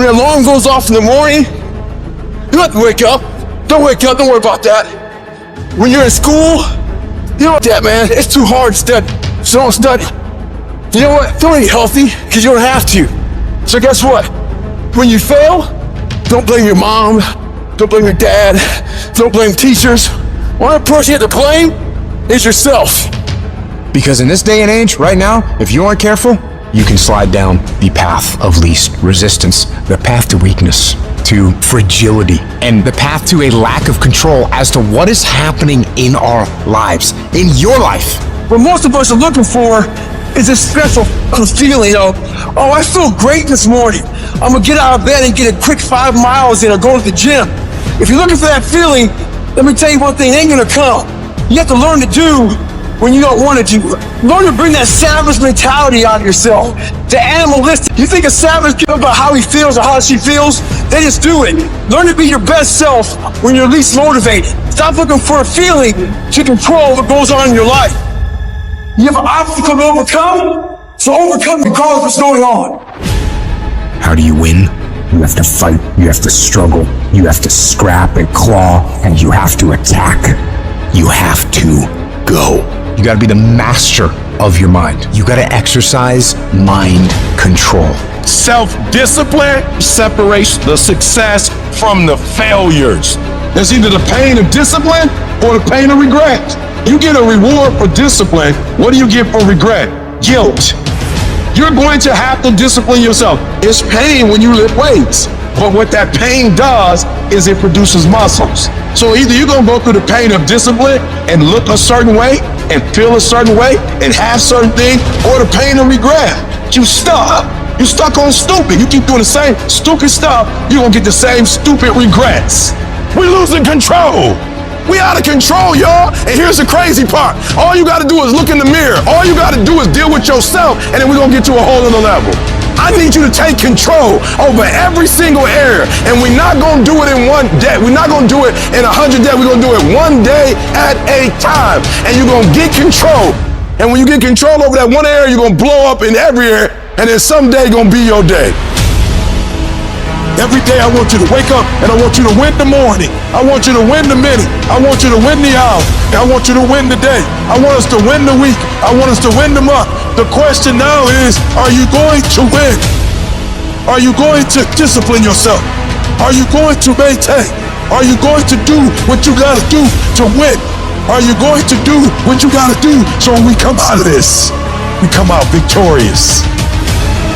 When the alarm goes off in the morning, you don't have to wake up. Don't wake up, don't worry about that. When you're in school, you know what that, man, it's too hard to study, so don't study. You know what, don't eat healthy, because you don't have to. So guess what? When you fail, don't blame your mom, don't blame your dad, don't blame teachers. One person you have to blame is yourself. Because in this day and age, right now, if you aren't careful, you can slide down the path of least resistance, the path to weakness, to fragility, and the path to a lack of control as to what is happening in our lives, in your life. What most of us are looking for is a special feeling, you know, oh, I feel great this morning. I'm gonna get out of bed and get a quick 5 miles in or go to the gym. If you're looking for that feeling, let me tell you one thing, it ain't gonna come. You have to learn to do when you don't want to do. Learn to bring that savage mentality out of yourself. The animalistic. You think a savage cares about how he feels or how she feels? They just do it. Learn to be your best self when you're least motivated. Stop looking for a feeling to control what goes on in your life. You have an obstacle to overcome, so overcome regardless of what's going on. How do you win? You have to fight, you have to struggle, you have to scrap and claw, and you have to attack. You have to go. You gotta be the master of your mind. You gotta exercise mind control. Self-discipline separates the success from the failures. There's either the pain of discipline or the pain of regret. You get a reward for discipline. What do you get for regret? Guilt. You're going to have to discipline yourself. It's pain when you lift weights, but what that pain does is it produces muscles. So either you're gonna go through the pain of discipline and look a certain way and feel a certain way and have certain things, or the pain of regret. You stuck. You stuck on stupid. You keep doing the same stupid stuff, you're gonna get the same stupid regrets. We're losing control. We out of control, y'all. And here's the crazy part. All you gotta do is look in the mirror. All you gotta do is deal with yourself, and then we're gonna get to a whole other level. I need you to take control over every single area, and we're not gonna do it in one day. We're not gonna do it in 100 days. We're gonna do it one day at a time, and you're gonna get control. And when you get control over that one area, you're gonna blow up in every area, and then someday gonna be your day. Every day I want you to wake up and I want you to win the morning. I want you to win the minute. I want you to win the hour. And I want you to win the day. I want us to win the week. I want us to win the month. The question now is, are you going to win? Are you going to discipline yourself? Are you going to maintain? Are you going to do what you gotta do to win? Are you going to do what you gotta do so when we come out of this, we come out victorious?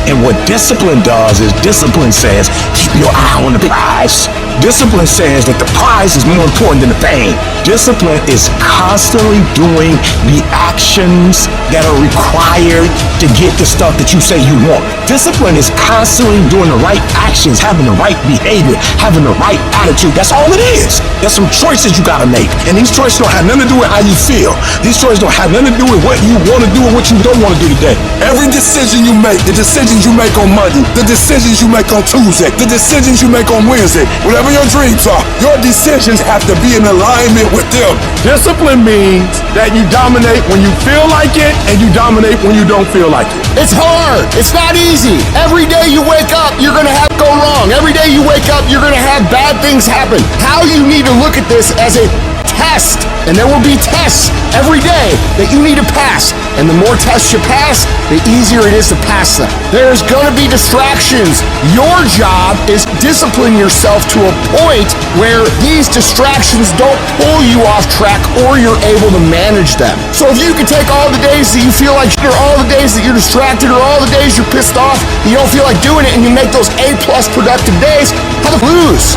And what discipline does is discipline says, keep your eye on the prize. Discipline says that the prize is more important than the pain. Discipline is constantly doing the actions that are required to get the stuff that you say you want. Discipline is constantly doing the right actions, having the right behavior, having the right attitude. That's all it is. There's some choices you gotta make. And these choices don't have nothing to do with how you feel. These choices don't have nothing to do with what you want to do or what you don't want to do today. Every decision you make, the decisions you make on Monday, the decisions you make on Tuesday, the decisions you make on Wednesday, whatever your dreams are, your decisions have to be in alignment with them. Discipline means that you dominate when you feel like it and you dominate when you don't feel like it. It's hard. It's not easy. Every day you wake up, you're gonna have go wrong. Every day you wake up, you're gonna have bad things happen. How you need to look at this as a test, and there will be tests every day that you need to pass. And the more tests you pass, the easier it is to pass them. There's gonna be distractions. Your job is discipline yourself to a point where these distractions don't pull you off track or you're able to manage them. So if you can take all the days that you feel like shit, or all the days that you're distracted, or all the days you're pissed off, you don't feel like doing it, and you make those A+ productive days, how to lose?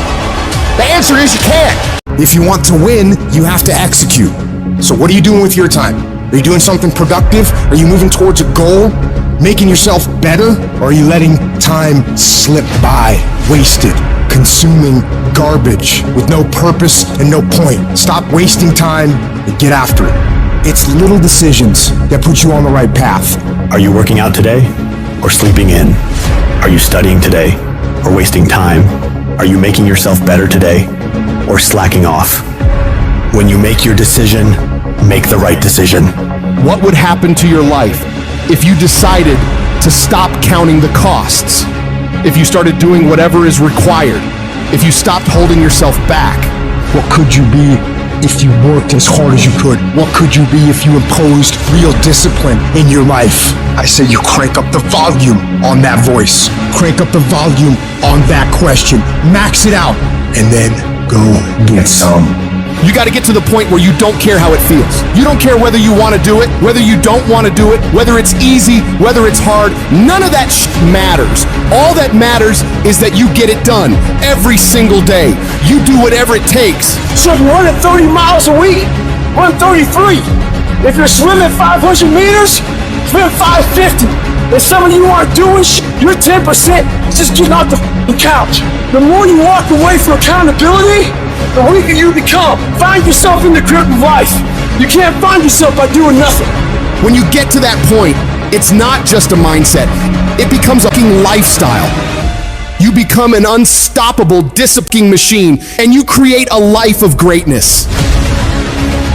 The answer is you can't. If you want to win, you have to execute. So what are you doing with your time? Are you doing something productive? Are you moving towards a goal? Making yourself better? Or are you letting time slip by, wasted, consuming garbage with no purpose and no point? Stop wasting time and get after it. It's little decisions that put you on the right path. Are you working out today or sleeping in? Are you studying today or wasting time? Are you making yourself better today or slacking off? When you make your decision, make the right decision. What would happen to your life if you decided to stop counting the costs? if you started doing whatever is required, if you stopped holding yourself back? What could you be if you worked as hard as you could? What could you be if you imposed real discipline in your life? I say you crank up the volume on that voice. Crank up the volume on that question. Max it out. And then go get some. You got to get to the point where you don't care how it feels. You don't care whether you want to do it, whether you don't want to do it, whether it's easy, whether it's hard. None of that matters. All that matters is that you get it done every single day. You do whatever it takes. So if you're running 30 miles a week, run 33. If you're swimming 500 meters, swim 550. If some of you aren't doing you're 10% just getting off the couch. The more you walk away from accountability, the weaker you become. Find yourself in the grip of life. You can't find yourself by doing nothing. When you get to that point, it's not just a mindset. It becomes a fucking lifestyle. You become an unstoppable disciplining machine, and you create a life of greatness.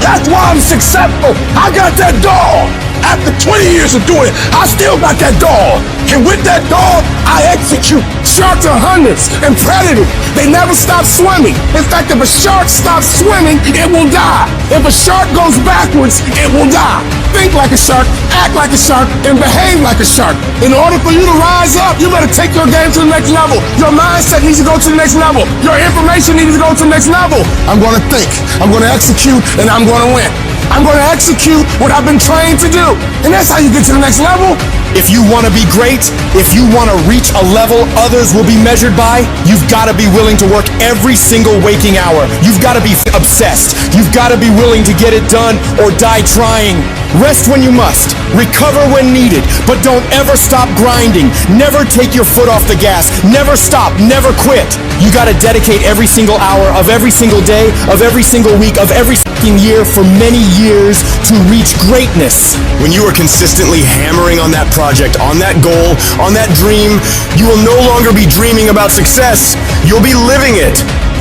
That's why I'm successful. I got that dog. After 20 years of doing it, I still got that dog. And with that dog, I execute. Sharks are hunters and predators. They never stop swimming. In fact, if a shark stops swimming, it will die. If a shark goes backwards, it will die. Think like a shark, act like a shark, and behave like a shark. In order for you to rise up, you better take your game to the next level. Your mindset needs to go to the next level. Your information needs to go to the next level. I'm going to think, I'm going to execute, and I'm going to win. I'm going to execute what I've been trained to do. And that's how you get to the next level. If you want to be great, if you want to reach a level others will be measured by, you've got to be willing to work every single waking hour. You've got to be obsessed. You've got to be willing to get it done or die trying. Rest when you must, recover when needed, but don't ever stop grinding. Never take your foot off the gas. Never stop, never quit. You got to dedicate every single hour of every single day, of every single week, of every fucking year for many years to reach greatness. When you are consistently hammering on that project, on that goal, on that dream, you will no longer be dreaming about success. You'll be living it.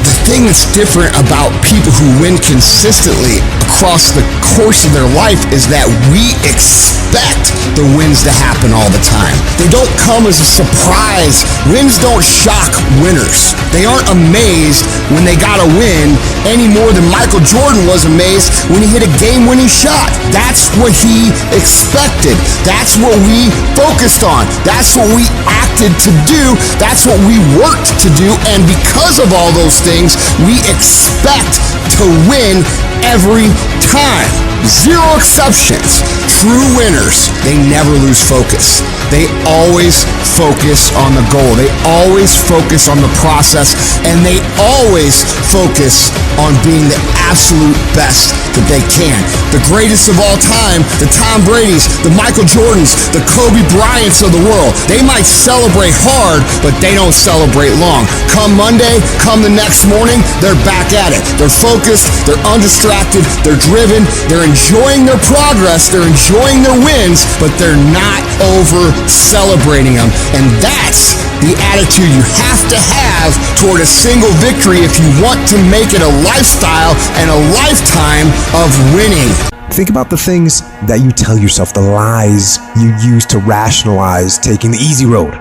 The thing that's different about people who win consistently across the course of their life is that we expect the wins to happen all the time. They don't come as a surprise. Wins don't shock winners. They aren't amazed when they got a win any more than Michael Jordan was amazed when he hit a game-winning shot. That's what he expected. That's what we focused on. That's what we acted to do. That's what we worked to do. And because of all those things, we expect to win every time. Zero exceptions. True winners, they never lose focus. They always focus on the goal. They always focus on the process, and they always focus on being the absolute best that they can. The greatest of all time, the Tom Bradys, the Michael Jordans, the Kobe Bryants of the world. They might celebrate hard, but they don't celebrate long. Come Monday, come the next morning, they're back at it. They're focused, they're undistracted, they're driven, they're enjoying their progress, they're enjoying their wins, but they're not over celebrating them. And that's the attitude you have to have toward a single victory if you want to make it a lifestyle and a lifetime of winning. Think about the things that you tell yourself, the lies you use to rationalize taking the easy road.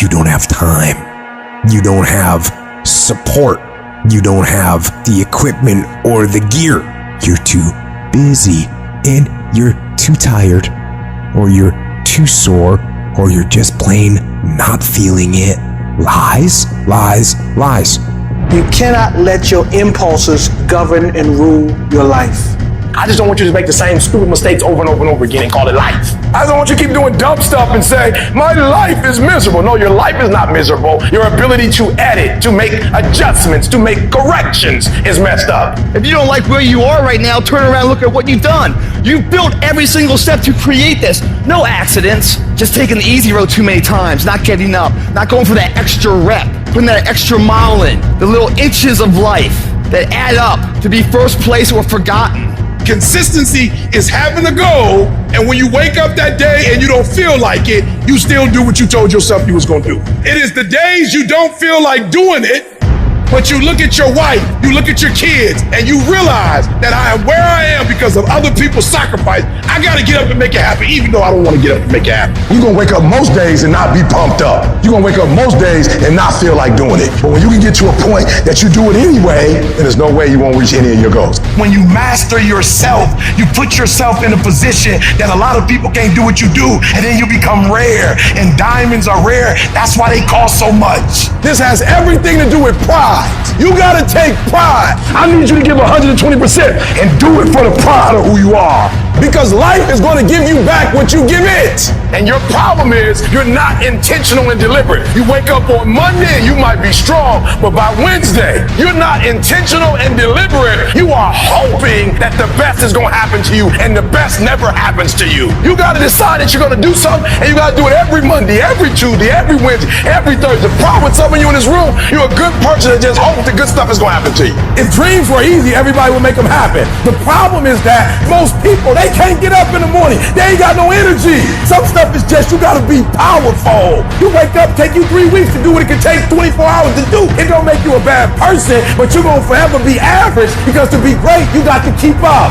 You don't have time. You don't have support. You don't have the equipment or the gear. You're too busy, and you're too tired, or you're too sore, or you're just plain not feeling it. Lies, lies, lies. You cannot let your impulses govern and rule your life. I just don't want you to make the same stupid mistakes over and over and over again and call it life. I don't want you to keep doing dumb stuff and say, my life is miserable. No, your life is not miserable. Your ability to edit, to make adjustments, to make corrections is messed up. If you don't like where you are right now, turn around and look at what you've done. You've built every single step to create this. No accidents, just taking the easy road too many times, not getting up, not going for that extra rep, putting that extra mile in, the little inches of life that add up to be first place or forgotten. Consistency is having a goal, and when you wake up that day and you don't feel like it, you still do what you told yourself you was gonna do. It is the days you don't feel like doing it But you look at your wife, you look at your kids, and you realize that I am where I am because of other people's sacrifice. I gotta get up and make it happen, even though I don't want to get up and make it happen. You're gonna wake up most days and not be pumped up. You're gonna wake up most days and not feel like doing it. But when you can get to a point that you do it anyway, then there's no way you won't reach any of your goals. When you master yourself, you put yourself in a position that a lot of people can't do what you do, and then you become rare. And diamonds are rare. That's why they cost so much. This has everything to do with pride. You gotta take pride. I need you to give 120% and do it for the pride of who you are. Because life is going to give you back what you give it. And your problem is you're not intentional and deliberate. You wake up on Monday and you might be strong, but by Wednesday, you're not intentional and deliberate. You are hoping that the best is going to happen to you, and the best never happens to you. You got to decide that you're going to do something, and you got to do it every Monday, every Tuesday, every Wednesday, every Thursday. The problem with some of you in this room, you're a good person that just hopes the good stuff is going to happen to you. If dreams were easy, everybody would make them happen. The problem is that most people, they can't get up in the morning. They ain't got no energy. Some stuff is just, you gotta be powerful. You wake up, take you 3 weeks to do what it can take 24 hours to do. It don't make you a bad person, but you're gonna forever be average, because to be great, you got to keep up.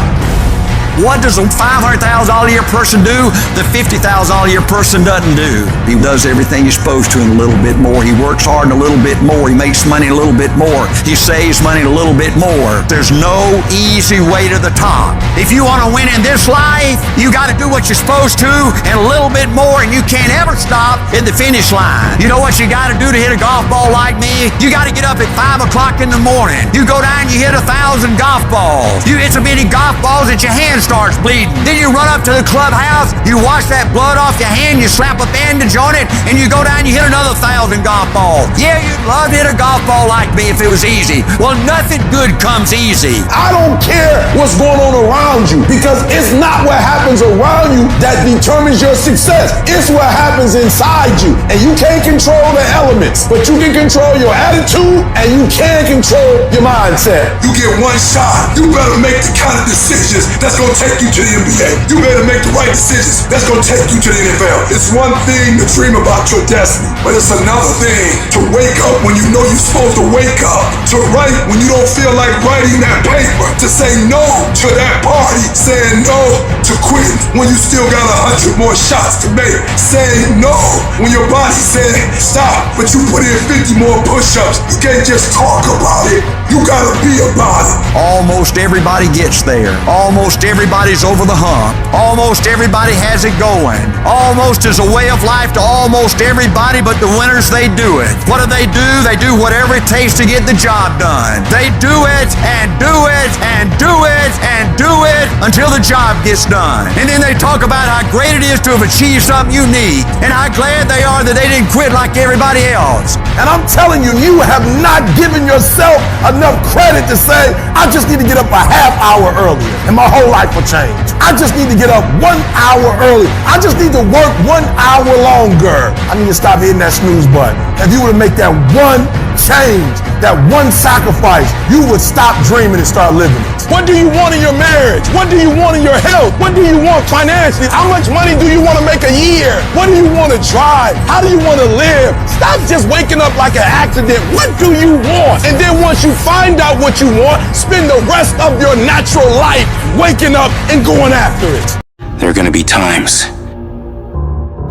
What does a $500,000 a year person do that $50,000 a year person doesn't do? He does everything he's supposed to and a little bit more. He works hard and a little bit more. He makes money a little bit more. He saves money a little bit more. There's no easy way to the top. If you want to win in this life, you got to do what you're supposed to and a little bit more, and you can't ever stop at the finish line. You know what you got to do to hit a golf ball like me? You got to get up at 5 o'clock in the morning. You go down, you hit 1,000 golf balls. You hit so many golf balls that your hands starts bleeding. Then you run up to the clubhouse, you wash that blood off your hand, you slap a bandage on it, and you go down, you hit another 1,000 golf balls. Yeah, you'd love to hit a golf ball like me if it was easy. Well, nothing good comes easy. I don't care what's going on around you, because it's not what happens around you that determines your success. It's what happens inside you. And you can't control the elements, but you can control your attitude and you can control your mindset. You get one shot. You better make the kind of decisions that's going to take you to the NBA. You better make the right decisions that's going to take you to the NFL. It's one thing to dream about your destiny, but it's another thing to wake up when you know you're supposed to wake up, to write when you don't feel like writing that paper, to say no to that party, saying no to quitting when you still got 100 more shots to make, saying no when your body said stop, but you put in 50 more push-ups. You can't just talk about it. You gotta be about it. Almost everybody gets there. Almost everybody's over the hump. Almost everybody has it going. Almost is a way of life to almost everybody, but the winners, they do it. What do? They do whatever it takes to get the job done. They do it and do it and do it and do it until the job gets done. And then they talk about how great it is to have achieved something unique and how glad they are that they didn't quit like everybody else. And I'm telling you, you have not given yourself enough credit to say, I just need to get up a half hour earlier and my whole life will change. I just need to get up 1 hour early. I just need to work 1 hour longer. I need to stop hitting that snooze button. If you were to make that one change, that one sacrifice, you would stop dreaming and start living it. What do you want in your marriage? What do you want in your health? What do you want financially? How much money do you want to make a year? What do you want to drive? How do you want to live? Stop just waking up like an accident. What do you want? And then once you find out what you want, spend the rest of your natural life waking up and going after it. There are going to be times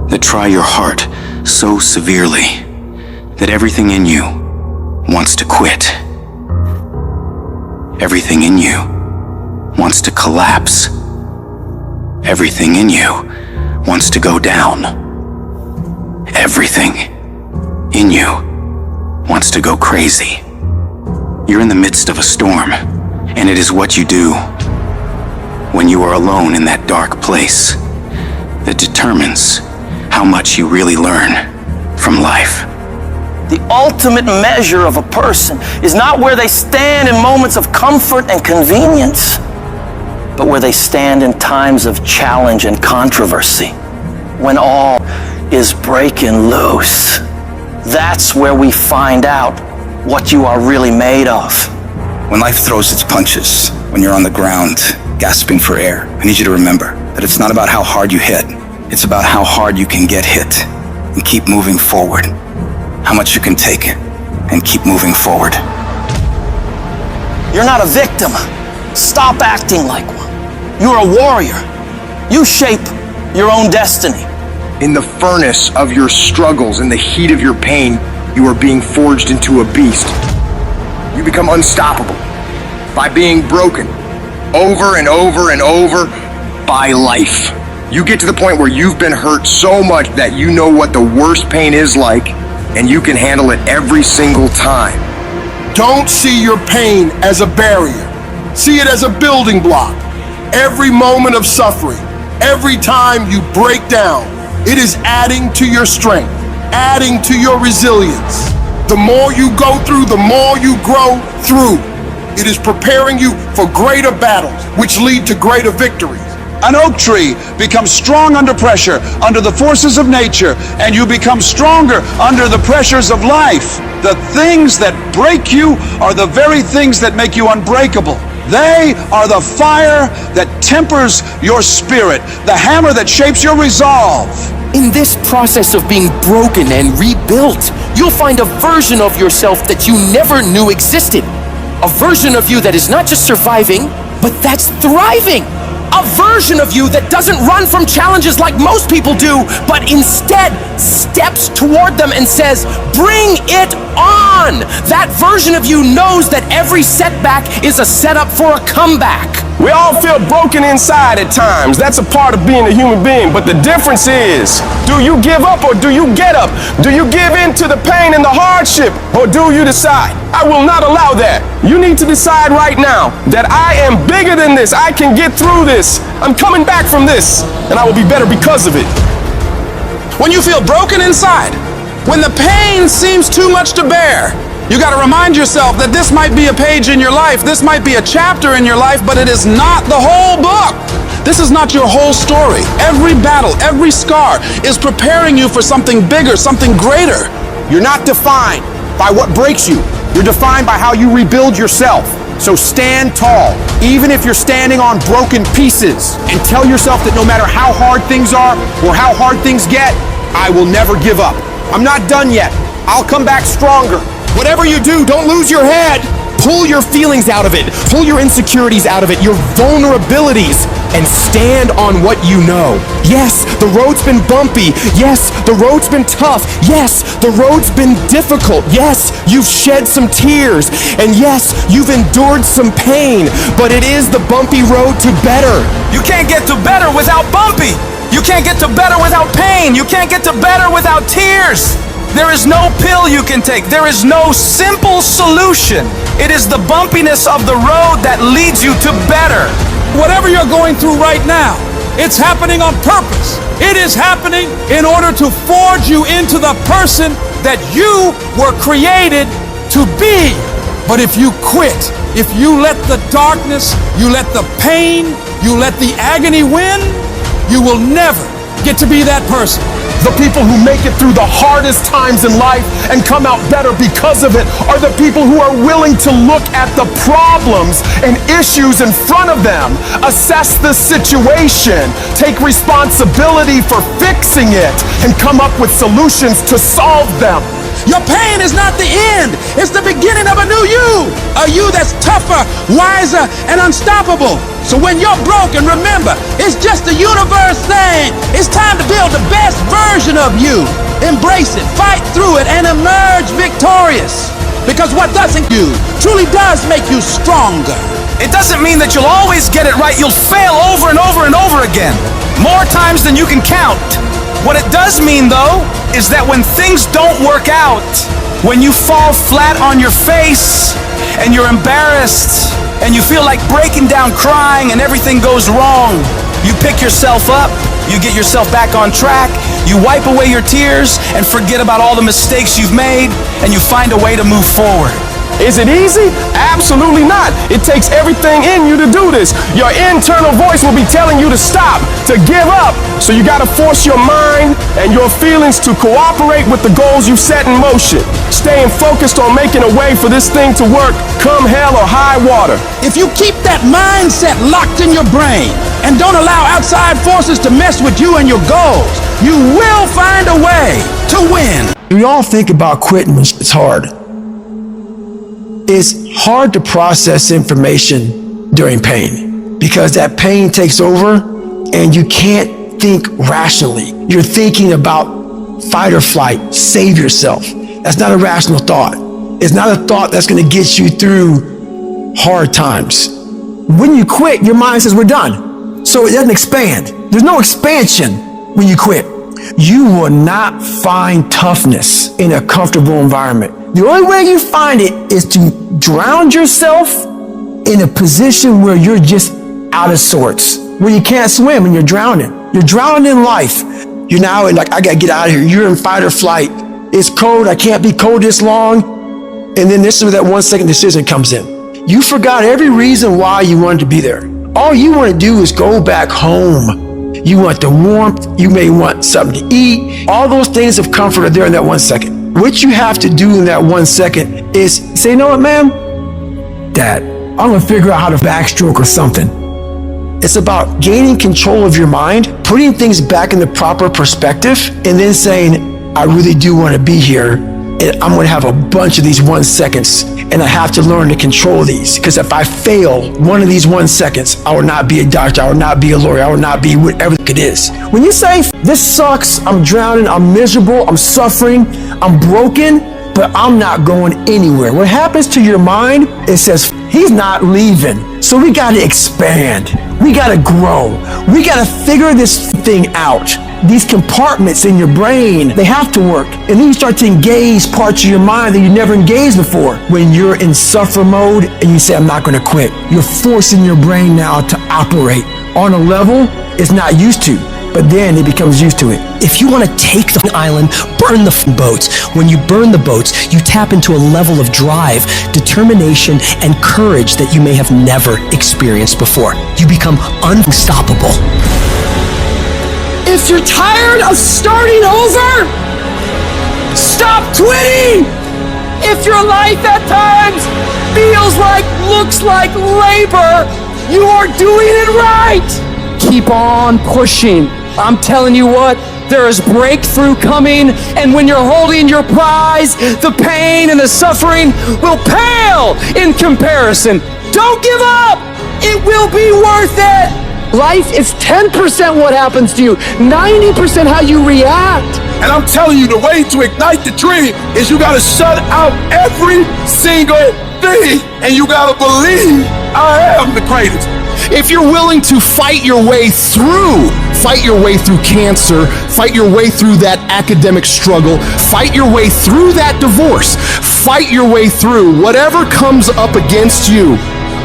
that try your heart so severely that everything in you wants to quit. Everything in you wants to collapse. Everything in you wants to go down. Everything in you wants to go crazy. You're in the midst of a storm, and it is what you do when you are alone in that dark place that determines how much you really learn from life. The ultimate measure of a person is not where they stand in moments of comfort and convenience, but where they stand in times of challenge and controversy, when all is breaking loose. That's where we find out what you are really made of. When life throws its punches, when you're on the ground, gasping for air, I need you to remember that it's not about how hard you hit. It's about how hard you can get hit and keep moving forward. How much you can take and keep moving forward. You're not a victim. Stop acting like one. You're a warrior. You shape your own destiny. In the furnace of your struggles, in the heat of your pain, you are being forged into a beast. You become unstoppable by being broken over and over and over by life. You get to the point where you've been hurt so much that you know what the worst pain is like, and you can handle it every single time. Don't see your pain as a barrier. See it as a building block. Every moment of suffering, every time you break down, it is adding to your strength, adding to your resilience. The more you go through, the more you grow through. It is preparing you for greater battles, which lead to greater victories. An oak tree becomes strong under pressure, under the forces of nature, and you become stronger under the pressures of life. The things that break you are the very things that make you unbreakable. They are the fire that tempers your spirit, the hammer that shapes your resolve. In this process of being broken and rebuilt, you'll find a version of yourself that you never knew existed. A version of you that is not just surviving, but that's thriving. A version of you that doesn't run from challenges like most people do, but instead steps toward them and says, bring it on. That version of you knows that every setback is a setup for a comeback. We all feel broken inside at times. That's a part of being a human being. But the difference is, do you give up or do you get up? Do you give in to the pain and the hardship, or do you decide, I will not allow that? You need to decide right now that I am bigger than this. I can get through this. I'm coming back from this, and I will be better because of it. When you feel broken inside, when the pain seems too much to bear, you got to remind yourself that this might be a page in your life, this might be a chapter in your life, but it is not the whole book. This is not your whole story. Every battle, every scar is preparing you for something bigger, something greater. You're not defined by what breaks you. You're defined by how you rebuild yourself. So stand tall, even if you're standing on broken pieces, and tell yourself that no matter how hard things are or how hard things get, I will never give up. I'm not done yet. I'll come back stronger. Whatever you do, don't lose your head. Pull your feelings out of it. Pull your insecurities out of it, your vulnerabilities, and stand on what you know. Yes, the road's been bumpy. Yes, the road's been tough. Yes, the road's been difficult. Yes, you've shed some tears. And yes, you've endured some pain. But it is the bumpy road to better. You can't get to better without bumpy. You can't get to better without pain. You can't get to better without tears. There is no pill you can take. There is no simple solution. It is the bumpiness of the road that leads you to better. Whatever you're going through right now, it's happening on purpose. It is happening in order to forge you into the person that you were created to be. But if you quit, if you let the darkness, you let the pain, you let the agony win, you will never get to be that person. The people who make it through the hardest times in life and come out better because of it are the people who are willing to look at the problems and issues in front of them, assess the situation, take responsibility for fixing it, and come up with solutions to solve them. Your pain is not the end. It's the beginning of a new you. A you that's tougher, wiser, and unstoppable. So when you're broken, remember, it's just the universe saying, it's time to build the best version of you. Embrace it, fight through it, and emerge victorious. Because what doesn't you truly does make you stronger. It doesn't mean that you'll always get it right. You'll fail over and over and over again. More times than you can count. What it does mean, though, is that when things don't work out, when you fall flat on your face and you're embarrassed and you feel like breaking down crying and everything goes wrong, you pick yourself up, you get yourself back on track, you wipe away your tears and forget about all the mistakes you've made, and you find a way to move forward. Is it easy? Absolutely not. It takes everything in you to do this. Your internal voice will be telling you to stop, to give up. So you got to force your mind and your feelings to cooperate with the goals you set in motion. Staying focused on making a way for this thing to work, come hell or high water. If you keep that mindset locked in your brain and don't allow outside forces to mess with you and your goals, you will find a way to win. We all think about quitting when it's hard. It's hard to process information during pain because that pain takes over and you can't think rationally. You're thinking about fight or flight, save yourself. That's not a rational thought. It's not a thought that's going to get you through hard times. When you quit, your mind says we're done. So it doesn't expand. There's no expansion when you quit. You will not find toughness in a comfortable environment. The only way you find it is to drown yourself in a position where you're just out of sorts, where you can't swim and you're drowning. You're drowning in life. You're now in like, I gotta get out of here. You're in fight or flight. It's cold. I can't be cold this long. And then this is where that 1 second decision comes in. You forgot every reason why you wanted to be there. All you want to do is go back home. You want the warmth. You may want something to eat. All those things of comfort are there in that 1 second. What you have to do in that 1 second is say, you know what, man? Dad, I'm going to figure out how to backstroke or something. It's about gaining control of your mind, putting things back in the proper perspective, and then saying, I really do want to be here. And I'm going to have a bunch of these 1 seconds, and I have to learn to control these. Because if I fail one of these 1 seconds, I will not be a doctor, I will not be a lawyer, I will not be whatever it is. When you say, this sucks, I'm drowning, I'm miserable, I'm suffering, I'm broken, but I'm not going anywhere. What happens to your mind, it says, he's not leaving. So we got to expand. We got to grow. We got to figure this thing out. These compartments in your brain, they have to work. And then you start to engage parts of your mind that you never engaged before. When you're in suffer mode and you say, I'm not going to quit, you're forcing your brain now to operate on a level it's not used to. But then it becomes used to it. If you want to take the island, burn the boats. When you burn the boats, you tap into a level of drive, determination, and courage that you may have never experienced before. You become unstoppable. If you're tired of starting over, stop quitting. If your life at times feels like, looks like labor, you are doing it right. Keep on pushing. I'm telling you what, there is breakthrough coming, and when you're holding your prize, the pain and the suffering will pale in comparison. Don't give up! It will be worth it! Life is 10% what happens to you, 90% how you react. And I'm telling you, the way to ignite the dream is you gotta shut out every single thing, and you gotta believe I am the greatest. If you're willing to fight your way through cancer, fight your way through that academic struggle, fight your way through that divorce, fight your way through whatever comes up against you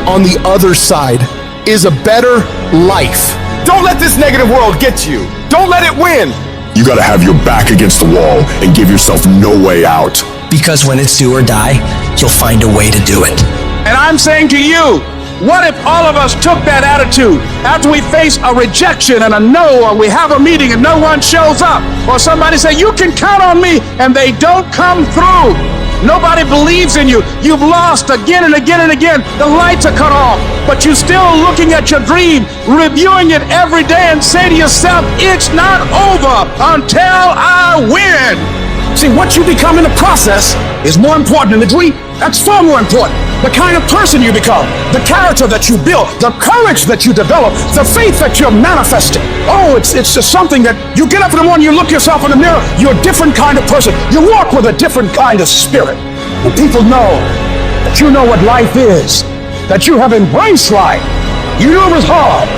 on the other side is a better life. Don't let this negative world get you. Don't let it win. You gotta have your back against the wall and give yourself no way out. Because when it's do or die, you'll find a way to do it. And I'm saying to you, what if all of us took that attitude after we face a rejection and a no, or we have a meeting and no one shows up, or somebody say, you can count on me, and they don't come through. Nobody believes in you. You've lost again and again and again. The lights are cut off, but you're still looking at your dream, reviewing it every day, and say to yourself, it's not over until I win. See, what you become in the process is more important than the dream. That's far more important. The kind of person you become, the character that you build, the courage that you develop, the faith that you're manifesting. Oh, it's just something that you get up in the morning, you look yourself in the mirror, you're a different kind of person. You walk with a different kind of spirit. And people know that you know what life is, that you have embraced life. You knew it was hard,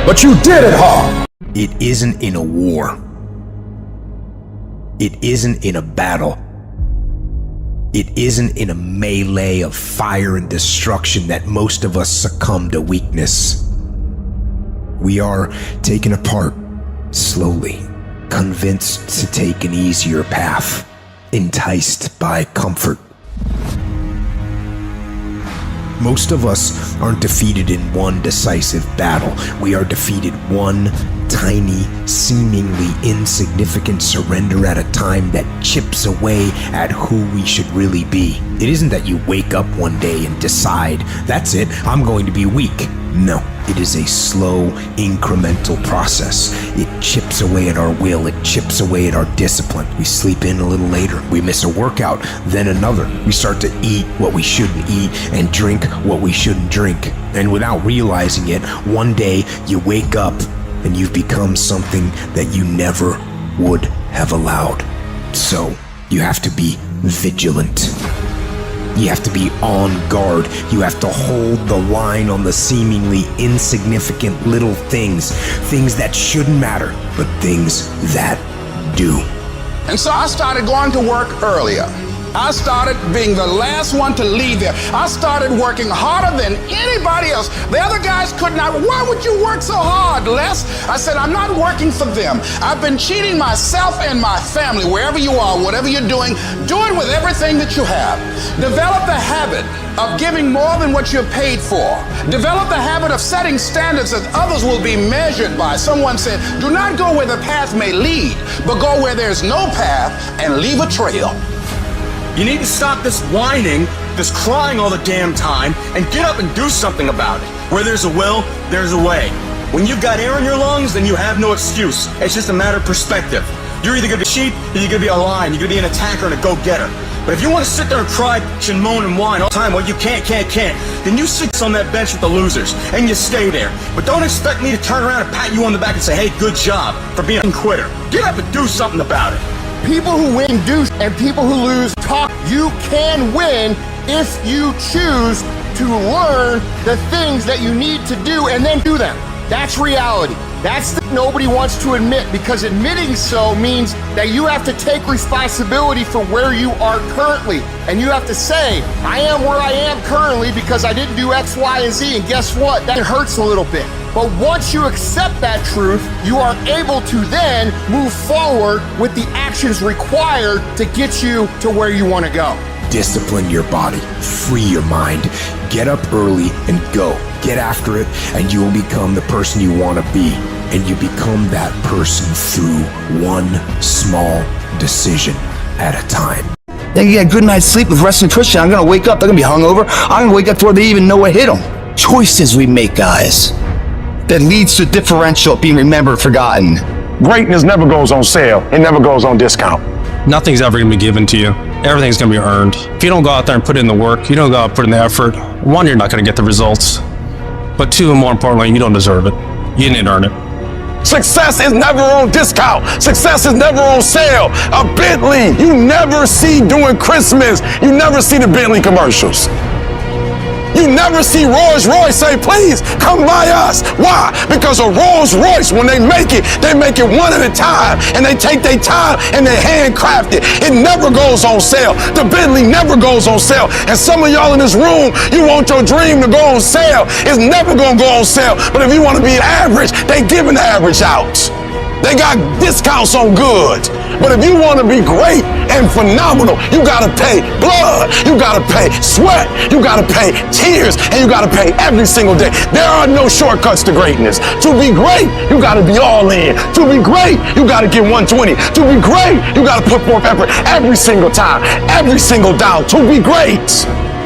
but you did it hard. It isn't in a war. It isn't in a battle. It isn't in a melee of fire and destruction that most of us succumb to weakness. We are taken apart slowly, convinced to take an easier path, enticed by comfort. Most of us aren't defeated in one decisive battle. We are defeated one tiny, seemingly insignificant surrender at a time that chips away at who we should really be. It isn't that you wake up one day and decide, that's it, I'm going to be weak. No, it is a slow, incremental process. It chips away at our will, it chips away at our discipline. We sleep in a little later, we miss a workout, then another. We start to eat what we shouldn't eat and drink what we shouldn't drink. And without realizing it, one day you wake up and you've become something that you never would have allowed. So, you have to be vigilant. You have to be on guard. You have to hold the line on the seemingly insignificant little things that shouldn't matter, but things that do. And so I started going to work earlier. I started being the last one to leave there. I started working harder than anybody else. The other guys could not. Why would you work so hard, Les? I said, I'm not working for them. I've been cheating myself and my family. Wherever you are, whatever you're doing, do it with everything that you have. Develop the habit of giving more than what you're paid for. Develop the habit of setting standards that others will be measured by. Someone said, do not go where the path may lead, but go where there's no path and leave a trail. You need to stop this whining, this crying all the damn time, and get up and do something about it. Where there's a will, there's a way. When you've got air in your lungs, then you have no excuse. It's just a matter of perspective. You're either gonna be a sheep, or you're gonna be a lion. You're gonna be an attacker and a go-getter. But if you want to sit there and cry and moan and whine all the time, well, you can't, then you sit on that bench with the losers, and you stay there. But don't expect me to turn around and pat you on the back and say, hey, good job for being a quitter. Get up and do something about it. People who win do, and people who lose talk. You can win if you choose to learn the things that you need to do and then do them. That's reality. That's what nobody wants to admit, because admitting so means that you have to take responsibility for where you are currently. And you have to say, I am where I am currently because I didn't do X, Y, and Z. And guess what? That hurts a little bit. But once you accept that truth, you are able to then move forward with the actions required to get you to where you want to go. Discipline your body, free your mind, get up early and go. Get after it, and you will become the person you want to be. And you become that person through one small decision at a time. They get a good night's sleep with rest and nutrition. I'm gonna wake up, they're gonna be hungover. I'm gonna wake up before they even know what hit them. Choices we make, guys, that leads to differential being remembered, forgotten. Greatness never goes on sale. It never goes on discount. Nothing's ever going to be given to you. Everything's going to be earned. If you don't go out there and put in the work, you don't go out and put in the effort, one, you're not going to get the results. But two, and more importantly, you don't deserve it. You didn't earn it. Success is never on discount. Success is never on sale. A Bentley, you never see during Christmas. You never see the Bentley commercials. You never see Rolls Royce say, please come by us. Why? Because a Rolls Royce, when they make it one at a time. And they take their time and they handcraft it. It never goes on sale. The Bentley never goes on sale. And some of y'all in this room, you want your dream to go on sale. It's never going to go on sale. But if you want to be average, they giving the average out. They got discounts on goods. But if you want to be great and phenomenal, you got to pay blood, you got to pay sweat, you got to pay tears, and you got to pay every single day. There are no shortcuts to greatness. To be great, you got to be all in. To be great, you got to get 120. To be great, you got to put forth effort every single time, every single down. To be great,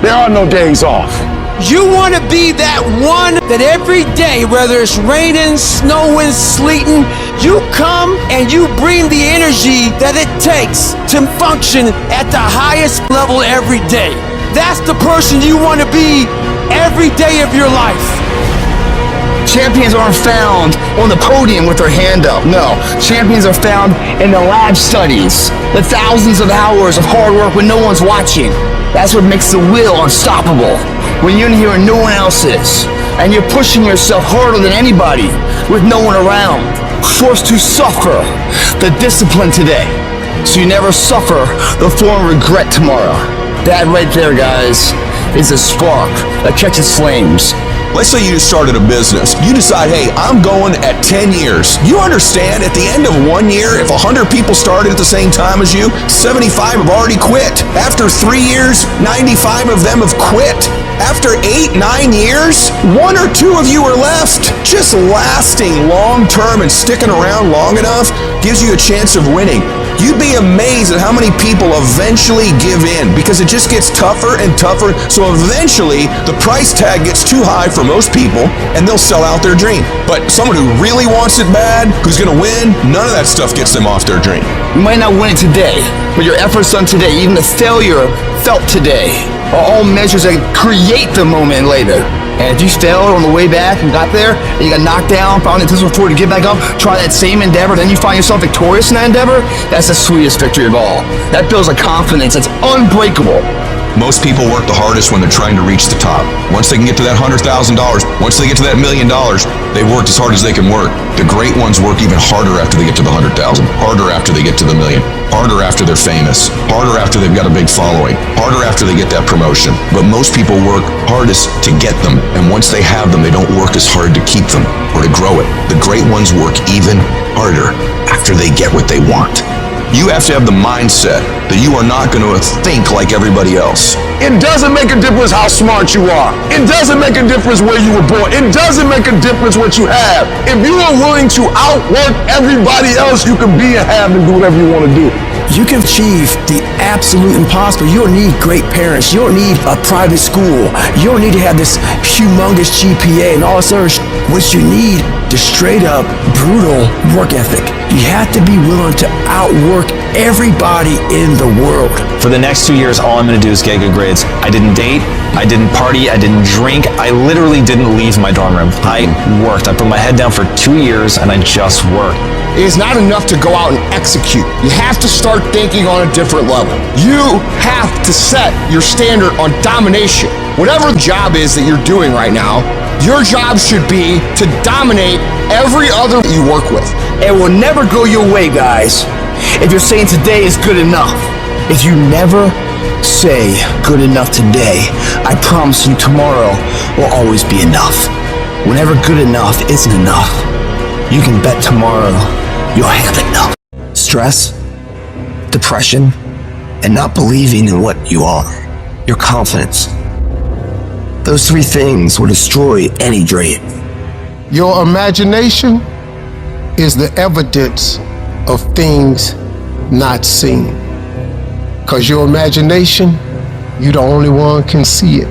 there are no days off. You want to be that one that every day, whether it's raining, snowing, sleeting, you come and you bring the energy that it takes to function at the highest level every day. That's the person you want to be every day of your life. Champions aren't found on the podium with their hand up. No, champions are found in the lab studies, the thousands of hours of hard work when no one's watching. That's what makes the will unstoppable. When you're in here and no one else is, and you're pushing yourself harder than anybody with no one around, forced to suffer the discipline today, so you never suffer the form of regret tomorrow. That right there, guys, is a spark that catches flames Let's say you just started a business. You decide, hey, I'm going at 10 years. You understand at the end of 1 year, if 100 people started at the same time as you, 75 have already quit. After 3 years, 95 of them have quit. After 8, 9 years, 1 or 2 of you are left. Just lasting long term and sticking around long enough gives you a chance of winning. You'd be amazed at how many people eventually give in because it just gets tougher and tougher. So eventually the price tag gets too high for most people and they'll sell out their dream. But someone who really wants it bad, who's going to win, none of that stuff gets them off their dream. You might not win it today, but your efforts done today, even the failure felt today, are all measures that create the moment later. And if you failed on the way back and got there, and you got knocked down, found it before to get back up, try that same endeavor, then you find yourself victorious in that endeavor, that's the sweetest victory of all. That builds a confidence that's unbreakable. Most people work the hardest when they're trying to reach the top. Once they can get to that $100,000, once they get to that $1 million, they've worked as hard as they can work. The great ones work even harder after they get to the 100,000, harder after they get to the million, harder after they're famous, harder after they've got a big following, harder after they get that promotion. But most people work hardest to get them, and once they have them, they don't work as hard to keep them or to grow it. The great ones work even harder after they get what they want. You have to have the mindset that you are not going to think like everybody else. It doesn't make a difference how smart you are. It doesn't make a difference where you were born. It doesn't make a difference what you have. If you are willing to outwork everybody else, you can be and have and do whatever you want to do. You can achieve the absolute impossible. You don't need great parents. You don't need a private school. You don't need to have this humongous GPA and all this other What you need is straight up brutal work ethic. You have to be willing to outwork everybody in the world. For the next 2 years, all I'm going to do is get good grades. I didn't date, I didn't party, I didn't drink. I literally didn't leave my dorm room. I worked. I put my head down for 2 years and I just worked. It is not enough to go out and execute. You have to start thinking on a different level. You have to set your standard on domination. Whatever job is that you're doing right now, your job should be to dominate every other you work with. It will never go your way, guys, if you're saying today is good enough. If you never say good enough today, I promise you tomorrow will always be enough. Whenever good enough isn't enough, you can bet tomorrow you'll have enough. Stress, depression, and not believing in what you are, your confidence. Those 3 things will destroy any dream. Your imagination is the evidence of things not seen. Because your imagination, you're the only one can see it.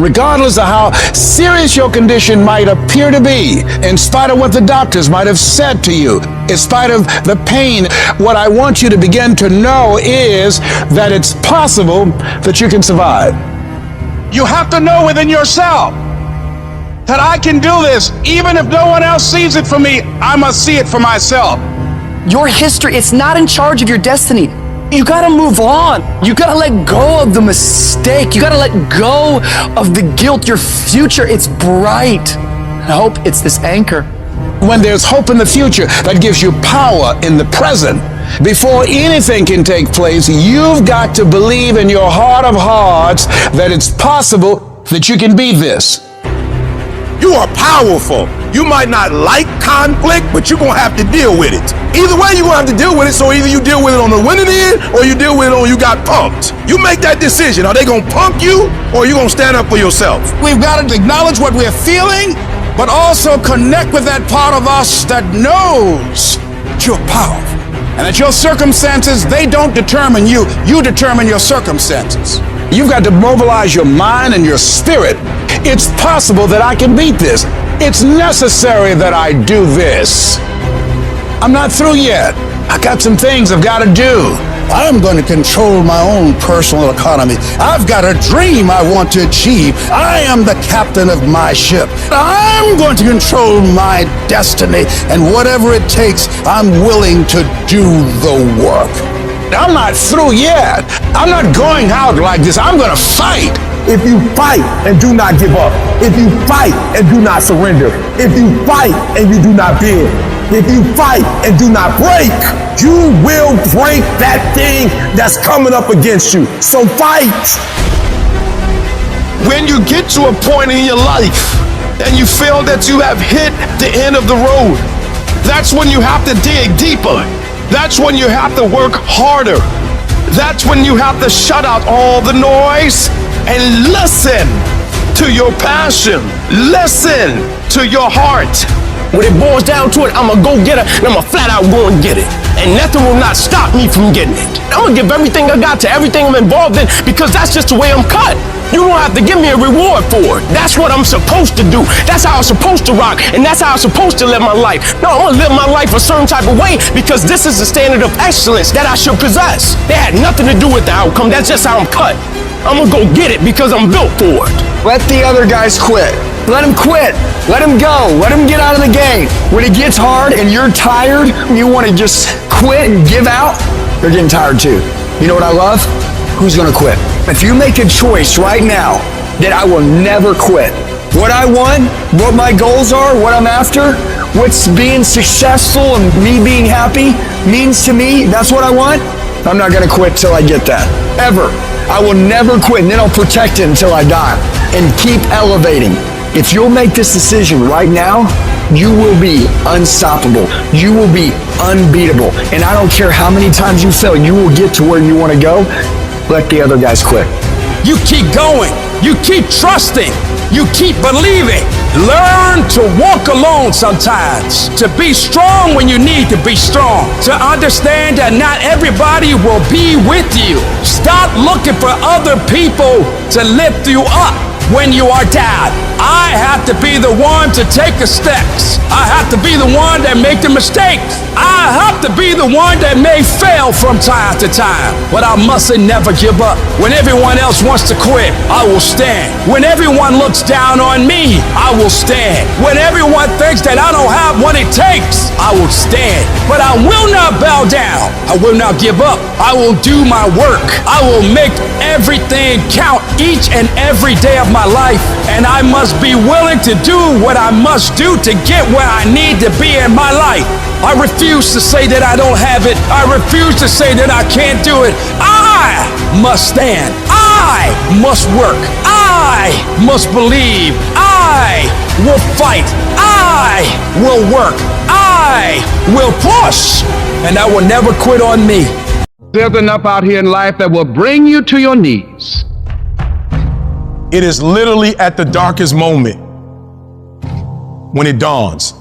Regardless of how serious your condition might appear to be, in spite of what the doctors might have said to you, in spite of the pain, what I want you to begin to know is that it's possible that you can survive. You have to know within yourself that I can do this. Even if no one else sees it for me, I must see it for myself. Your history, it's not in charge of your destiny. You gotta move on. You gotta let go of the mistake. You gotta let go of the guilt. Your future, it's bright. I hope it's this anchor. When there's hope in the future, that gives you power in the present. Before anything can take place, you've got to believe in your heart of hearts that it's possible that you can be this. You are powerful. You might not like conflict, but you're going to have to deal with it. Either way, you're going to have to deal with it, so either you deal with it on the winning end, or you deal with it on you got punked. You make that decision. Are they going to punk you, or are you going to stand up for yourself? We've got to acknowledge what we're feeling, but also connect with that part of us that knows that you're powerful. And that your circumstances, they don't determine you. You determine your circumstances. You've got to mobilize your mind and your spirit. It's possible that I can beat this. It's necessary that I do this. I'm not through yet. I got some things I've got to do. I'm going to control my own personal economy. I've got a dream I want to achieve. I am the captain of my ship. I'm going to control my destiny, and whatever it takes, I'm willing to do the work. I'm not through yet. I'm not going out like this. I'm going to fight. If you fight and do not give up, if you fight and do not surrender, if you fight and you do not bend, if you fight and do not break, you will break that thing that's coming up against you. So fight. When you get to a point in your life and you feel that you have hit the end of the road, that's when you have to dig deeper. That's when you have to work harder. That's when you have to shut out all the noise and listen to your passion. Listen to your heart. When it boils down to it, I'm a go-getter, and I'm a flat out go and get it. And nothing will not stop me from getting it. I'm gonna give everything I got to everything I'm involved in, because that's just the way I'm cut. You don't have to give me a reward for it. That's what I'm supposed to do. That's how I'm supposed to rock, and that's how I'm supposed to live my life. No, I'm gonna live my life a certain type of way, because this is the standard of excellence that I should possess. That had nothing to do with the outcome. That's just how I'm cut. I'm gonna go get it because I'm built for it. Let the other guys quit. Let him quit. Let him go. Let him get out of the game. When it gets hard and you're tired, you want to just quit and give out, they're getting tired too. You know what I love? Who's going to quit? If you make a choice right now that I will never quit, what I want, what my goals are, what I'm after, what's being successful and me being happy means to me, that's what I want, I'm not going to quit till I get that. Ever. I will never quit, and then I'll protect it until I die and keep elevating. If you'll make this decision right now, you will be unstoppable. You will be unbeatable. And I don't care how many times you fail, you will get to where you want to go. Let the other guys quit. You keep going. You keep trusting. You keep believing. Learn to walk alone sometimes. To be strong when you need to be strong. To understand that not everybody will be with you. Stop looking for other people to lift you up when you are down. I have to be the one to take the steps. I have to be the one that make the mistakes. I have to be the one that may fail from time to time. But I mustn't never give up. When everyone else wants to quit, I will stand. When everyone looks down on me, I will stand. When everyone thinks that I don't have what it takes, I will stand. But I will not bow down. I will not give up. I will do my work. I will make everything count each and every day of my life. And I must be willing to do what I must do to get where I need to be in my life. I refuse to say that I don't have it. I refuse to say that I can't do it. I must stand. I must work. I must believe. I will fight. I will work. I will push. And I will never quit on me. There's enough out here in life that will bring you to your knees. It is literally at the darkest moment when it dawns.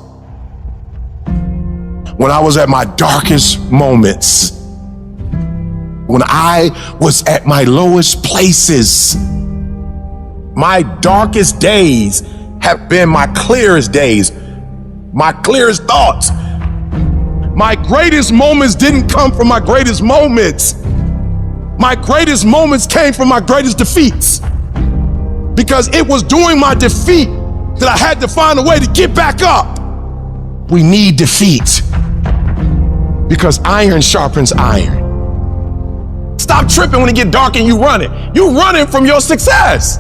When I was at my darkest moments, when I was at my lowest places, my darkest days have been my clearest days, my clearest thoughts. My greatest moments didn't come from my greatest moments. My greatest moments came from my greatest defeats. Because it was during my defeat that I had to find a way to get back up. We need defeat. Because iron sharpens iron. Stop tripping when it get dark and you running. You running from your success.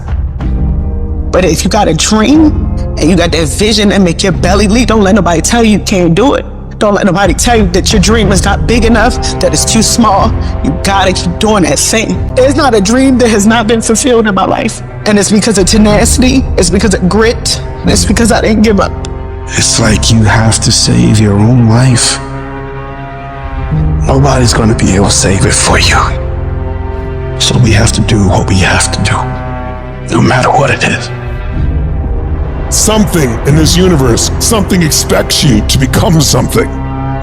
But if you got a dream and you got that vision that make your belly leap, don't let nobody tell you can't do it. Don't let nobody tell you that your dream is not big enough, that it's too small. You gotta keep doing that thing. There's not a dream that has not been fulfilled in my life. And it's because of tenacity, it's because of grit, and it's because I didn't give up. It's like you have to save your own life. Nobody's gonna be able to save it for you. So we have to do what we have to do, no matter what it is. Something in this universe, something expects you to become something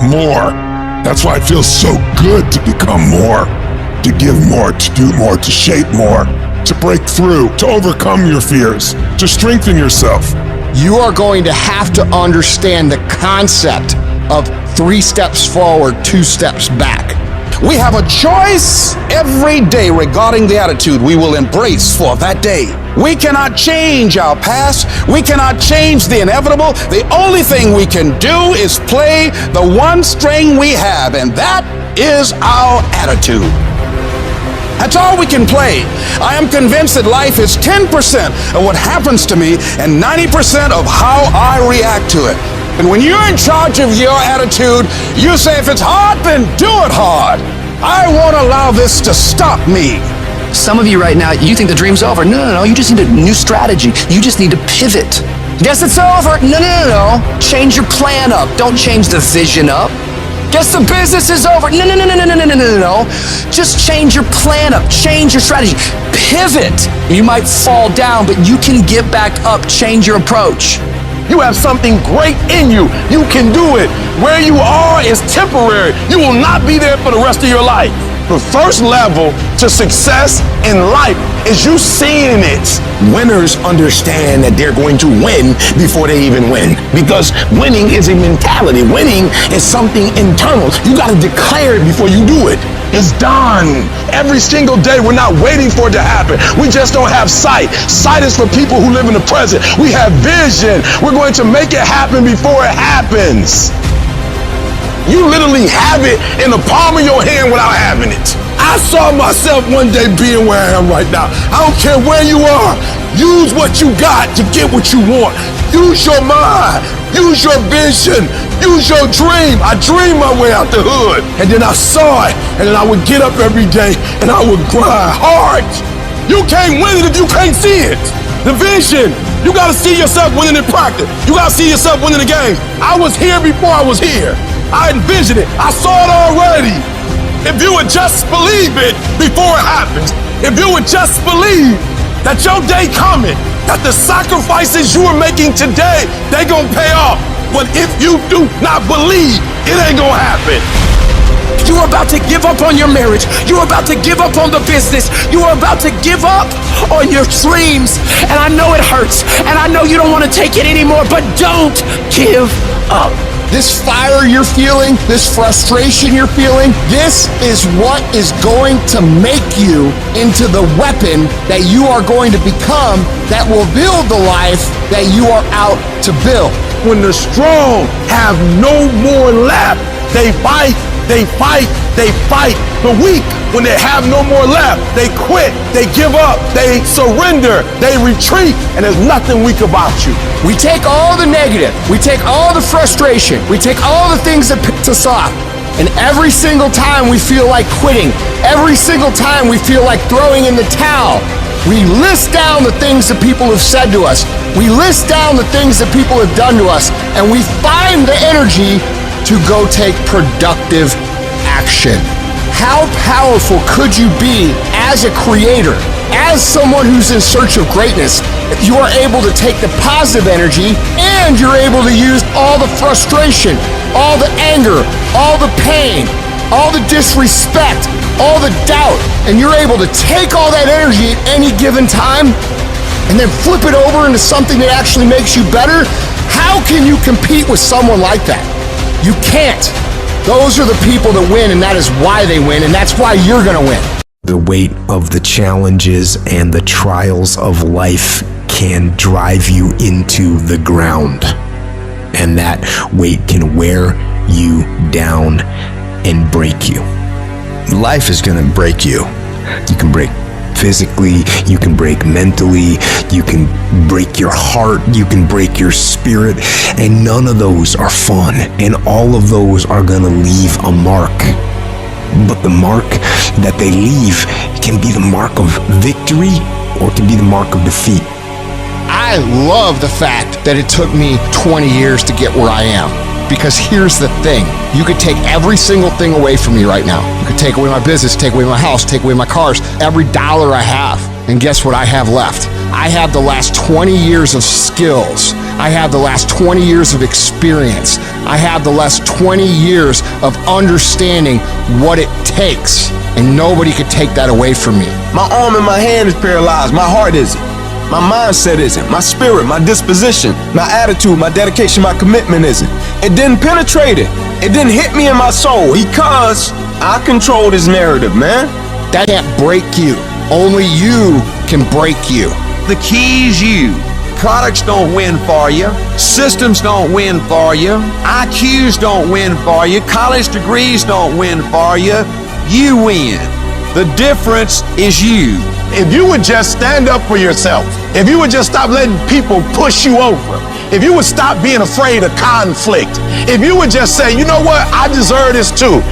more. That's why it feels so good to become more, to give more, to do more, to shape more, to break through, to overcome your fears, to strengthen yourself. You are going to have to understand the concept of 3 steps forward, 2 steps back. We have a choice every day regarding the attitude we will embrace for that day. We cannot change our past. We cannot change the inevitable. The only thing we can do is play the one string we have, and that is our attitude. That's all we can play. I am convinced that life is 10% of what happens to me and 90% of how I react to it. And when you're in charge of your attitude, you say, if it's hard, then do it hard. I won't allow this to stop me. Some of you right now, you think the dream's over. No, you just need a new strategy. You just need to pivot. Guess it's over. No. Change your plan up. Don't change the vision up. Guess the business is over. No. Just change your plan up. Change your strategy. Pivot. You might fall down, but you can get back up. Change your approach. You have something great in you. You can do it. Where you are is temporary. You will not be there for the rest of your life. The first level to success in life is you seeing it. Winners understand that they're going to win before they even win. Because winning is a mentality. Winning is something internal. You got to declare it before you do it. It's done. Every single day, we're not waiting for it to happen. We just don't have sight. Sight is for people who live in the present. We have vision. We're going to make it happen before it happens. You literally have it in the palm of your hand without having it. I saw myself one day being where I am right now. I don't care where you are. Use what you got to get what you want. Use your mind. Use your vision. Use your dream. I dreamed my way out the hood. And then I saw it. And then I would get up every day and I would grind hard. You can't win it if you can't see it. The vision. You got to see yourself winning in practice. You got to see yourself winning the game. I was here before I was here. I envisioned it. I saw it already. If you would just believe it before it happens, if you would just believe that your day coming, that the sacrifices you are making today, they gonna pay off. But if you do not believe, it ain't gonna happen. You're about to give up on your marriage. You're about to give up on the business. You are about to give up on your dreams. And I know it hurts. And I know you don't want to take it anymore, but don't give up. This fire you're feeling, this frustration you're feeling, this is what is going to make you into the weapon that you are going to become that will build the life that you are out to build. When the strong have no more left, they fight. They fight, they fight. The weak, when they have no more left, they quit, they give up, they surrender, they retreat, and there's nothing weak about you. We take all the negative, we take all the frustration, we take all the things that piss us off, and every single time we feel like quitting, every single time we feel like throwing in the towel, we list down the things that people have said to us, we list down the things that people have done to us, and we find the energy to go take productive action. How powerful could you be as a creator, as someone who's in search of greatness, if you are able to take the positive energy and you're able to use all the frustration, all the anger, all the pain, all the disrespect, all the doubt, and you're able to take all that energy at any given time and then flip it over into something that actually makes you better? How can you compete with someone like that? You can't. Those are the people that win, and that is why they win, and that's why you're gonna win. The weight of the challenges and the trials of life can drive you into the ground. And that weight can wear you down and break you. Life is gonna break you. You can break physically, you can break mentally, you can break your heart, you can break your spirit, and none of those are fun, and all of those are gonna leave a mark. But the mark that they leave can be the mark of victory or it can be the mark of defeat. I love the fact that it took me 20 years to get where I am. Because here's the thing, you could take every single thing away from me right now. You could take away my business, take away my house, take away my cars, every dollar I have. And guess what I have left? I have the last 20 years of skills. I have the last 20 years of experience. I have the last 20 years of understanding what it takes. And nobody could take that away from me. My arm and my hand is paralyzed, my heart isn't. My mindset isn't, my spirit, my disposition, my attitude, my dedication, my commitment isn't. It didn't penetrate it. It didn't hit me in my soul because I control this narrative, man. That can't break you. Only you can break you. The key is you. Products don't win for you. Systems don't win for you. IQs don't win for you. College degrees don't win for you. You win. The difference is you. If you would just stand up for yourself, if you would just stop letting people push you over, if you would stop being afraid of conflict, if you would just say, you know what, I deserve this too.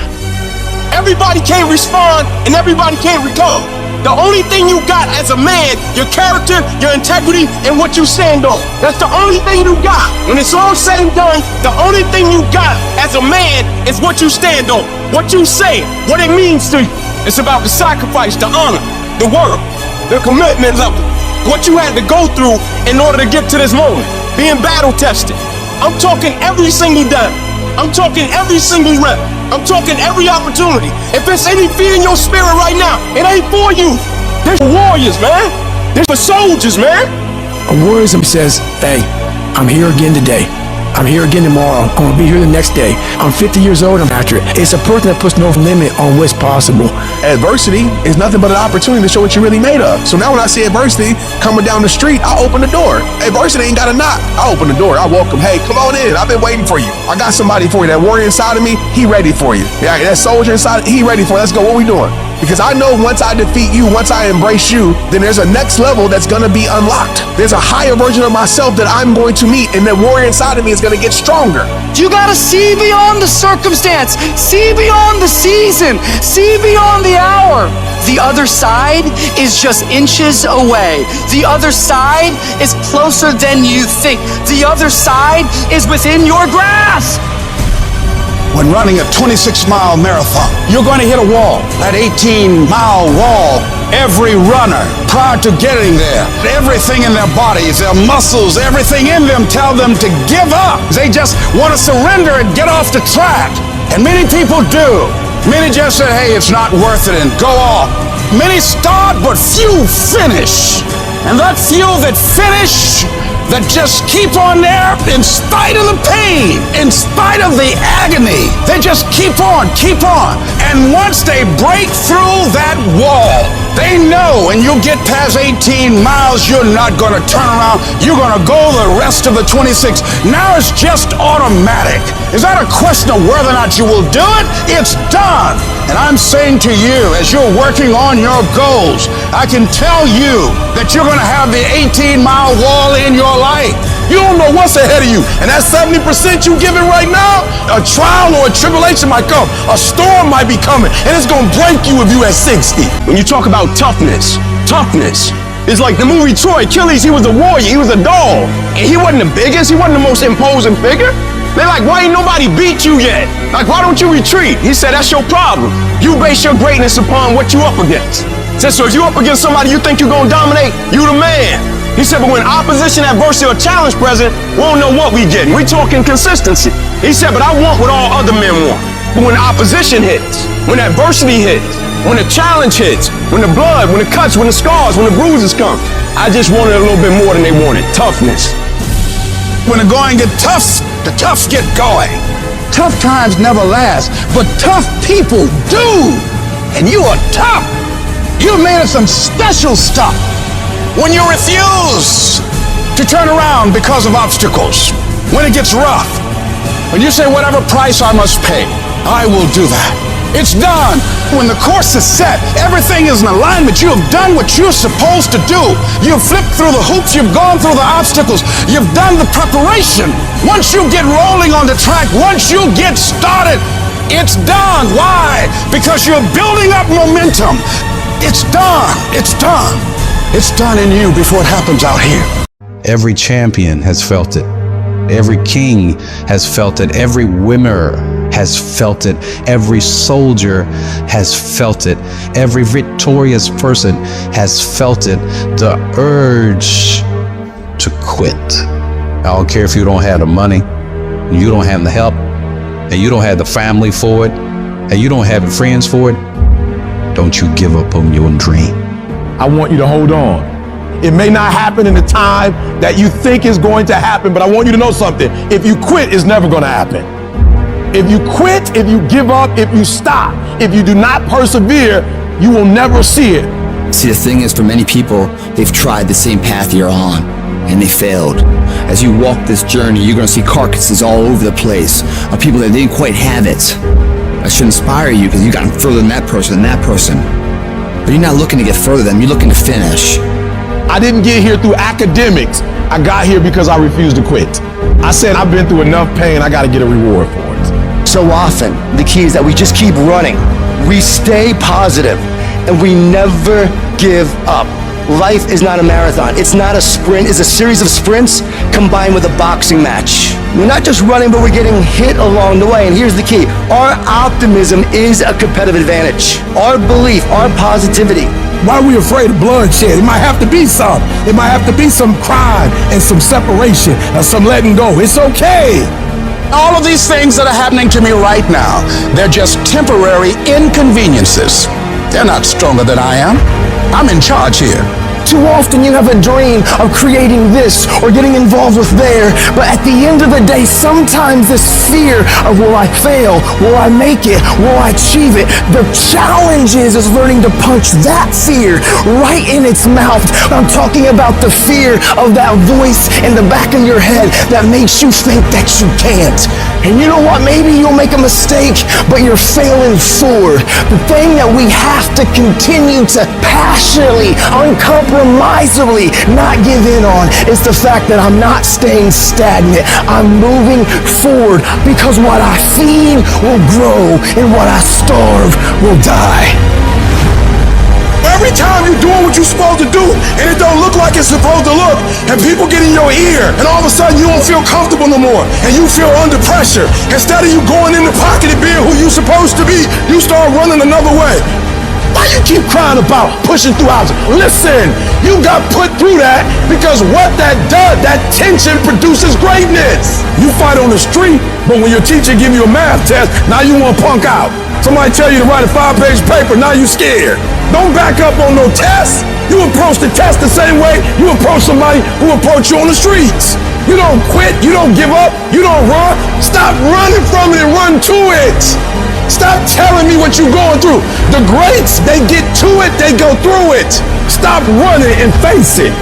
Everybody can't respond and everybody can't recover. The only thing you got as a man, your character, your integrity, and what you stand on. That's the only thing you got. When it's all said and done, the only thing you got as a man is what you stand on, what you say, what it means to you. It's about the sacrifice, the honor, the work, the commitment level, what you had to go through in order to get to this moment, being battle tested. I'm talking every single day. I'm talking every single rep. I'm talking every opportunity. If there's any fear in your spirit right now, it ain't for you. There's for warriors, man. There's for soldiers, man. A warrior says, hey, I'm here again today. I'm here again tomorrow. I'm gonna be here the next day. I'm 50 years old, I'm after it. It's a person that puts no limit on what's possible. Adversity is nothing but an opportunity to show what you're really made of. So now when I see adversity coming down the street, I open the door. Adversity ain't got to knock. I open the door. I welcome. Hey, come on in. I've been waiting for you. I got somebody for you. That warrior inside of me, he ready for you. Yeah, that soldier inside, he ready for you. Let's go. What we doing? Because I know once I defeat you, once I embrace you, then there's a next level that's gonna be unlocked. There's a higher version of myself that I'm going to meet, and that warrior inside of me is gonna get stronger. You gotta see beyond the circumstance, see beyond the season, see beyond the hour. The other side is just inches away. The other side is closer than you think. The other side is within your grasp. When running a 26-mile marathon, you're going to hit a wall, that 18-mile wall. Every runner, prior to getting there, everything in their bodies, their muscles, everything in them tell them to give up. They just want to surrender and get off the track. And many people do. Many just say, hey, it's not worth it, and go off. Many start, but few finish. And that few that finish, that just keep on there in spite of the pain, in spite of the agony. They just keep on. And once they break through that wall, they know when you get past 18 miles, you're not going to turn around. You're going to go the rest of the 26. Now it's just automatic. Is that a question of whether or not you will do it? It's done. And I'm saying to you, as you're working on your goals, I can tell you that you're going to have the 18-mile wall in your life. You don't know what's ahead of you. And that 70% you giving right now, a trial or a tribulation might come. A storm might be coming, and it's going to break you if you at 60. When you talk about toughness is like the movie Troy. Achilles, he was a warrior, he was a dog. And he wasn't the biggest, he wasn't the most imposing figure. They're like, why ain't nobody beat you yet? Like, why don't you retreat? He said, that's your problem. You base your greatness upon what you up against. He said, so if you up against somebody you think you're gonna dominate, you the man. He said, but when opposition, adversity, or challenge present, we don't know what we getting. We talking consistency. He said, but I want what all other men want. But when opposition hits, when adversity hits, when the challenge hits, when the blood, when the cuts, when the scars, when the bruises come, I just wanted a little bit more than they wanted. Toughness. When the going get tough, the toughs get going. Tough times never last, but tough people do. And you are tough. You're made of some special stuff. When you refuse to turn around because of obstacles, when it gets rough, when you say whatever price I must pay, I will do that. It's done. When the course is set, everything is in alignment. You have done what you're supposed to do. You've flipped through the hoops. You've gone through the obstacles. You've done the preparation. Once you get rolling on the track, once you get started, it's done. Why? Because you're building up momentum. It's done. It's done. It's done in you before it happens out here. Every champion has felt it. Every king has felt it. Every winner has felt it. Every soldier has felt it. Every victorious person has felt it. The urge to quit. I don't care if you don't have the money, you don't have the help, and you don't have the family for it, and you don't have the friends for it. Don't you give up on your dream. I want you to hold on. It may not happen in the time that you think is going to happen, but I want you to know something. If you quit, it's never going to happen. If you quit, if you give up, if you stop, if you do not persevere, you will never see it. See, the thing is, for many people, they've tried the same path you're on, and they failed. As you walk this journey, you're going to see carcasses all over the place of people that didn't quite have it. That should inspire you, because you got further than that person and that person. But you're not looking to get further than them, you're looking to finish. I didn't get here through academics. I got here because I refused to quit. I said, I've been through enough pain, I got to get a reward for it. So often, the key is that we just keep running. We stay positive, and we never give up. Life is not a marathon. It's not a sprint. It's a series of sprints combined with a boxing match. We're not just running, but we're getting hit along the way. And here's the key. Our optimism is a competitive advantage. Our belief, our positivity. Why are we afraid of bloodshed? It might have to be some. It might have to be some crime and some separation or some letting go. It's okay. All of these things that are happening to me right now, they're just temporary inconveniences. They're not stronger than I am. I'm in charge here. Too often you have a dream of creating this or getting involved with there, but at the end of the day, sometimes this fear of will I fail, will I make it, will I achieve it, the challenge is learning to punch that fear right in its mouth. I'm talking about the fear of that voice in the back of your head that makes you think that you can't. And you know what, maybe you'll make a mistake, but you're failing forward. The thing that we have to continue to passionately, uncompromisably not give in on is the fact that I'm not staying stagnant. I'm moving forward because what I feed will grow and what I starve will die. Every time you're doing what you're supposed to do and it don't look like it's supposed to look, and people get in your ear and all of a sudden you don't feel comfortable no more and you feel under pressure, instead of you going in the pocket and being who you're supposed to be, you start running another way. Why you keep crying about pushing through houses? Listen, you got put through that because what that does, that tension produces greatness. You fight on the street, but when your teacher give you a math test, now you want to punk out. Somebody tell you to write a 5-page paper, now you scared. Don't back up on no test. You approach the test the same way you approach somebody who approach you on the streets. You don't quit, you don't give up, you don't run. Stop running from it and run to it. Stop telling me what you're going through. The greats, they get to it, they go through it. Stop running and face it.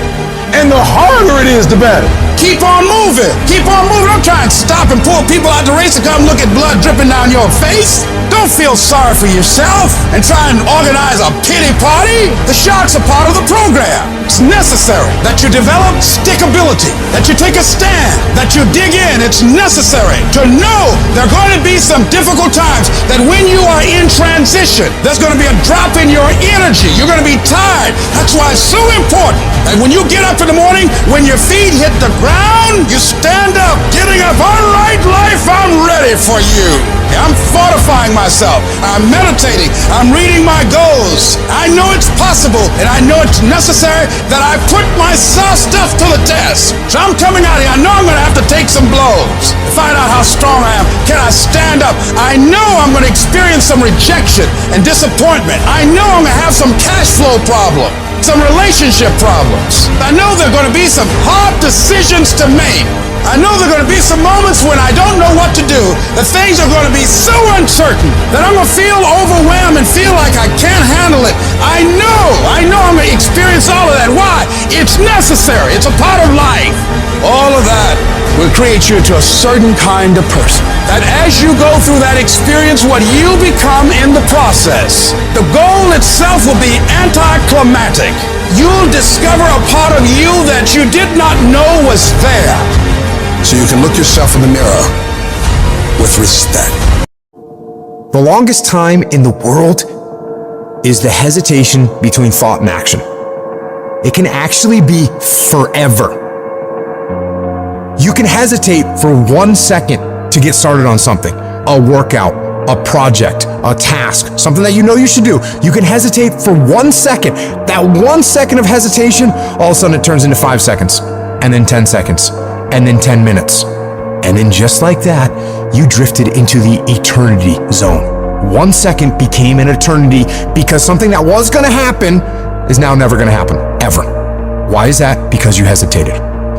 And the harder it is, the better. Keep on moving. Keep on moving. Don't try and stop and pull people out the race to come look at blood dripping down your face. Don't feel sorry for yourself and try and organize a pity party. The sharks are part of the program. It's necessary that you develop stickability, that you take a stand, that you dig in. It's necessary to know there are going to be some difficult times, that when you are in transition, there's going to be a drop in your energy. You're going to be tired. That's why it's so important that when you get up in the morning, when your feet hit the ground, you stand up, getting up. All right, life, I'm ready for you. I'm fortifying myself. I'm meditating. I'm reading my goals. I know it's possible, and I know it's necessary that I put my stuff to the test. So I'm coming out here. I know I'm going to have to take some blows to find out how strong I am. Can I stand up? I know I'm going to experience some rejection and disappointment. I know I'm going to have some cash flow problems, some relationship problems. I know there are going to be some hard decisions to make. I know there are going to be some moments when I don't know what to do, that things are going to be so uncertain that I'm going to feel overwhelmed and feel like I can't handle it. I know I'm going to experience all of that. Why? It's necessary. It's a part of life. All of that will create you into a certain kind of person. That as you go through that experience, what you become in the process, the goal itself will be anticlimactic. You'll discover a part of you that you did not know was there. So you can look yourself in the mirror with respect. The longest time in the world is the hesitation between thought and action. It can actually be forever. You can hesitate for 1 second to get started on something, a workout, a project, a task, something that you know you should do. You can hesitate for 1 second. That 1 second of hesitation, all of a sudden it turns into 5 seconds, and then 10 seconds, and then 10 minutes. And then just like that, you drifted into the eternity zone. 1 second became an eternity because something that was gonna happen is now never gonna happen, ever. Why is that? Because you hesitated.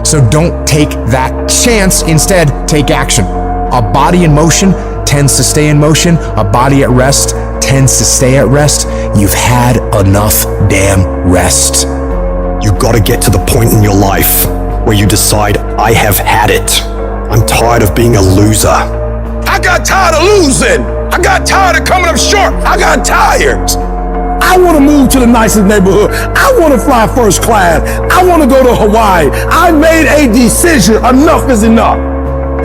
So don't take that chance. Instead, take action. A body in motion tends to stay in motion. A body at rest tends to stay at rest. You've had enough damn rest. You gotta get to the point in your life where you decide, I have had it. I'm tired of being a loser. I got tired of losing. I got tired of coming up short. I got tired. I want to move to the nicest neighborhood. I want to fly first class. I want to go to Hawaii. I made a decision. Enough is enough.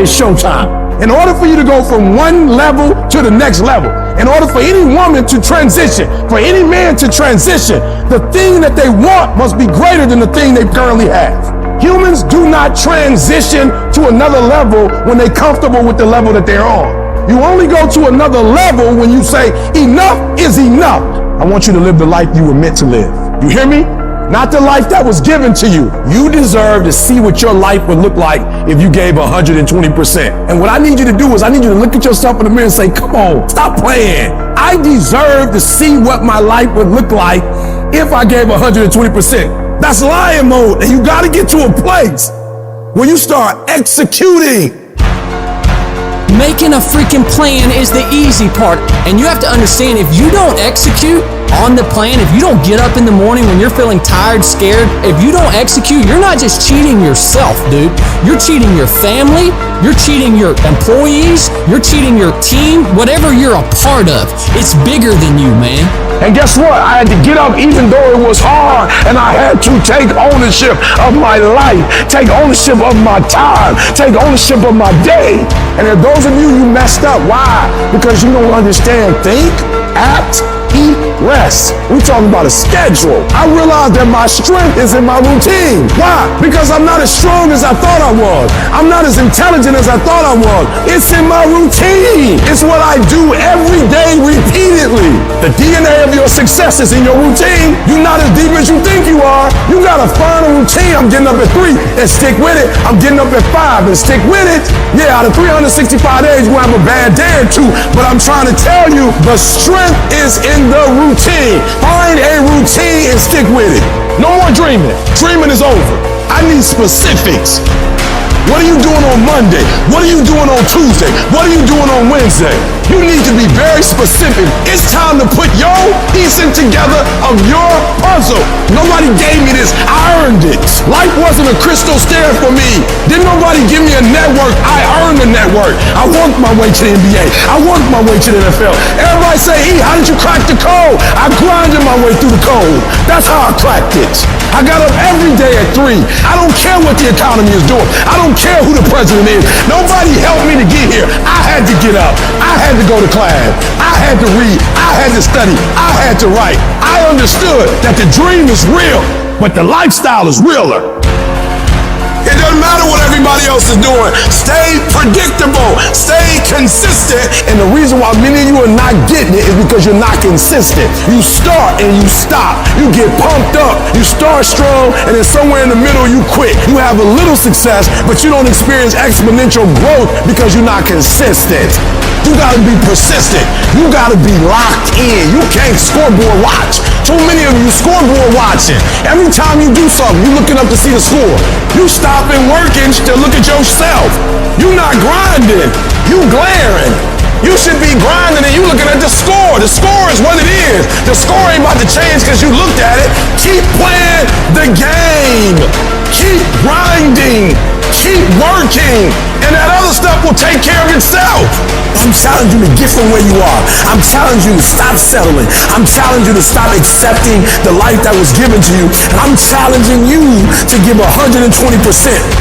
It's showtime. In order for you to go from one level to the next level, In order for any woman to transition, for any man to transition, the thing that they want must be greater than the thing they currently have. Humans do not transition to another level when they're comfortable with the level that they're on. You only go to another level when you say, enough is enough. I want you to live the life you were meant to live. You hear me? Not the life that was given to you. You deserve to see what your life would look like if you gave 120%. And what I need you to do is I need you to look at yourself in the mirror and say, come on, stop playing. I deserve to see what my life would look like if I gave 120%. That's lion mode. And you got to get to a place where you start executing. Making a freaking plan is the easy part. And you have to understand, if you don't execute on the plan, if you don't get up in the morning when you're feeling tired, scared, if you don't execute, you're not just cheating yourself, dude. You're cheating your family, you're cheating your employees, you're cheating your team, whatever you're a part of. It's bigger than you, man. And guess what? I had to get up even though it was hard, and I had to take ownership of my life, take ownership of my time, take ownership of my day. And if those of you messed up, why? Because you don't understand think, act, eat, rest. We talking about a schedule. I realized that my strength is in my routine. Why? Because I'm not as strong as I thought I was. I'm not as intelligent as I thought I was. It's in my routine. It's what I do every day repeatedly. The DNA of your success is in your routine. You're not as deep as you think you are. You gotta find a routine. I'm getting up at 3 and stick with it. I'm getting up at 5 and stick with it. Yeah, out of 365 days, you're gonna have a bad day or two, but I'm trying to tell you, the strength is in the routine. Find a routine and stick with it. No more dreaming. Dreaming is over. I need specifics. What are you doing on Monday? What are you doing on Tuesday? What are you doing on Wednesday? You need to be very specific. It's time to put your piecing together of your puzzle. Nobody gave me this. I earned it. Life wasn't a crystal stair for me. Didn't nobody give me a network. I earned the network. I worked my way to the NBA. I worked my way to the NFL. Everybody say, E, how did you crack the code? I grinded my way through the code. That's how I cracked it. I got up every day at 3. I don't care what the economy is doing. I don't care who the president is. Nobody helped me to get here. I had to get up. I had to go to class. I had to read. I had to study. I had to write. I understood that the dream is real, but the lifestyle is realer. It doesn't matter what everybody else is doing. Stay predictable. Stay consistent. And the reason why many of you are not getting it is because you're not consistent. You start and you stop. You get pumped up. You start strong, and then somewhere in the middle you quit. You have a little success, but you don't experience exponential growth because you're not consistent. You gotta be persistent. You gotta be locked in. You can't scoreboard watch. Too many of you scoreboard watching. Every time you do something, you looking up to see the score. You stopping working to look at yourself. You not grinding. You glaring. You should be grinding and you looking at the score. The score is what it is. The score ain't about to change because you looked at it. Keep playing the game. Keep grinding. Keep working. And that other stuff will take care of itself. I'm challenging you to get from where you are. I'm challenging you to stop settling. I'm challenging you to stop accepting the life that was given to you. And I'm challenging you to give 120%.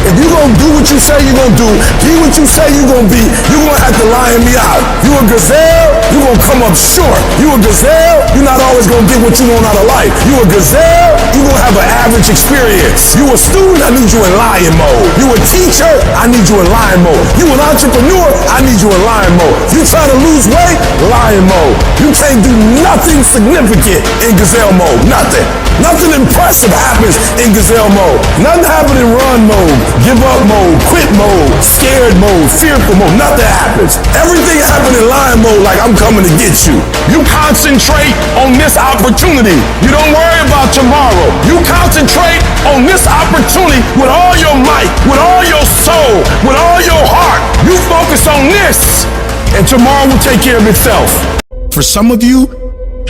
If you're going to do what you say you're going to do, be what you say you're going to be, you're going to have to lion me out. You a gazelle, you're going to come up short. You a gazelle, you're not always going to get what you want out of life. You a gazelle, you're going to have an average experience. You a student, I need you in lion mode. You a teacher, I need you in lion mode. You an entrepreneur, I need you in lion mode. You trying to lose weight, lion mode. You can't do nothing significant in gazelle mode. Nothing. Nothing impressive happens in gazelle mode. Nothing happens in run mode, give up mode, quit mode, scared mode, fearful mode. Nothing happens. Everything happens in lion mode like I'm coming to get you. You concentrate on this opportunity. You don't worry about tomorrow. You concentrate on this opportunity with all your might, with all your soul, with all your heart. You focus on this, and tomorrow will take care of itself. For some of you,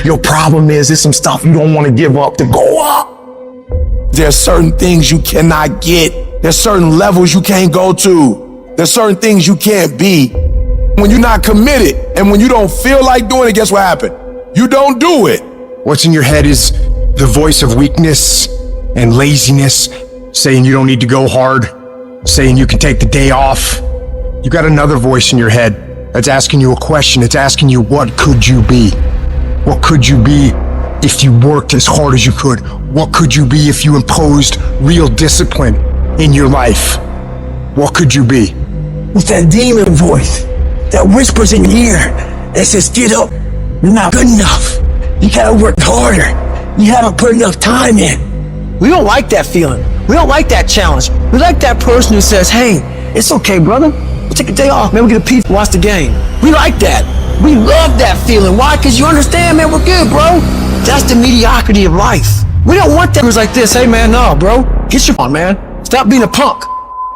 your problem is there's some stuff you don't want to give up to go up. There's certain things you cannot get. There's certain levels you can't go to. There's certain things you can't be. When you're not committed and when you don't feel like doing it, guess what happened? You don't do it. What's in your head is the voice of weakness and laziness, saying you don't need to go hard, saying you can take the day off. You got another voice in your head It's asking you a question. It's asking you, what could you be? What could you be if you worked as hard as you could? What could you be if you imposed real discipline in your life? What could you be? With that demon voice that whispers in your ear that says, get up, you're not good enough. You gotta work harder. You haven't put enough time in. We don't like that feeling. We don't like that challenge. We like that person who says, hey, it's okay, brother. We'll take a day off, man. We'll get a pizza, watch the game. We like that. We love that feeling. Why? Because you understand, man, we're good, bro. That's the mediocrity of life. We don't want that who's like this. Hey, man, no, bro. Get your on, man. Stop being a punk.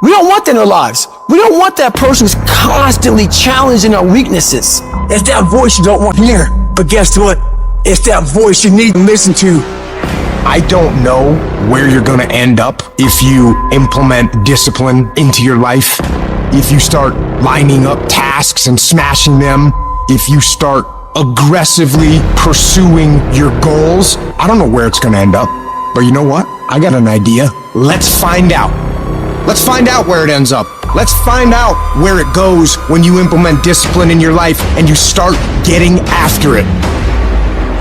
We don't want that in our lives. We don't want that person who's constantly challenging our weaknesses. It's that voice you don't want to hear. But guess what? It's that voice you need to listen to. I don't know where you're gonna end up if you implement discipline into your life. If you start lining up tasks and smashing them. If you start aggressively pursuing your goals. I don't know where it's gonna end up. But you know what? I got an idea. Let's find out. Let's find out where it ends up. Let's find out where it goes when you implement discipline in your life and you start getting after it.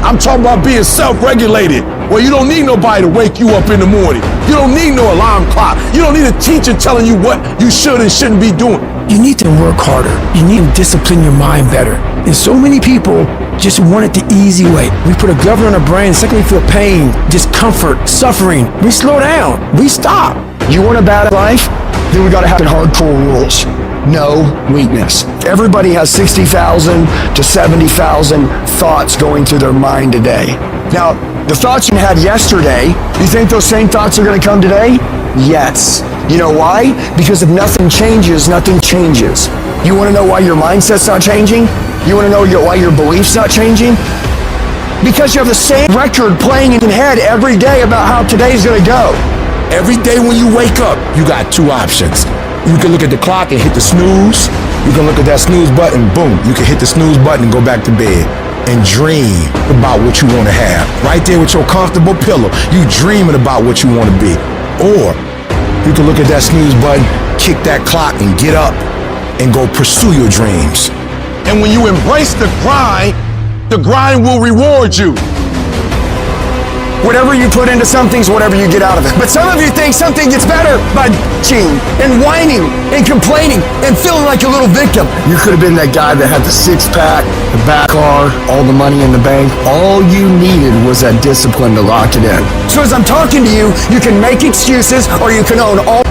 I'm talking about being self-regulated, where you don't need nobody to wake you up in the morning. You don't need no alarm clock. You don't need a teacher telling you what you should and shouldn't be doing. You need to work harder. You need to discipline your mind better. And so many people just want it the easy way. We put a governor on our brain, the second we feel pain, discomfort, suffering, we slow down, we stop. You want a bad life? Then we gotta have hardcore rules. No weakness. Everybody has 60,000 to 70,000 thoughts going through their mind a day. Now, the thoughts you had yesterday, you think those same thoughts are gonna come today? Yes. You know why? Because if nothing changes, nothing changes. You wanna know why your mindset's not changing? You wanna know why your beliefs not changing? Because you have the same record playing in your head every day about how today's gonna go. Every day when you wake up, you got two options. You can look at the clock and hit the snooze. You can look at that snooze button, boom. You can hit the snooze button and go back to bed and dream about what you want to have. Right there with your comfortable pillow, you dreaming about what you want to be. Or you can look at that snooze button, kick that clock and get up and go pursue your dreams. And when you embrace the grind will reward you. Whatever you put into something's whatever you get out of it. But some of you think something gets better by bitching and whining and complaining and feeling like a little victim. You could have been that guy that had the six-pack, the back car, all the money in the bank. All you needed was that discipline to lock it in. So as I'm talking to you, you can make excuses or you can own all.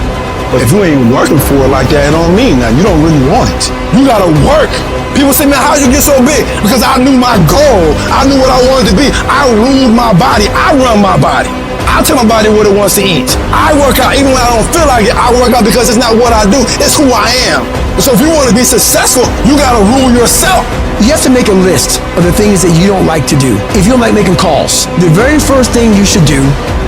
But if you ain't working for it like that, it don't mean that. You don't really want it. You gotta work. People say, man, how'd you get so big? Because I knew my goal. I knew what I wanted to be. I ruled my body. I run my body. I tell my body what it wants to eat. I work out even when I don't feel like it. I work out because it's not what I do. It's who I am. So if you want to be successful, you gotta rule yourself. You have to make a list of the things that you don't like to do. If you don't like making calls, the very first thing you should do,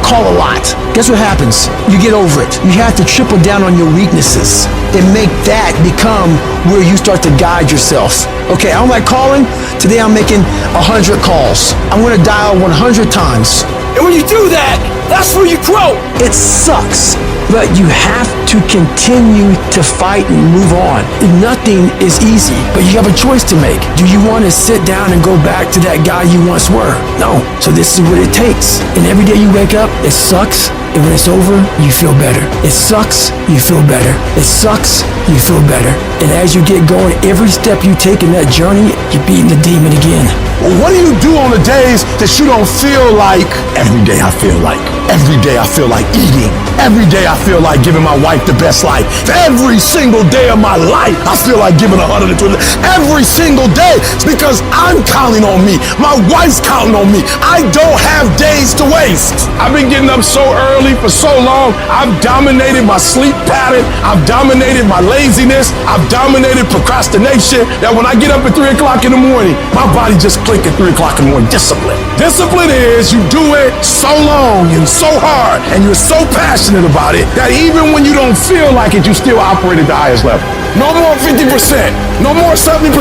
call a lot. Guess what happens? You get over it. You have to triple down on your weaknesses and make that become where you start to guide yourself. Okay, I don't like calling. Today I'm making 100 calls. I'm gonna dial 100 times. And when you do that, that's where you grow. It sucks, but you have to continue to fight and move on. Nothing is easy, but you have a choice to make. Do you want to sit down and go back to that guy you once were? No. So this is what it takes. And every day you wake up, it sucks. And when it's over, you feel better. It sucks, you feel better. It sucks, you feel better. And as you get going, every step you take in that journey, you're beating the demon again. Well, what do you do on the days that you don't feel like? Every day I feel like. Every day I feel like eating. Every day I feel like giving my wife the best life. Every single day of my life, I feel like giving 120. Every single day, it's because I'm counting on me. My wife's counting on me. I don't have days to waste. I've been getting up so early for so long. I've dominated my sleep pattern. I've dominated my laziness. I've dominated procrastination. That when I get up at 3 o'clock in the morning, my body just click at 3 o'clock in the morning. Discipline. Discipline is you do it so long and so hard and you're so passionate about it that even when you don't feel like it, you still operate at the highest level. No more 50%. No more 70%.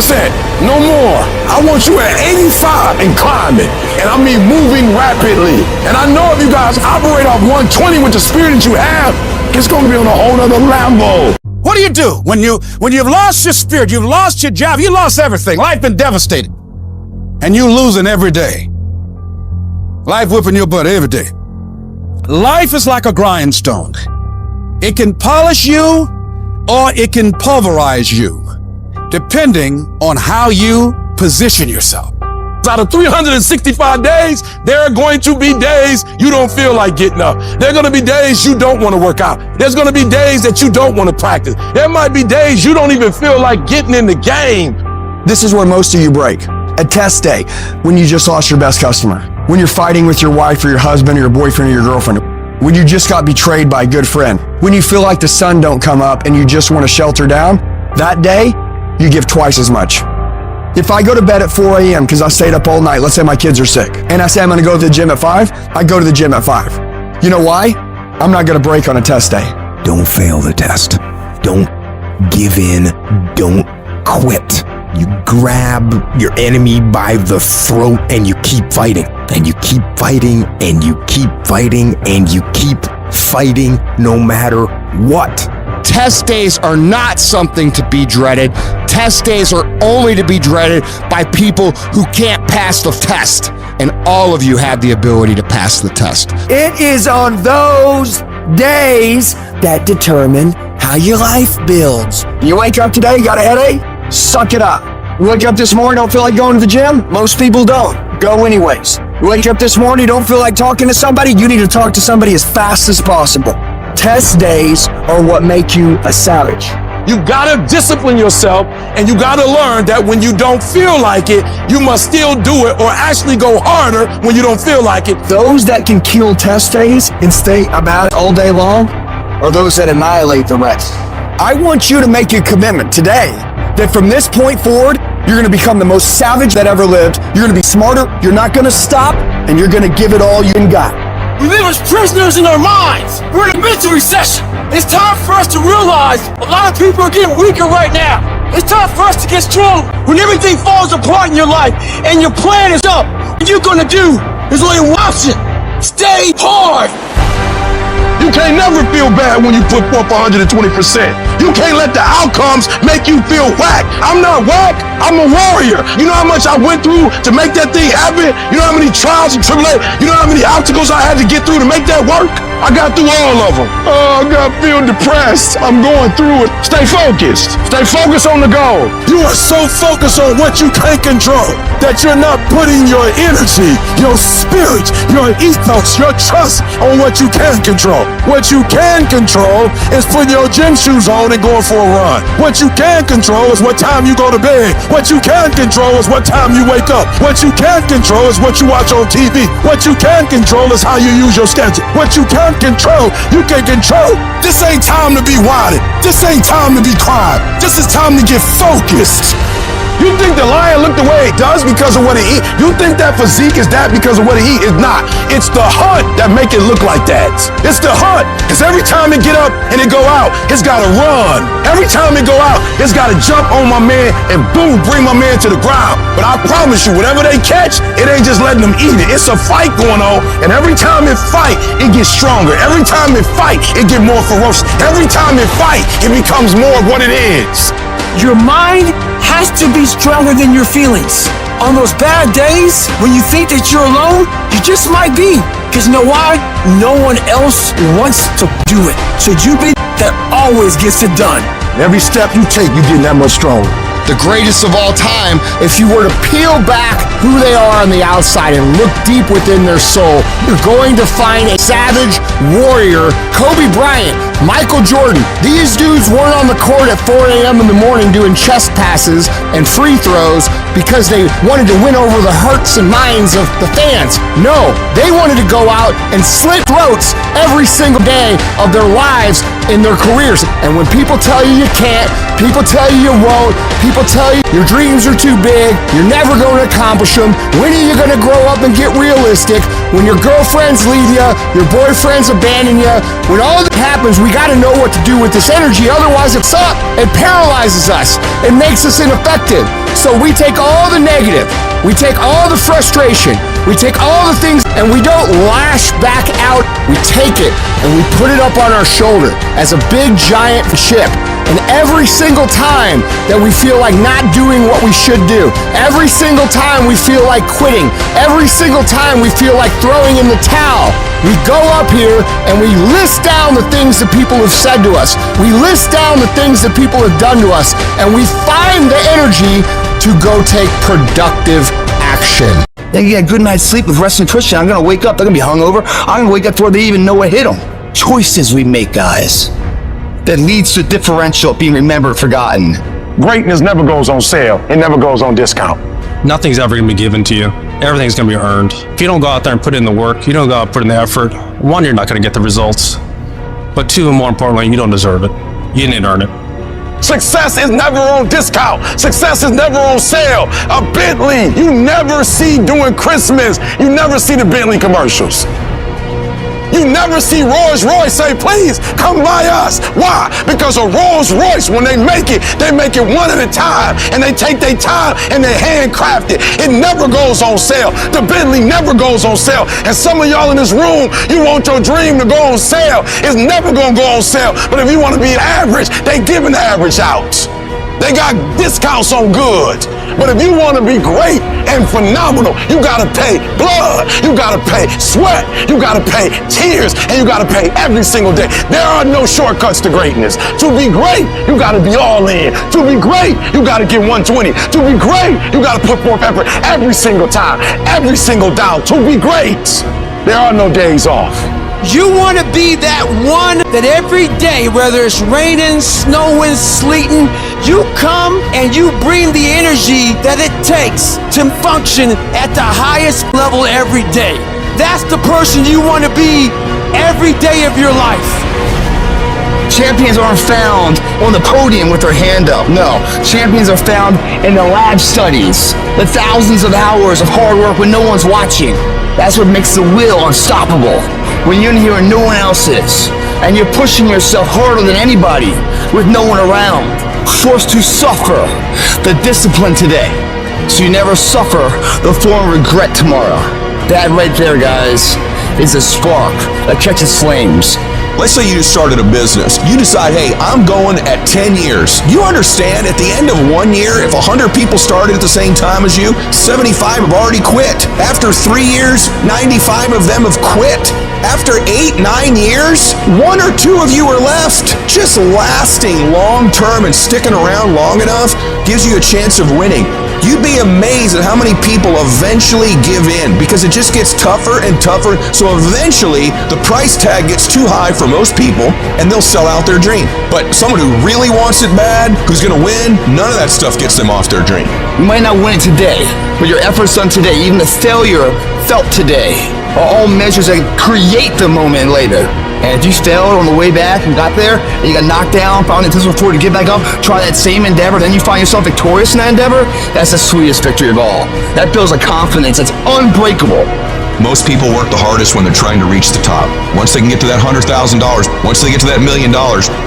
No more. I want you at 85 and climbing. And I mean moving rapidly. And I know if you guys operate off 120 with the spirit that you have, it's going to be on a whole nother level. What do you do when you've lost your spirit, you've lost your job, you lost everything, life been devastated, and you losing every day? Life whipping your butt every day. Life is like a grindstone. It can polish you or it can pulverize you, depending on how you position yourself. Out of 365 days, there are going to be days you don't feel like getting up. There are going to be days you don't want to work out. There's going to be days that you don't want to practice. There might be days you don't even feel like getting in the game. This is where most of you break. At test day, when you just lost your best customer. When you're fighting with your wife or your husband or your boyfriend or your girlfriend. When you just got betrayed by a good friend. When you feel like the sun don't come up and you just want to shelter down. That day, you give twice as much. If I go to bed at 4 a.m. because I stayed up all night, let's say my kids are sick, and I say I'm going to go to the gym at 5, I go to the gym at 5. You know why? I'm not going to break on a test day. Don't fail the test. Don't give in. Don't quit. You grab your enemy by the throat and you keep fighting. And you keep fighting and you keep fighting and you keep fighting no matter what. Test days are not something to be dreaded. Test days are only to be dreaded by people who can't pass the test. And all of you have the ability to pass the test. It is on those days that determine how your life builds. You wake up today, you got a headache? Suck it up. You wake up this morning, don't feel like going to the gym? Most people don't. Go anyways. You wake up this morning, don't feel like talking to somebody? You need to talk to somebody as fast as possible. Test days are what make you a savage. You gotta discipline yourself, and you gotta learn that when you don't feel like it, you must still do it or actually go harder when you don't feel like it. Those that can kill test days and stay about it all day long are those that annihilate the rest. I want you to make a commitment today that from this point forward, you're gonna become the most savage that ever lived. You're gonna be smarter, you're not gonna stop, and you're gonna give it all you got. We live as prisoners in our minds. We're in a mental recession. It's time for us to realize a lot of people are getting weaker right now. It's time for us to get strong. When everything falls apart in your life and your plan is up, what you're gonna do is only watch it. Stay hard. You can't never feel bad when you put forth 120%. You can't let the outcomes make you feel whack. I'm not whack, I'm a warrior. You know how much I went through to make that thing happen? You know how many trials and tribulations, you know how many obstacles I had to get through to make that work? I got through all of them. Oh, I feel depressed. I'm going through it. Stay focused. Stay focused on the goal. You are so focused on what you can't control that you're not putting your energy, your spirit, your ethos, your trust on what you can control. What you can control is putting your gym shoes on and going for a run. What you can control is what time you go to bed. What you can control is what time you wake up. What you can control is what you watch on TV. What you can control is how you use your schedule. What you can control, you can control. This ain't time to be whining. This ain't time to be crying. This is time to get focused. You think the lion look the way it does because of what it eat? You think that physique is that because of what it eat? It's not. It's the hunt that make it look like that. It's the hunt. Because every time it get up and it go out, it's got to run. Every time it go out, it's got to jump on my man and boom, bring my man to the ground. But I promise you, whatever they catch, it ain't just letting them eat it. It's a fight going on. And every time it fight, it gets stronger. Every time it fight, it get more ferocious. Every time it fight, it becomes more of what it is. Your mind has to be stronger than your feelings. On those bad days, when you think that you're alone, you just might be. Because you know why? No one else wants to do it. So you be that always gets it done. Every step you take, you get that much stronger. The greatest of all time, if you were to peel back who they are on the outside and look deep within their soul, you're going to find a savage warrior. Kobe Bryant, Michael Jordan, these dudes weren't on the court at 4 a.m. in the morning doing chest passes and free throws because they wanted to win over the hearts and minds of the fans. No, they wanted to go out and slit throats every single day of their lives in their careers. And when people tell you you can't, people tell you you won't, people tell you your dreams are too big, you're never going to accomplish them, when are you going to grow up and get realistic? When your girlfriends leave you, your boyfriends abandon you, when all that happens, we got to know what to do with this energy, otherwise it's up. It paralyzes us. It makes us ineffective. So we take all the negative, we take all the frustration, we take all the things, and we don't lash back out. We take it and we put it up on our shoulder as a big giant ship. And every single time that we feel like not doing what we should do, every single time we feel like quitting, every single time we feel like throwing in the towel, we go up here and we list down the things that people have said to us. We list down the things that people have done to us, and we find the energy to go take productive action. They get a good night's sleep with rest and nutrition. I'm gonna wake up, they're gonna be hungover. I'm gonna wake up before they even know what hit them. Choices we make, guys, that leads to differential being remembered, forgotten. Greatness never goes on sale. It never goes on discount. Nothing's ever gonna be given to you. Everything's gonna be earned. If you don't go out there and put in the work, you don't go out and put in the effort, one, you're not gonna get the results. But two, and more importantly, you don't deserve it. You didn't earn it. Success is never on discount. Success is never on sale. A Bentley, you never see during Christmas. You never see the Bentley commercials. You never see Rolls Royce say, please come by us. Why? Because a Rolls Royce, when they make it one at a time. And they take their time and they handcraft it. It never goes on sale. The Bentley never goes on sale. And some of y'all in this room, you want your dream to go on sale. It's never gonna go on sale. But if you want to be average, they giving the average out. They got discounts on goods. But if you want to be great and phenomenal, you got to pay blood, you got to pay sweat, you got to pay tears, and you got to pay every single day. There are no shortcuts to greatness. To be great, you got to be all in. To be great, you got to get 120. To be great, you got to put forth effort every single time, every single down. To be great, there are no days off. You want to be that one that every day, whether it's raining, snowing, sleeting, you come and you bring the energy that it takes to function at the highest level every day. That's the person you want to be every day of your life. Champions aren't found on the podium with their hand up. No, champions are found in the lab studies, the thousands of hours of hard work when no one's watching. That's what makes the will unstoppable. When you're in here and no one else is, and you're pushing yourself harder than anybody with no one around, forced to suffer the discipline today, so you never suffer the form of regret tomorrow. That right there, guys, is a spark that catches flames. Let's say you just started a business. You decide, hey, I'm going at 10 years. You understand at the end of 1 year, if 100 people started at the same time as you, 75 have already quit. After 3 years, 95 of them have quit. After 8, 9 years, 1 or 2 of you are left. Just lasting long term and sticking around long enough gives you a chance of winning. You'd be amazed at how many people eventually give in because it just gets tougher and tougher. So eventually the price tag gets too high for most people and they'll sell out their dream. But someone who really wants it bad, who's gonna win, none of that stuff gets them off their dream. You might not win it today, but your efforts done today, even the failure felt today, are all measures that create the moment later. And if you failed on the way back and got there, and you got knocked down, found it before to get back up, try that same endeavor, then you find yourself victorious in that endeavor, that's the sweetest victory of all. That builds a confidence that's unbreakable. Most people work the hardest when they're trying to reach the top. Once they can get to that $100,000, once they get to that $1 million,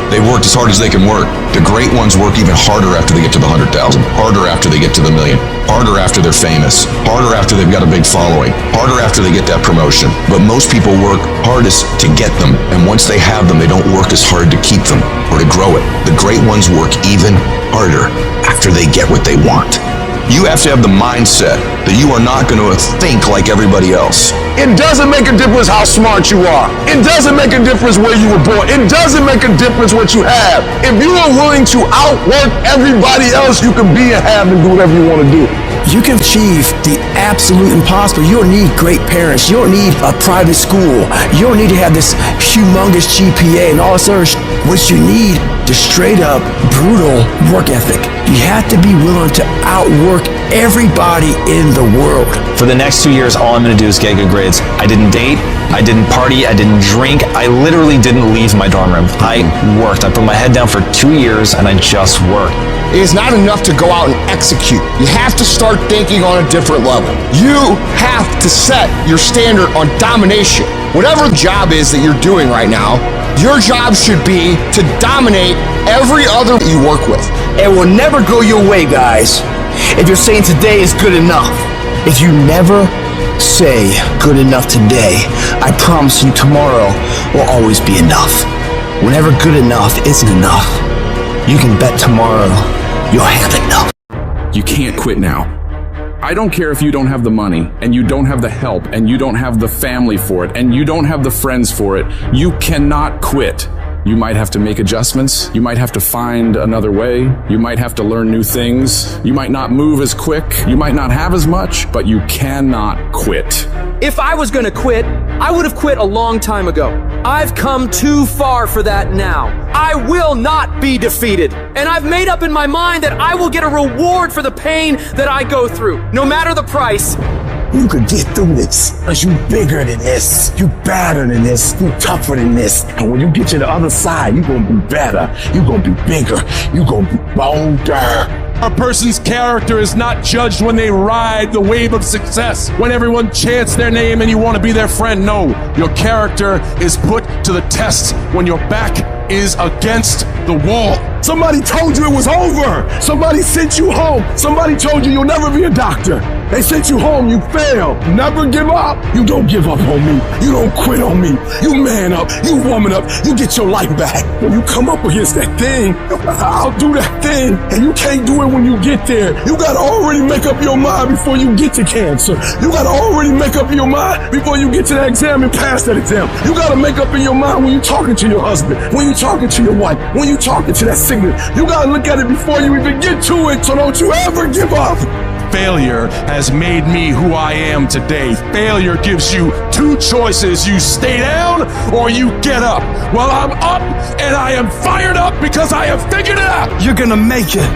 they've worked as hard as they can work. The great ones work even harder after they get to the 100,000, harder after they get to the million, harder after they're famous, harder after they've got a big following, harder after they get that promotion. But most people work hardest to get them, and once they have them, they don't work as hard to keep them or to grow it. The great ones work even harder after they get what they want. You have to have the mindset that you are not going to think like everybody else. It doesn't make a difference how smart you are. It doesn't make a difference where you were born. It doesn't make a difference what you have. If you are willing to outwork everybody else, you can be and have and do whatever you want to do. You can achieve the absolute impossible. You don't need great parents. You don't need a private school. You don't need to have this humongous GPA and all this other What you need is straight up brutal work ethic. You have to be willing to outwork everybody in the world. For the next 2 years, all I'm going to do is get good grades. I didn't date, I didn't party, I didn't drink. I literally didn't leave my dorm room. I worked. I put my head down for 2 years and I just worked. It is not enough to go out and execute. You have to start thinking on a different level. You have to set your standard on domination. Whatever job is that you're doing right now, your job should be to dominate every other you work with. It will never go your way, guys, if you're saying today is good enough. If you never say good enough today, I promise you tomorrow will always be enough. Whenever good enough isn't enough, you can bet tomorrow you'll have enough. You can't quit now. I don't care if you don't have the money, and you don't have the help, and you don't have the family for it, and you don't have the friends for it. You cannot quit. You might have to make adjustments. You might have to find another way. You might have to learn new things. You might not move as quick. You might not have as much, but you cannot quit. If I was gonna quit, I would have quit a long time ago. I've come too far for that now. I will not be defeated. And I've made up in my mind that I will get a reward for the pain that I go through, no matter the price. You could get through this, because you bigger than this, you badder than this, you tougher than this. And when you get to the other side, you gonna be better, you gonna be bigger, you gonna be bolder. A person's character is not judged when they ride the wave of success, when everyone chants their name and you want to be their friend. No, your character is put to the test when your back is against the wall. Somebody told you it was over. Somebody sent you home. Somebody told you you'll never be a doctor. They sent you home, you failed. Never give up. You don't give up on me. You don't quit on me. You man up, you woman up, you get your life back. When you come up against that thing, I'll do that thing. And you can't do it when you get there. You gotta already make up your mind before you get to cancer. You gotta already make up your mind before you get to that exam and pass that exam. You gotta make up in your mind when you're talking to your husband, when you're talking to your wife, when you're talking to that sickness. You gotta look at it before you even get to it, so don't you ever give up. Failure has made me who I am today. Failure gives you two choices. You stay down or you get up. Well, I'm up and I am fired up because I have figured it out. You're gonna make it.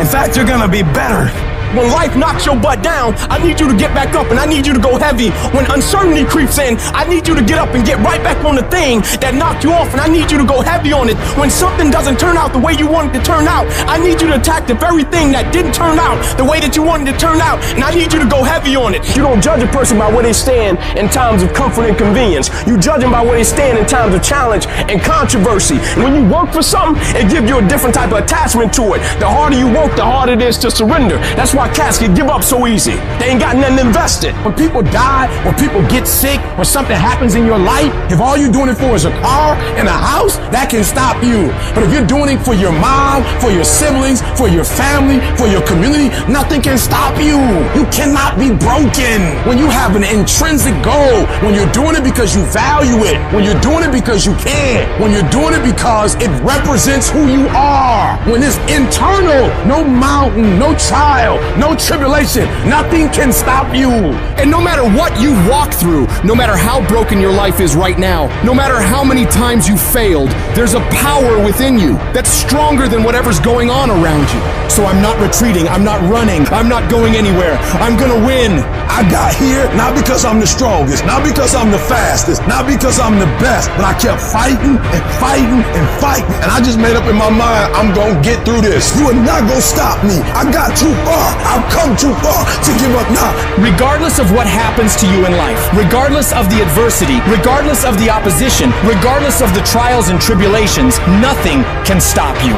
In fact, you're gonna be better. When life knocks your butt down, I need you to get back up and I need you to go heavy. When uncertainty creeps in, I need you to get up and get right back on the thing that knocked you off, and I need you to go heavy on it. When something doesn't turn out the way you want it to turn out, I need you to attack the very thing that didn't turn out the way that you wanted it to turn out, and I need you to go heavy on it. You don't judge a person by where they stand in times of comfort and convenience. You judge them by where they stand in times of challenge and controversy. And when you work for something, it gives you a different type of attachment to it. The harder you work, the harder it is to surrender. That's why cats can give up so easy. They ain't got nothing invested. When people die, when people get sick, when something happens in your life, if all you're doing it for is a car and a house, that can stop you. But if you're doing it for your mom, for your siblings, for your family, for your community, nothing can stop you. You cannot be broken. When you have an intrinsic goal, when you're doing it because you value it, when you're doing it because you can, when you're doing it because it represents who you are, when it's internal, no mountain, no trial, no tribulation, nothing can stop you. And no matter what you walk through, no matter how broken your life is right now, no matter how many times you failed, there's a power within you that's stronger than whatever's going on around you. So I'm not retreating, I'm not running, I'm not going anywhere. I'm gonna win. I got here not because I'm the strongest, not because I'm the fastest, not because I'm the best, but I kept fighting and fighting and fighting. And I just made up in my mind, I'm gonna get through this. You are not gonna stop me. I got too far. I've come too far to give up now. Regardless of what happens to you in life, regardless of the adversity, regardless of the opposition, regardless of the trials and tribulations, nothing can stop you.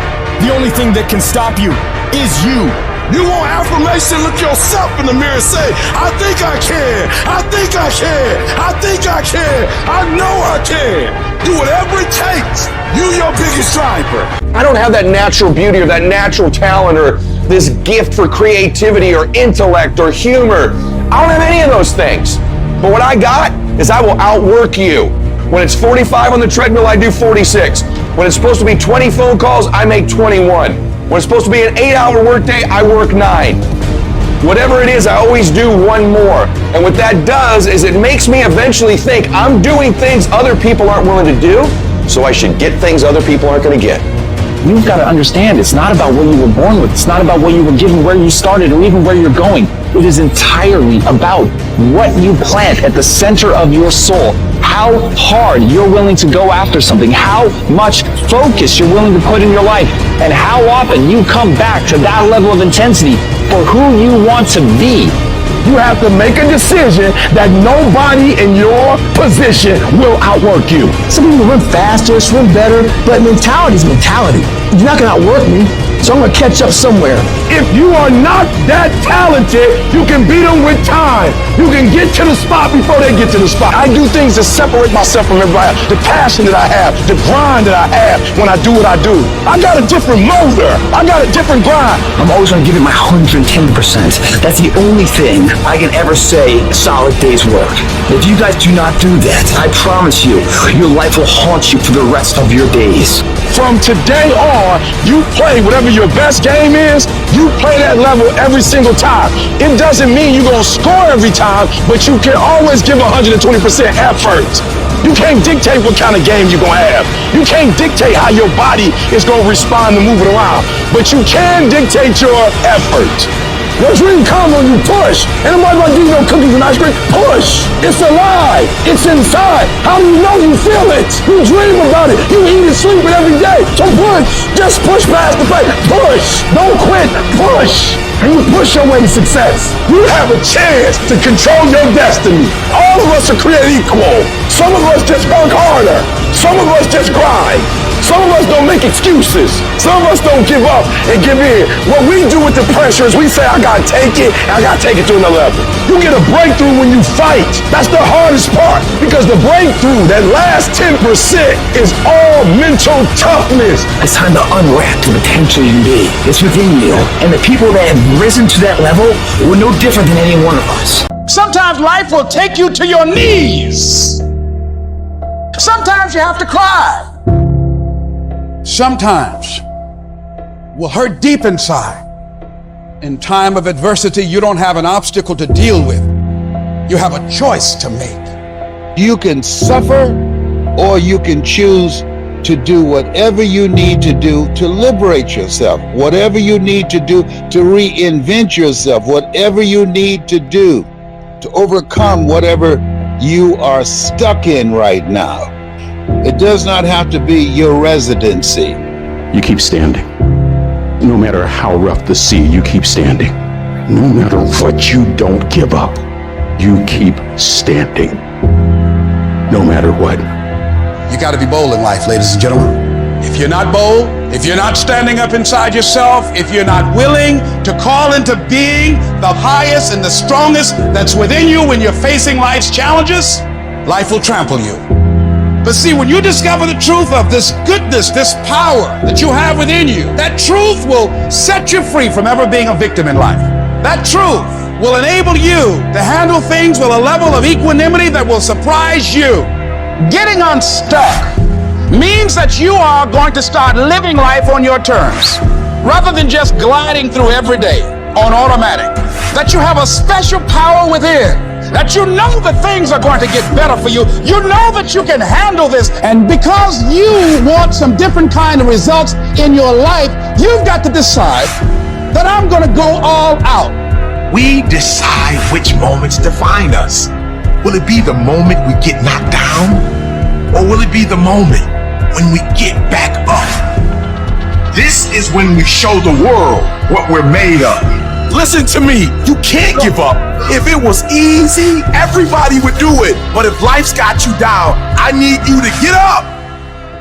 The only thing that can stop you is you. You want affirmation? Look yourself in the mirror and say, I think I can. I think I can. I think I can. I know I can. Do whatever it takes. You your biggest driver. I don't have that natural beauty or that natural talent or this gift for creativity or intellect or humor. I don't have any of those things. But what I got is I will outwork you. When it's 45 on the treadmill, I do 46. When it's supposed to be 20 phone calls, I make 21. When it's supposed to be an 8-hour workday, I work 9. Whatever it is, I always do one more. And what that does is it makes me eventually think I'm doing things other people aren't willing to do, so I should get things other people aren't going to get. You've got to understand, it's not about what you were born with. It's not about what you were given, where you started, or even where you're going. It is entirely about what you plant at the center of your soul. How hard you're willing to go after something, how much focus you're willing to put in your life, and how often you come back to that level of intensity for who you want to be. You have to make a decision that nobody in your position will outwork you. Some people run faster, swim better, but mentality is mentality. You're not gonna outwork me. So I'm gonna catch up somewhere. If you are not that talented, you can beat them with time. You can get to the spot before they get to the spot. I do things to separate myself from everybody else. The passion that I have, the grind that I have when I do what I do. I got a different motor. I got a different grind. I'm always gonna give it my 110%. That's the only thing I can ever say a solid day's work. If you guys do not do that, I promise you, your life will haunt you for the rest of your days. From today on, you play whatever your best game is, you play that level every single time. It doesn't mean you're gonna score every time, but you can always give 120% effort. You can't dictate what kind of game you're gonna have. You can't dictate how your body is gonna respond to moving around, but you can dictate your effort. Your dream come when you push. And nobody like these no cookies and ice cream. Push. It's alive. It's inside. How do you know you feel it? You dream about it. You eat and sleep it every day. So push. Just push past the fight. Push. Don't quit. Push. And you push your way to success. You have a chance to control your destiny. All of us are created equal. Some of us just work harder. Some of us just grind. Some of us don't make excuses. Some of us don't give up and give in. What we do with the pressure is we say, I gotta take it, and I gotta take it to another level. You get a breakthrough when you fight. That's the hardest part, because the breakthrough, that last 10%, is all mental toughness. It's time to unwrap the potential you can be. It's within you. And the people that have risen to that level were no different than any one of us. Sometimes life will take you to your knees. Sometimes you have to cry. Sometimes will hurt deep inside. In time of adversity, you don't have an obstacle to deal with. You have a choice to make. You can suffer, or you can choose to do whatever you need to do to liberate yourself, whatever you need to do to reinvent yourself, whatever you need to do to overcome whatever you are stuck in right now. It does not have to be your residency. You keep standing. No matter how rough the sea, you keep standing. No matter what, you don't give up. You keep standing. No matter what. You got to be bold in life, ladies and gentlemen. If you're not bold, if you're not standing up inside yourself, if you're not willing to call into being the highest and the strongest that's within you when you're facing life's challenges, life will trample you. But see, when you discover the truth of this goodness, this power that you have within you, that truth will set you free from ever being a victim in life. That truth will enable you to handle things with a level of equanimity that will surprise you. Getting unstuck means that you are going to start living life on your terms, rather than just gliding through every day on automatic. That you have a special power within. That you know that things are going to get better for you. You know that you can handle this. And because you want some different kind of results in your life, you've got to decide that I'm going to go all out. We decide which moments define us. Will it be the moment we get knocked down? Or will it be the moment when we get back up? This is when we show the world what we're made of. Listen to me, you can't give up. If it was easy, everybody would do it. But if life's got you down, I need you to get up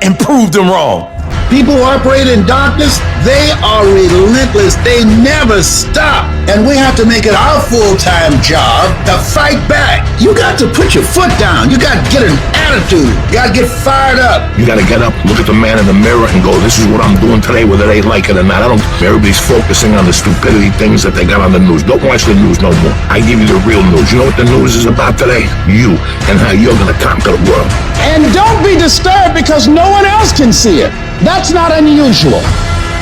and prove them wrong. People who operate in darkness, they are relentless. They never stop. And we have to make it our full-time job to fight back. You got to put your foot down. You got to get an attitude. You got to get fired up. You got to get up, look at the man in the mirror and go, this is what I'm doing today, whether they like it or not. Everybody's focusing on the stupidity things that they got on the news. Don't watch the news no more. I give you the real news. You know what the news is about today? You, and how you're going to conquer the world. And don't be disturbed because no one else can see it. That's not unusual.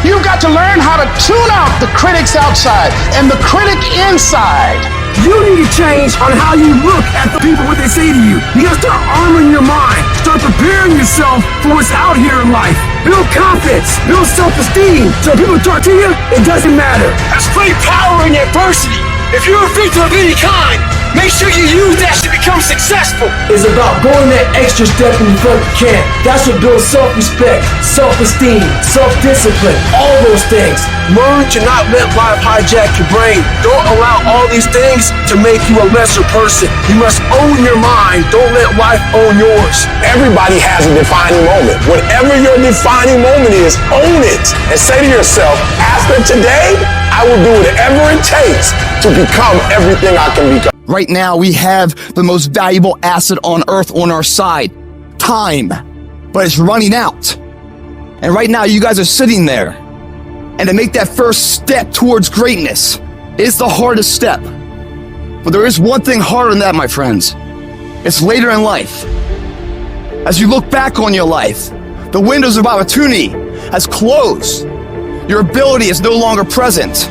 You've got to learn how to tune out the critics outside and the critic inside. You need to change on how you look at the people, what they say to you. You gotta start armoring your mind. Start preparing yourself for what's out here in life. Build confidence, build self-esteem. So people talk to you, it doesn't matter. That's great power in adversity. If you're a victim of any kind, Make sure you use that to become successful. It's about going that extra step when you feel like you can. That's what builds self-respect, self-esteem, self-discipline, all those things. Learn to not let life hijack your brain. Don't allow all these things to make you a lesser person. You must own your mind. Don't let life own yours. Everybody has a defining moment. Whatever your defining moment is, own it. And say to yourself, after today, I will do whatever it takes to become everything I can become. Right now, we have the most valuable asset on earth on our side, time. But it's running out. And right now, you guys are sitting there. And to make that first step towards greatness is the hardest step. But there is one thing harder than that, my friends. It's later in life. As you look back on your life, the windows of opportunity has closed. Your ability is no longer present.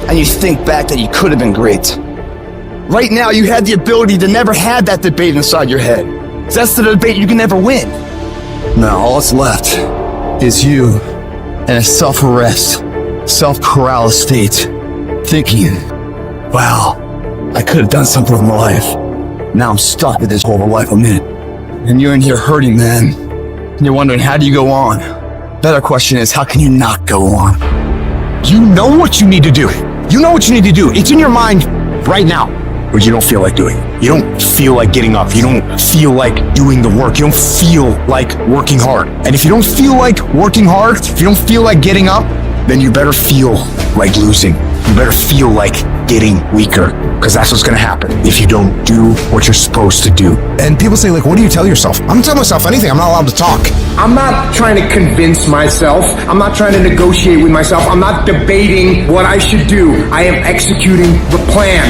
And you think back that you could have been great. Right now, you had the ability to never have that debate inside your head. That's the debate you can never win. Now, all that's left is you in a self-arrest, self-corral state, thinking, wow, I could have done something with my life. Now I'm stuck with this whole life I'm in. And you're in here hurting, man. And you're wondering, how do you go on? Better question is, how can you not go on? You know what you need to do. You know what you need to do. It's in your mind right now. But you don't feel like doing it. You don't feel like getting up. You don't feel like doing the work. You don't feel like working hard. And if you don't feel like working hard, if you don't feel like getting up, then you better feel like losing. You better feel like getting weaker, because that's what's gonna happen if you don't do what you're supposed to do. And people say, like, what do you tell yourself? I'm telling myself anything. I'm not allowed to talk. I'm not trying to convince myself. I'm not trying to negotiate with myself. I'm not debating what I should do. I am executing the plan.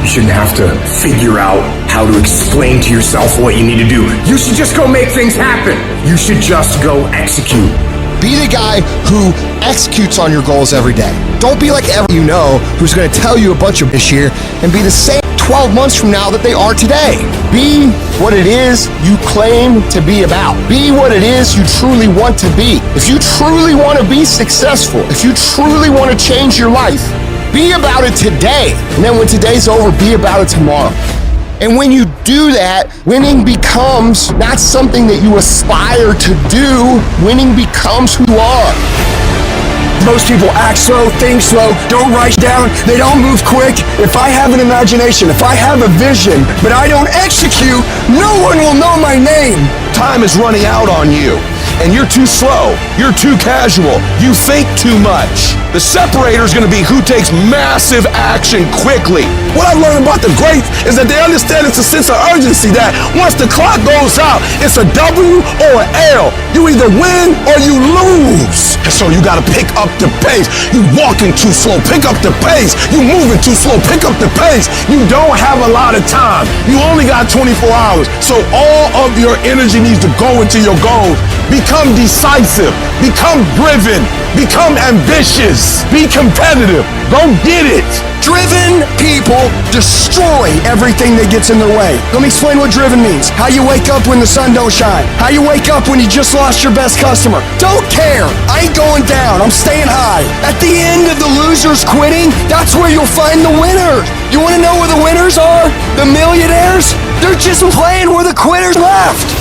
You shouldn't have to figure out how to explain to yourself what you need to do. You should just go make things happen. You should just go execute. Be the guy who executes on your goals every day. Don't be like everyone you know who's going to tell you a bunch of this year and be the same 12 months from now that they are today. Be what it is you claim to be about. Be what it is you truly want to be. If you truly want to be successful, if you truly want to change your life, be about it today. And then when today's over, be about it tomorrow. And when you do that, winning becomes not something that you aspire to do. Winning becomes who you are. Most people act slow, think slow, don't write down, they don't move quick. If I have an imagination, if I have a vision, but I don't execute, no one will know my name. Time is running out on you, and you're too slow, you're too casual, you think too much. The separator is going to be who takes massive action quickly. What I've learned about the greats is that they understand it's a sense of urgency that once the clock goes out, it's a W or an L. You either win or you lose. And so you got to pick up the pace. You walking too slow, pick up the pace. You moving too slow, pick up the pace. You don't have a lot of time. You only got 24 hours. So all of your energy needs to go into your goals. Become decisive, become driven, become ambitious, be competitive. Go get it. Driven people destroy everything that gets in their way. Let me explain what driven means. How you wake up when the sun don't shine. How you wake up when you just lost your best customer. Don't care. I ain't going down. I'm staying high. At the end of the losers quitting, that's where you'll find the winners. You want to know where the winners are? The millionaires? They're just playing where the quitters left.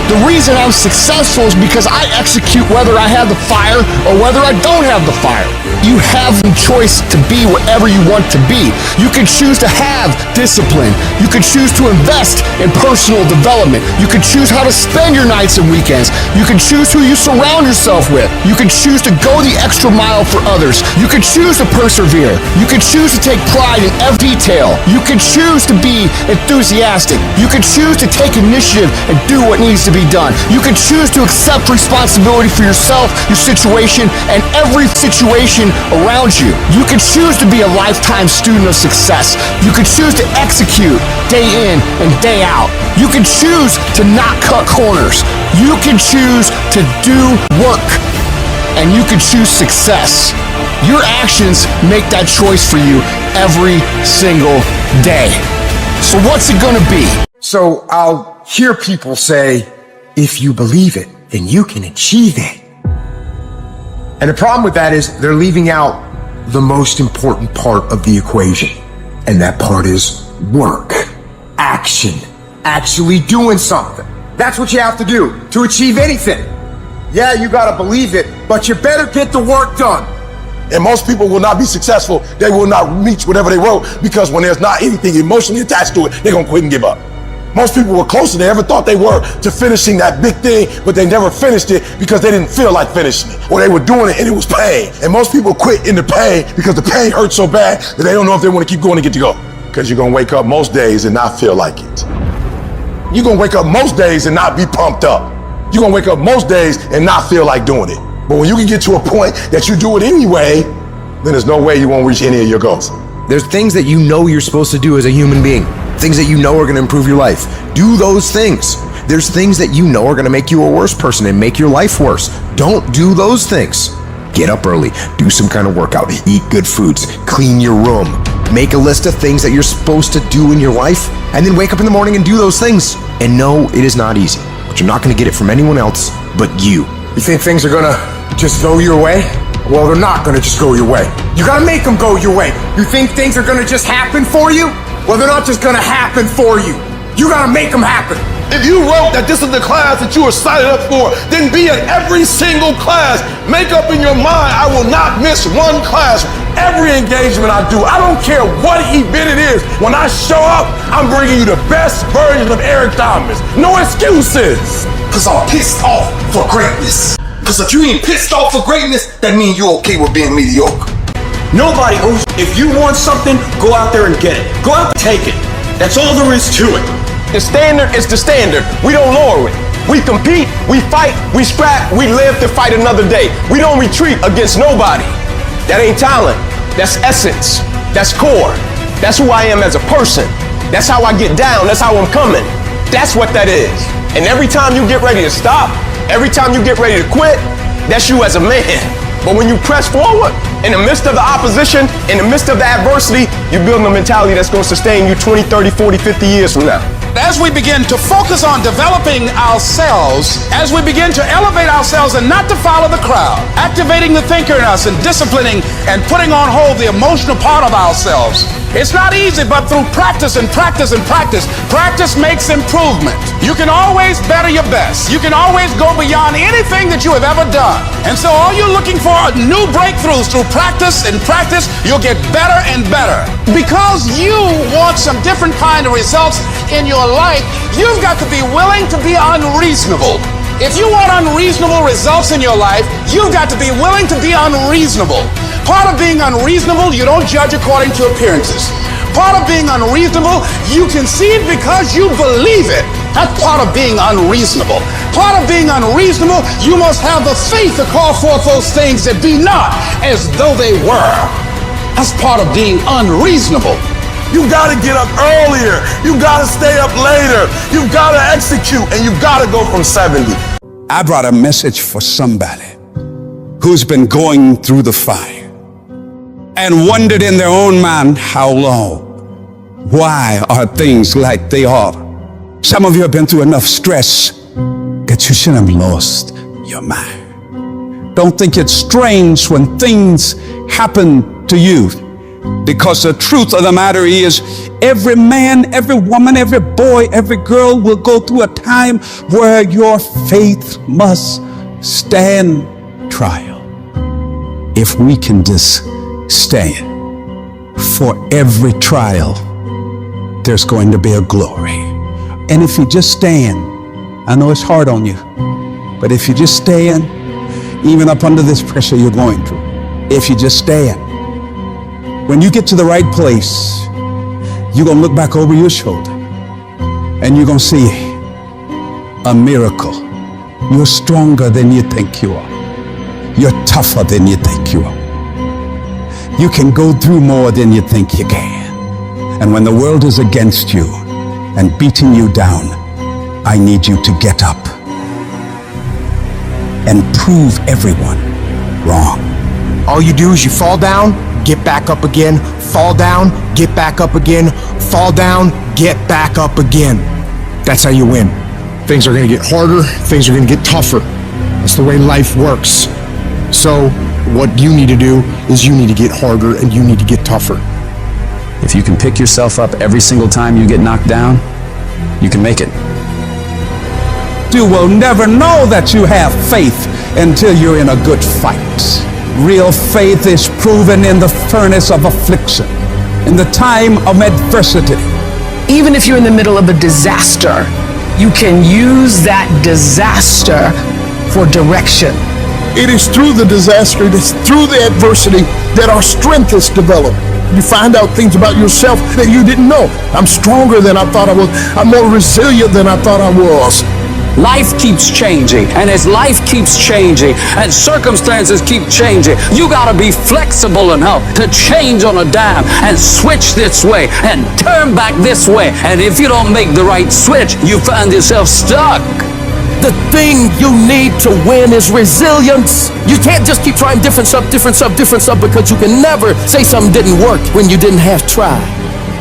The reason I'm successful is because I execute whether I have the fire or whether I don't have the fire. You have the choice to be whatever you want to be. You can choose to have discipline. You can choose to invest in personal development. You can choose how to spend your nights and weekends. You can choose who you surround yourself with. You can choose to go the extra mile for others. You can choose to persevere. You can choose to take pride in every detail. You can choose to be enthusiastic. You can choose to take initiative and do what needs to be done. You can choose to accept responsibility for yourself, your situation, and every situation around you. You can choose to be a lifetime student of success. You can choose to execute day in and day out. You can choose to not cut corners. You can choose to do work. And you can choose success. Your actions make that choice for you every single day. So what's it gonna be? So I'll hear people say, if you believe it, then you can achieve it. And the problem with that is they're leaving out the most important part of the equation. And that part is work. Action. Actually doing something. That's what you have to do to achieve anything. Yeah, you gotta believe it, but you better get the work done. And most people will not be successful. They will not reach whatever they wrote because when there's not anything emotionally attached to it, they're gonna quit and give up. Most people were closer than they ever thought they were to finishing that big thing, but they never finished it because they didn't feel like finishing it, or they were doing it and it was pain. And most people quit in the pain because the pain hurts so bad that they don't know if they want to keep going and get to go. Because you're gonna wake up most days and not feel like it. You're gonna wake up most days and not be pumped up. You're gonna wake up most days and not feel like doing it. But when you can get to a point that you do it anyway, then there's no way you won't reach any of your goals. There's things that you know you're supposed to do as a human being. Things that you know are gonna improve your life. Do those things. There's things that you know are gonna make you a worse person and make your life worse. Don't do those things. Get up early, do some kind of workout, eat good foods, clean your room. Make a list of things that you're supposed to do in your life, and then wake up in the morning and do those things. And no, it is not easy, but you're not gonna get it from anyone else but you. You think things are gonna just go your way? Well, they're not gonna just go your way. You gotta make them go your way. You think things are gonna just happen for you? Well, they're not just gonna happen for you. You gotta make them happen. If you wrote that this is the class that you were signed up for, then be at every single class. Make up in your mind, I will not miss one class. Every engagement I do, I don't care what event it is. When I show up, I'm bringing you the best version of Eric Thomas. No excuses. Cause I'm pissed off for greatness. Cause if you ain't pissed off for greatness, that means you're okay with being mediocre. Nobody owes you. If you want something, go out there and get it. Go out and take it. That's all there is to it. The standard is the standard. We don't lower it. We compete, we fight, we scrap, we live to fight another day. We don't retreat against nobody. That ain't talent. That's essence. That's core. That's who I am as a person. That's how I get down. That's how I'm coming. That's what that is. And every time you get ready to stop, every time you get ready to quit, that's you as a man. But when you press forward, in the midst of the opposition, in the midst of the adversity, you're building a mentality that's going to sustain you 20, 30, 40, 50 years from now. As we begin to focus on developing ourselves, as we begin to elevate ourselves and not to follow the crowd, activating the thinker in us and disciplining and putting on hold the emotional part of ourselves, it's not easy, but through practice and practice and practice, practice makes improvement. You can always better your best. You can always go beyond anything that you have ever done. And so all you're looking for are new breakthroughs through practice and practice. You'll get better and better. Because you want some different kind of results in your life, you've got to be willing to be unreasonable. If you want unreasonable results in your life, you've got to be willing to be unreasonable. Part of being unreasonable, you don't judge according to appearances. Part of being unreasonable, you concede because you believe it. That's part of being unreasonable. Part of being unreasonable, you must have the faith to call forth those things that be not as though they were. That's part of being unreasonable. You gotta get up earlier. You gotta stay up later. You gotta execute, and you gotta go from 70. I brought a message for somebody who's been going through the fire and wondered in their own mind how long. Why are things like they are? Some of you have been through enough stress that you shouldn't have lost your mind. Don't think it's strange when things happen to you, because the truth of the matter is every man, every woman, every boy, every girl will go through a time where your faith must stand trial. If we can just stand for every trial, there's going to be a glory. And if you just stand, I know it's hard on you, but if you just stand, even up under this pressure you're going through, if you just stand, when you get to the right place, you're going to look back over your shoulder and you're going to see a miracle. You're stronger than you think you are. You're tougher than you think you are. You can go through more than you think you can. And when the world is against you and beating you down, I need you to get up and prove everyone wrong. All you do is you fall down, get back up again, fall down, get back up again, fall down, get back up again. That's how you win. Things are gonna get harder, things are gonna get tougher. That's the way life works. So what you need to do is you need to get harder and you need to get tougher. If you can pick yourself up every single time you get knocked down, you can make it. You will never know that you have faith until you're in a good fight. Real faith is proven in the furnace of affliction, in the time of adversity. Even if you're in the middle of a disaster, you can use that disaster for direction. It is through the disaster, it is through the adversity that our strength is developed. You find out things about yourself that you didn't know. I'm stronger than I thought I was. I'm more resilient than I thought I was. Life keeps changing, and as life keeps changing and circumstances keep changing, you gotta be flexible enough to change on a dime and switch this way and turn back this way. And if you don't make the right switch, you find yourself stuck. The thing you need to win is resilience. You can't just keep trying different stuff, because you can never say something didn't work when you didn't have tried.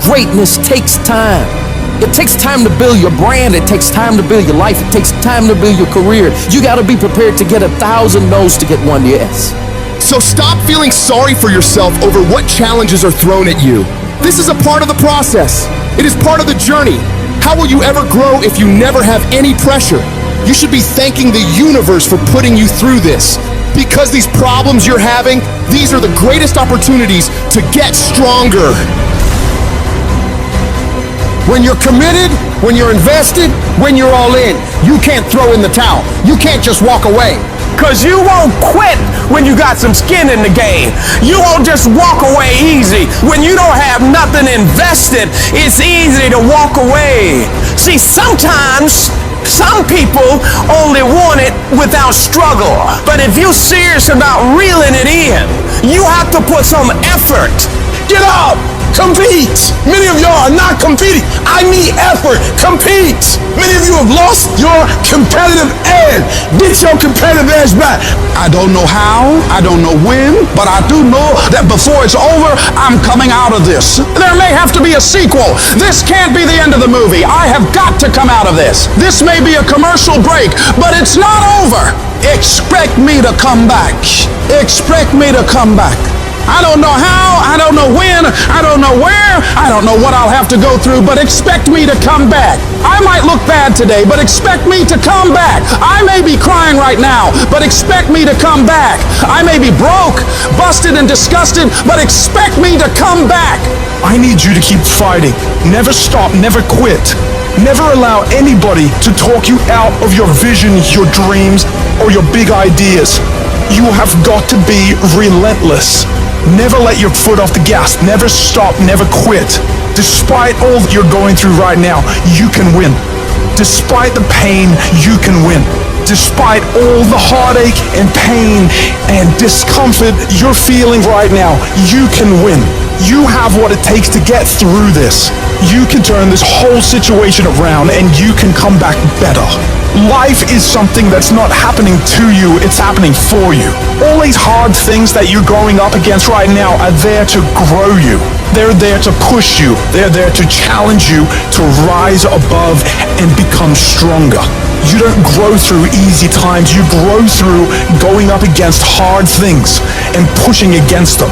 Greatness takes time. It takes time to build your brand. It takes time to build your life. It takes time to build your career. You got to be prepared to get 1,000 no's to get 1 yes. So stop feeling sorry for yourself over what challenges are thrown at you. This is a part of the process. It is part of the journey. How will you ever grow if you never have any pressure? You should be thanking the universe for putting you through this. Because these problems you're having, these are the greatest opportunities to get stronger. When you're committed, when you're invested, when you're all in, you can't throw in the towel. You can't just walk away. Cause you won't quit when you got some skin in the game. You won't just walk away easy. When you don't have nothing invested, it's easy to walk away. See, sometimes some people only want it without struggle. But if you're serious about reeling it in, you have to put some effort. Get up! Compete! Many of y'all are not competing. I need effort. Compete! Many of you have lost your competitive edge. Get your competitive edge back. I don't know how, I don't know when, but I do know that before it's over, I'm coming out of this. There may have to be a sequel. This can't be the end of the movie. I have got to come out of this. This may be a commercial break, but it's not over. Expect me to come back. Expect me to come back. I don't know how, I don't know when, I don't know where, I don't know what I'll have to go through, but expect me to come back. I might look bad today, but expect me to come back. I may be crying right now, but expect me to come back. I may be broke, busted, and disgusted, but expect me to come back. I need you to keep fighting. Never stop, never quit. Never allow anybody to talk you out of your vision, your dreams, or your big ideas. You have got to be relentless. Never let your foot off the gas. Never stop, never quit. Despite all that you're going through right now, you can win. Despite the pain, you can win. Despite all the heartache and pain and discomfort you're feeling right now, you can win. You have what it takes to get through this. You can turn this whole situation around and you can come back better. Life is something that's not happening to you, it's happening for you. All these hard things that you're going up against right now are there to grow you. They're there to push you. They're there to challenge you to rise above and become stronger. You don't grow through easy times. You grow through going up against hard things and pushing against them.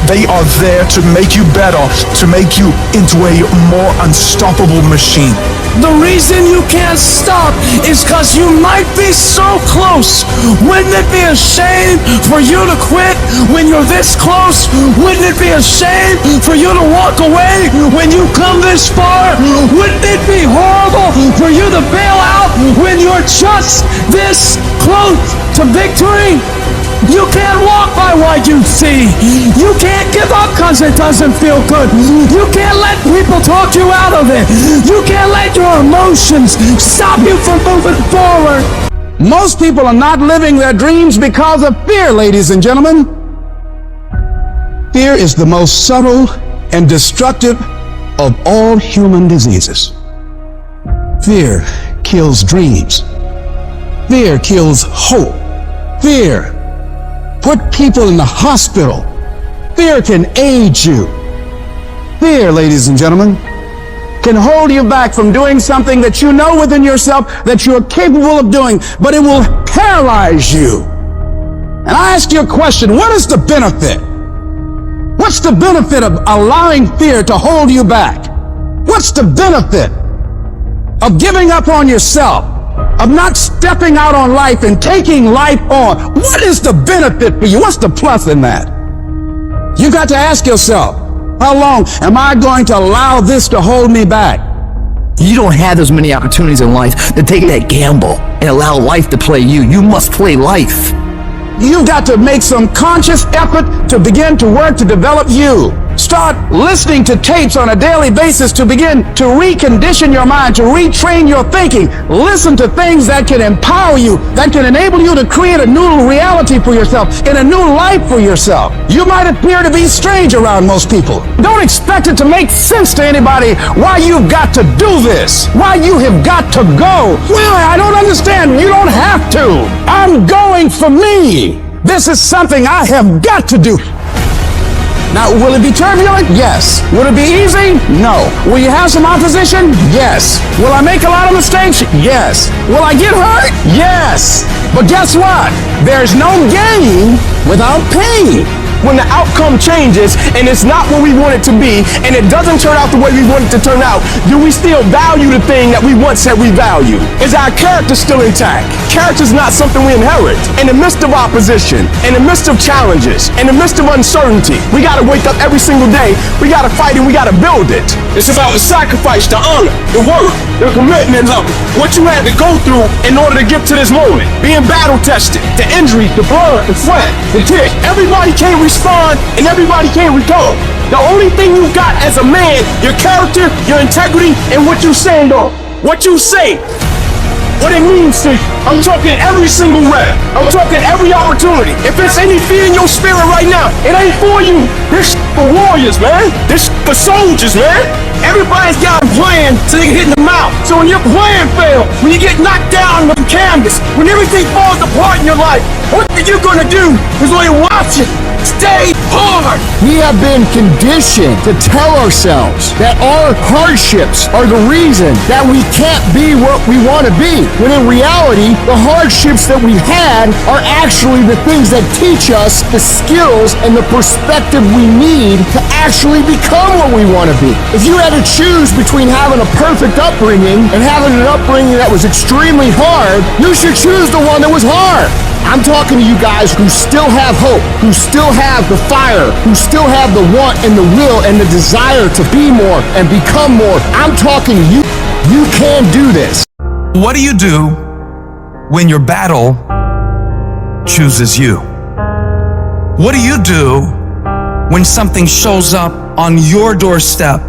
They are there to make you better, to make you into a more unstoppable machine. The reason you can't stop is because you might be so close. Wouldn't it be a shame for you to quit when you're this close? Wouldn't it be a shame for you to walk away when you come this far? Wouldn't it be horrible for you to bail out when you're just this close to victory? You can't walk by what you see. You can't give up because it doesn't feel good. You can't let people talk you out of it. You can't let your emotions stop you from moving forward. Most people are not living their dreams because of fear, ladies and gentlemen. Fear is the most subtle and destructive of all human diseases. Fear kills dreams. Fear kills hope. Fear put people in the hospital. Fear can age you. Fear, ladies and gentlemen, can hold you back from doing something that you know within yourself that you're capable of doing, but it will paralyze you. And I ask you a question, what is the benefit What's the benefit of allowing fear to hold you back? What's the benefit of giving up on yourself, of not stepping out on life and taking life on? What is the benefit for you? What's the plus in that? You got to ask yourself, how long am I going to allow this to hold me back? You don't have as many opportunities in life to take that gamble and allow life to play you. You must play life. You've got to make some conscious effort to begin to work to develop you. Start listening to tapes on a daily basis to begin to recondition your mind, to retrain your thinking. Listen to things that can empower you, that can enable you to create a new reality for yourself and a new life for yourself. You might appear to be strange around most people. Don't expect it to make sense to anybody why you've got to do this, why you have got to go. Why? I don't understand. You don't have to. I'm going for me. This is something I have got to do. Now, will it be turbulent? Yes. Will it be easy? No. Will you have some opposition? Yes. Will I make a lot of mistakes? Yes. Will I get hurt? Yes. But guess what? There's no gain without pain. When the outcome changes and it's not what we want it to be and it doesn't turn out the way we want it to turn out, do we still value the thing that we once said we value? Is our character still intact? Character's not something we inherit. In the midst of opposition, in the midst of challenges, in the midst of uncertainty, we gotta wake up every single day, we gotta fight and we gotta build it. It's about the sacrifice, the honor, the work, the commitment of what you had to go through in order to get to this moment. Being battle tested, the injuries, the blood, the sweat, the tears. Everybody can't respond and everybody can't recover. The only thing you got as a man, your character, your integrity, and what you stand on. What you say. What it means to you. I'm talking every single rep. I'm talking every opportunity. If it's any fear in your spirit right now, it ain't for you. This for warriors, man. This for soldiers, man. Everybody's got a plan so they can hit in the mouth. So when your plan fails, when you get knocked down with the canvas, when everything falls apart in your life, what are you gonna do? Is only watch it. Stay hard. We have been conditioned to tell ourselves that our hardships are the reason that we can't be what we want to be. When in reality, the hardships that we had are actually the things that teach us the skills and the perspective we need to actually become what we want to be. If you had to choose between having a perfect upbringing and having an upbringing that was extremely hard, you should choose the one that was hard. I'm talking to you guys who still have hope, who still have the fire, who still have the want and the will and the desire to be more and become more. I'm talking to you. You can do this. What do you do when your battle chooses you? What do you do when something shows up on your doorstep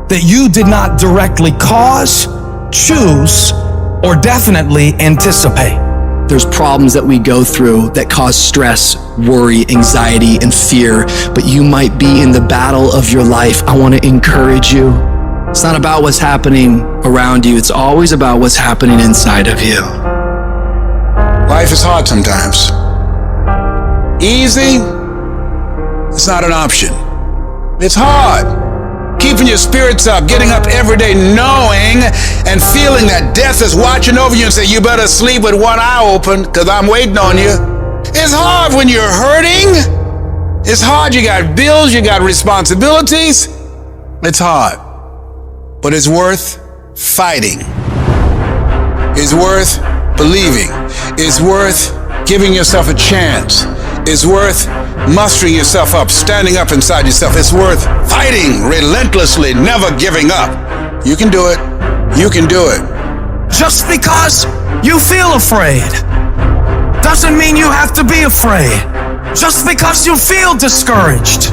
that you did not directly cause, choose, or definitely anticipate? There's problems that we go through that cause stress, worry, anxiety, and fear, but you might be in the battle of your life. I want to encourage you. It's not about what's happening around you. It's always about what's happening inside of you. Life is hard sometimes. Easy, it's not an option. It's hard. Keeping your spirits up, getting up every day knowing and feeling that death is watching over you and say, you better sleep with one eye open because I'm waiting on you. It's hard when you're hurting. It's hard. You got bills, you got responsibilities. It's hard. But it's worth fighting. It's worth believing. It's worth giving yourself a chance. It's worth mustering yourself up, standing up inside yourself. It's worth fighting relentlessly, never giving up. You can do it. You can do it. Just because you feel afraid doesn't mean you have to be afraid. Just because you feel discouraged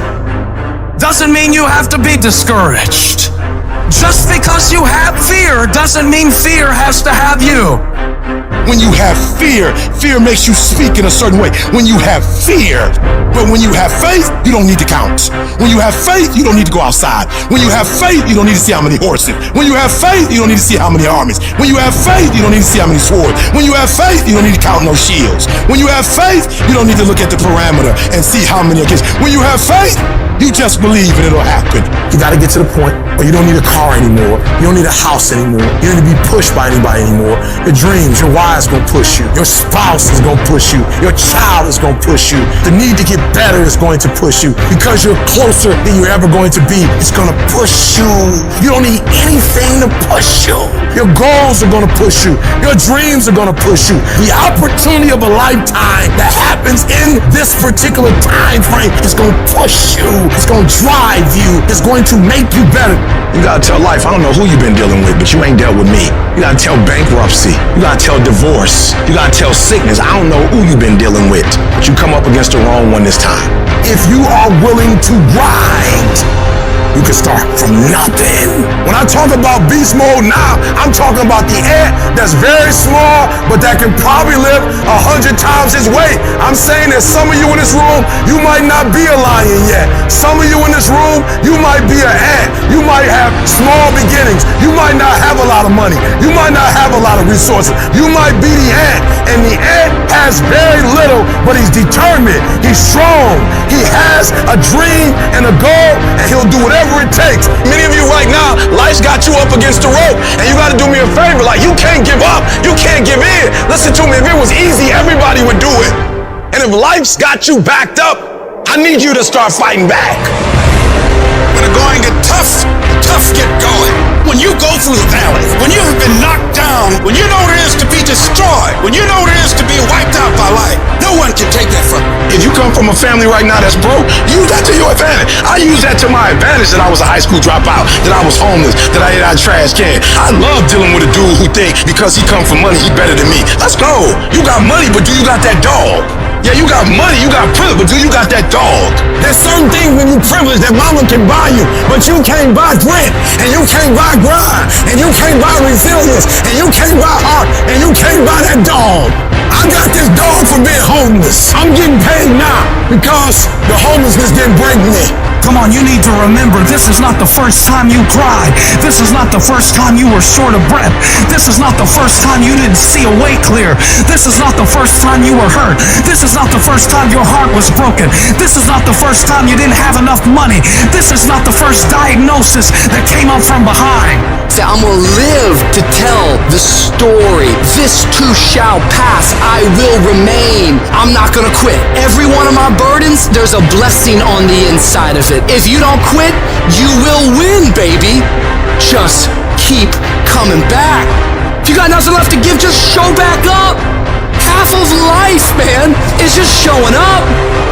doesn't mean you have to be discouraged. Just because you have fear doesn't mean fear has to have you. When you have fear, fear makes you speak in a certain way. When you have fear, but when you have faith, you don't need to count. When you have faith, you don't need to go outside. When you have faith, you don't need to see how many horses. When you have faith, you don't need to see how many armies. When you have faith, you don't need to see how many swords. When you have faith, you don't need to count no shields. When you have faith, you don't need to look at the parameter and see how many against. When you have faith, you just believe and it'll happen. You gotta get to the point where you don't need a car anymore. You don't need a house anymore. You don't need to be pushed by anybody anymore. Your dreams, Because your wife is going to push you. Your spouse is going to push you. Your child is going to push you. The need to get better is going to push you. Because you're closer than you're ever going to be, it's going to push you. You don't need anything to push you. Your goals are going to push you. Your dreams are going to push you. The opportunity of a lifetime that happens in this particular time frame is going to push you. It's going to drive you. It's going to make you better. You gotta tell life, I don't know who you've been dealing with, but you ain't dealt with me. You gotta tell bankruptcy. You gotta tell divorce. You gotta tell sickness. I don't know who you've been dealing with, but you come up against the wrong one this time. If you are willing to ride, you can start from nothing. When I talk about beast mode now, I'm talking about the ant that's very small, but that can probably lift 100 times his weight. I'm saying that some of you in this room, you might not be a lion yet. Some of you in this room, you might be an ant. You might have small beginnings. You might not have a lot of money. You might not have a lot of resources. You might be the ant, and the ant has very little, but he's determined. He's strong. He has a dream and a goal, and he'll do whatever it takes. Many of you right now, life's got you up against the rope, and you got to do me a favor. Like, you can't give up. You can't give in. Listen to me. If it was easy, everybody would do it. And if life's got you backed up, I need you to start fighting back. When the going get tough, tough get going. When you go through the valley, when you have been knocked down, when you know what it is to be destroyed, when you know what it is to be wiped out by life, no one can take that from you. If you come from a family right now that's broke, use that to your advantage. I use that to my advantage that I was a high school dropout, that I was homeless, that I ate out of trash can. I love dealing with a dude who think because he come from money, he better than me. Let's go. You got money, but do you got that dog? Yeah, you got money, you got privilege, but do you got that dog? There's certain things when you privilege that mama can buy you, but you can't buy grit, and you can't buy grind, and you can't buy resilience, and you can't buy heart, and you can't buy that dog. I got this dog for being homeless. I'm getting paid now because the homelessness didn't break me. Come on, you need to remember, this is not the first time you cried. This is not the first time you were short of breath. This is not the first time you didn't see a way clear. This is not the first time you were hurt. This is not the first time your heart was broken. This is not the first time you didn't have enough money. This is not the first diagnosis that came up from behind. Say, I'm gonna live to tell the story. This too shall pass. I will remain. I'm not gonna quit. Every one of my burdens, there's a blessing on the inside of it. If you don't quit, you will win, baby. Just keep coming back. If you got nothing left to give, just show back up. Half of life, man, is just showing up.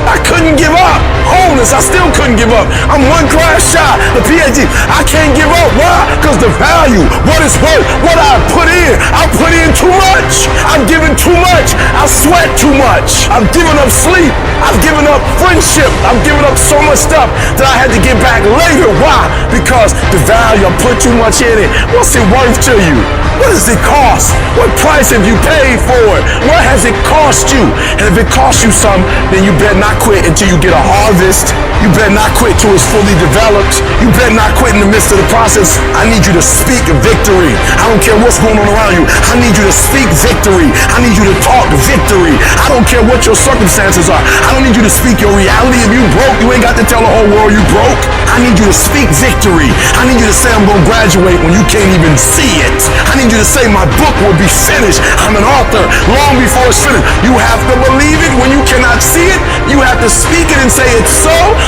I couldn't give up. Homeless, I still couldn't give up. I'm one class shy, the PhD. I can't give up. Why? Because the value, what it's worth, what I put in too much. I'm giving too much. I sweat too much. I've given up sleep. I've given up friendship. I've given up so much stuff that I had to get back later. Why? Because the value, I put too much in it. What's it worth to you? What does it cost? What price have you paid for it? What has it cost you? And if it costs you something, then you better not quit until you get a harvest. You better not quit till it's fully developed. You better not quit in the midst of the process. I need you to speak victory. I don't care what's going on around you. I need you to speak victory. I need you to talk victory. I don't care what your circumstances are. I don't need you to speak your reality. If you broke, you ain't got to tell the whole world you broke. I need you to speak victory. I need you to say I'm going to graduate when you can't even see it. I need you to say my book will be finished. I'm an author long before it's finished. You have to believe it when you cannot see it. You have to speak it and say it's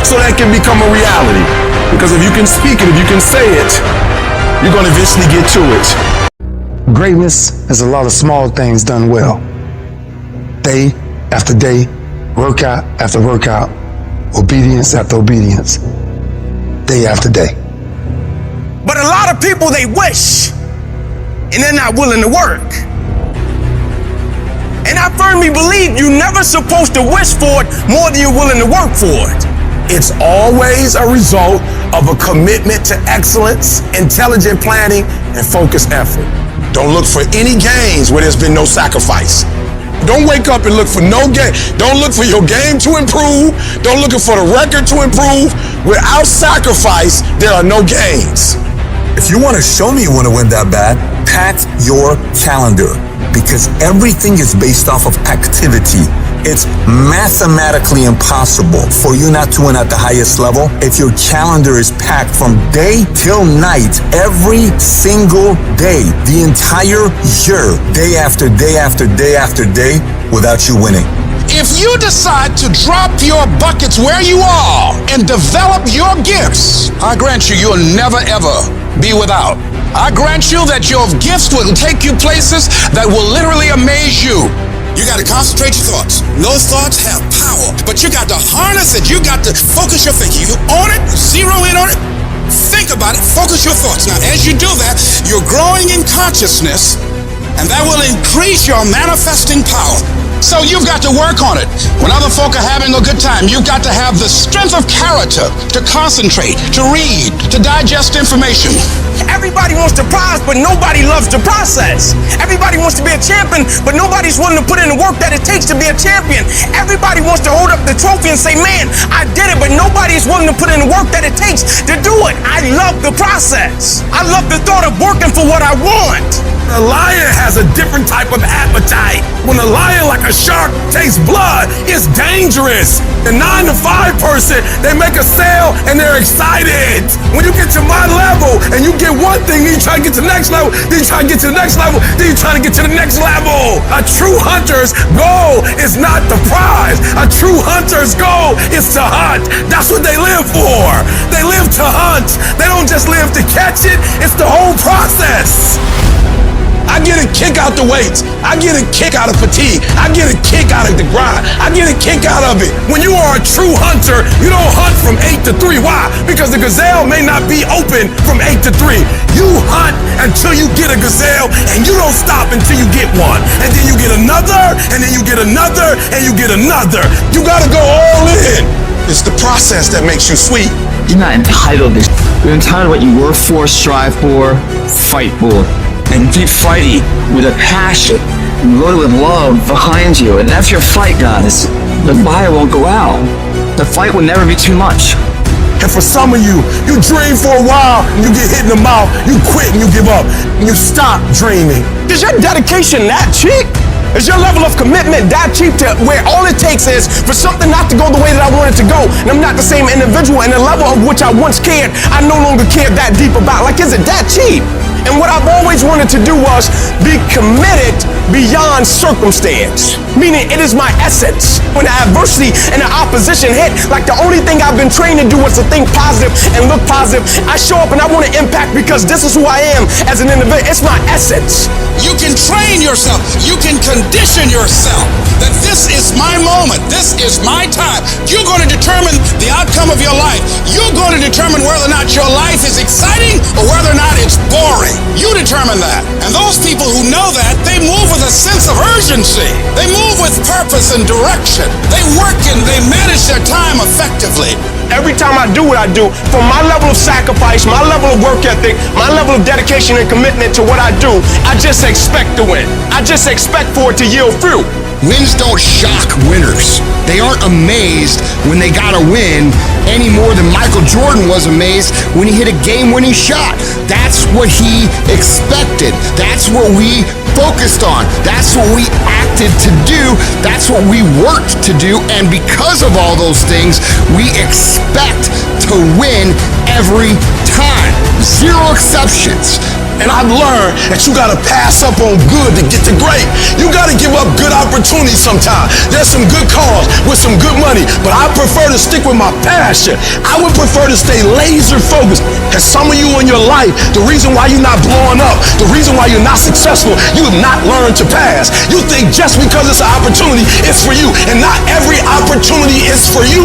so that can become a reality. Because if you can speak it, if you can say it, you're going to eventually get to it. Greatness is a lot of small things done well. Day after day, workout after workout, obedience after obedience, day after day. But a lot of people, they wish, and they're not willing to work. And I firmly believe you're never supposed to wish for it more than you're willing to work for it. It's always a result of a commitment to excellence, intelligent planning, and focused effort. Don't look for any gains where there's been no sacrifice. Don't wake up and look for no game. Don't look for your game to improve. Don't look for the record to improve. Without sacrifice, there are no gains. If you want to show me you want to win that bad, pack your calendar, because everything is based off of activity, It's mathematically impossible for you not to win at the highest level if your calendar is packed from day till night, every single day, the entire year, day after day after day after day, without you winning. If you decide to drop your buckets where you are and develop your gifts, I grant you, you'll never ever be without. I grant you that your gifts will take you places that will literally amaze you. You got to concentrate your thoughts. Those thoughts have power, but you got to harness it. You got to focus your thinking. You own it, zero in on it, think about it, focus your thoughts. Now, as you do that, you're growing in consciousness, and that will increase your manifesting power. So you've got to work on it. When other folk are having a good time, you've got to have the strength of character to concentrate, to read, to digest information. Everybody wants the prize, but nobody loves the process. Everybody wants to be a champion, but nobody's willing to put in the work that it takes to be a champion. Everybody wants to hold up the trophy and say, man, I did it, but nobody's willing to put in the work that it takes to do it. I love the process. I love the thought of working for what I want. A lion has a different type of appetite. When a lion, like a shark, tastes blood, it's dangerous. The 9-to-5 person, they make a sale and they're excited. When you get to my level and you get one thing, then you try to get to the next level, then you try to get to the next level, then you try to get to the next level. A true hunter's goal is not the prize. A true hunter's goal is to hunt. That's what they live for. They live to hunt. They don't just live to catch it. It's the whole process. I get a kick out the weights. I get a kick out of fatigue. I get a kick out of the grind. I get a kick out of it. When you are a true hunter, you don't hunt from 8 to 3. Why? Because the gazelle may not be open from 8 to 3. You hunt until you get a gazelle, and you don't stop until you get one. And then you get another, and then you get another, and you get another. You gotta go all in. It's the process that makes you sweet. You're not entitled to this. You're entitled to what you work for, strive for, fight for. And keep fighting with a passion and load with love behind you. And that's your fight, guys. The fire won't go out. The fight will never be too much. And for some of you, you dream for a while, and you get hit in the mouth, you quit and you give up, and you stop dreaming. Is your dedication that cheap? Is your level of commitment that cheap to where all it takes is for something not to go the way that I want it to go, and I'm not the same individual, and the level of which I once cared, I no longer care that deep about? Like, is it that cheap? And what I've always wanted to do was be committed beyond circumstance. Meaning it is my essence. When the adversity and the opposition hit, like the only thing I've been trained to do was to think positive and look positive. I show up and I want to impact because this is who I am as an individual. It's my essence. You can train yourself. You can condition yourself that this is my moment. This is my time. You're going to determine the outcome of your life. You're going to determine whether or not your life is exciting or whether or not it's boring. You determine that. And those people who know that, they move with a sense of urgency. They move with purpose and direction. They work and they manage their time effectively. Every time I do what I do, from my level of sacrifice, my level of work ethic, my level of dedication and commitment to what I do, I just expect to win. I just expect for it to yield fruit. Wins don't shock winners. They aren't amazed when they got a win any more than Michael Jordan was amazed when he hit a game-winning shot. That's what he expected. That's what we focused on. That's what we acted to do. That's what we worked to do. And because of all those things, we expect to win every time. Zero exceptions. And I've learned that you gotta pass up on good to get to great. You gotta give up good opportunities sometimes. There's some good cars with some good money, but I prefer to stick with my passion. I would prefer to stay laser focused. And some of you in your life, the reason why you're not blowing up, the reason why you're not successful, you have not learned to pass. You think just because it's an opportunity, it's for you. And not every opportunity is for you.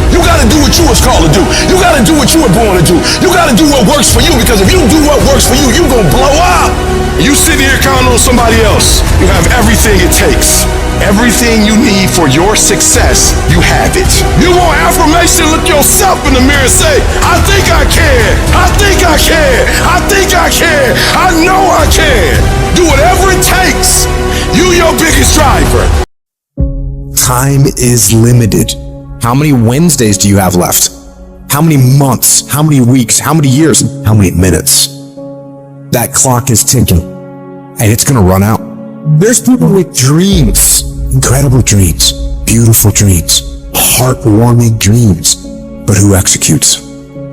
You gotta do what you was called to do. You gotta do what you were born to do. You gotta do what works for you, because if you do what works for you, you're gonna blow up. You sit here counting on somebody else. You have everything it takes. Everything you need for your success, you have it. You want affirmation? Look yourself in the mirror and say, I think I can. I think I can. I think I can. I know I can. Do whatever it takes. You your biggest driver. Time is limited. How many Wednesdays do you have left? How many months? How many weeks? How many years? How many minutes? That clock is ticking, and it's gonna run out. There's people with dreams Incredible dreams, beautiful dreams, heartwarming dreams. But who executes?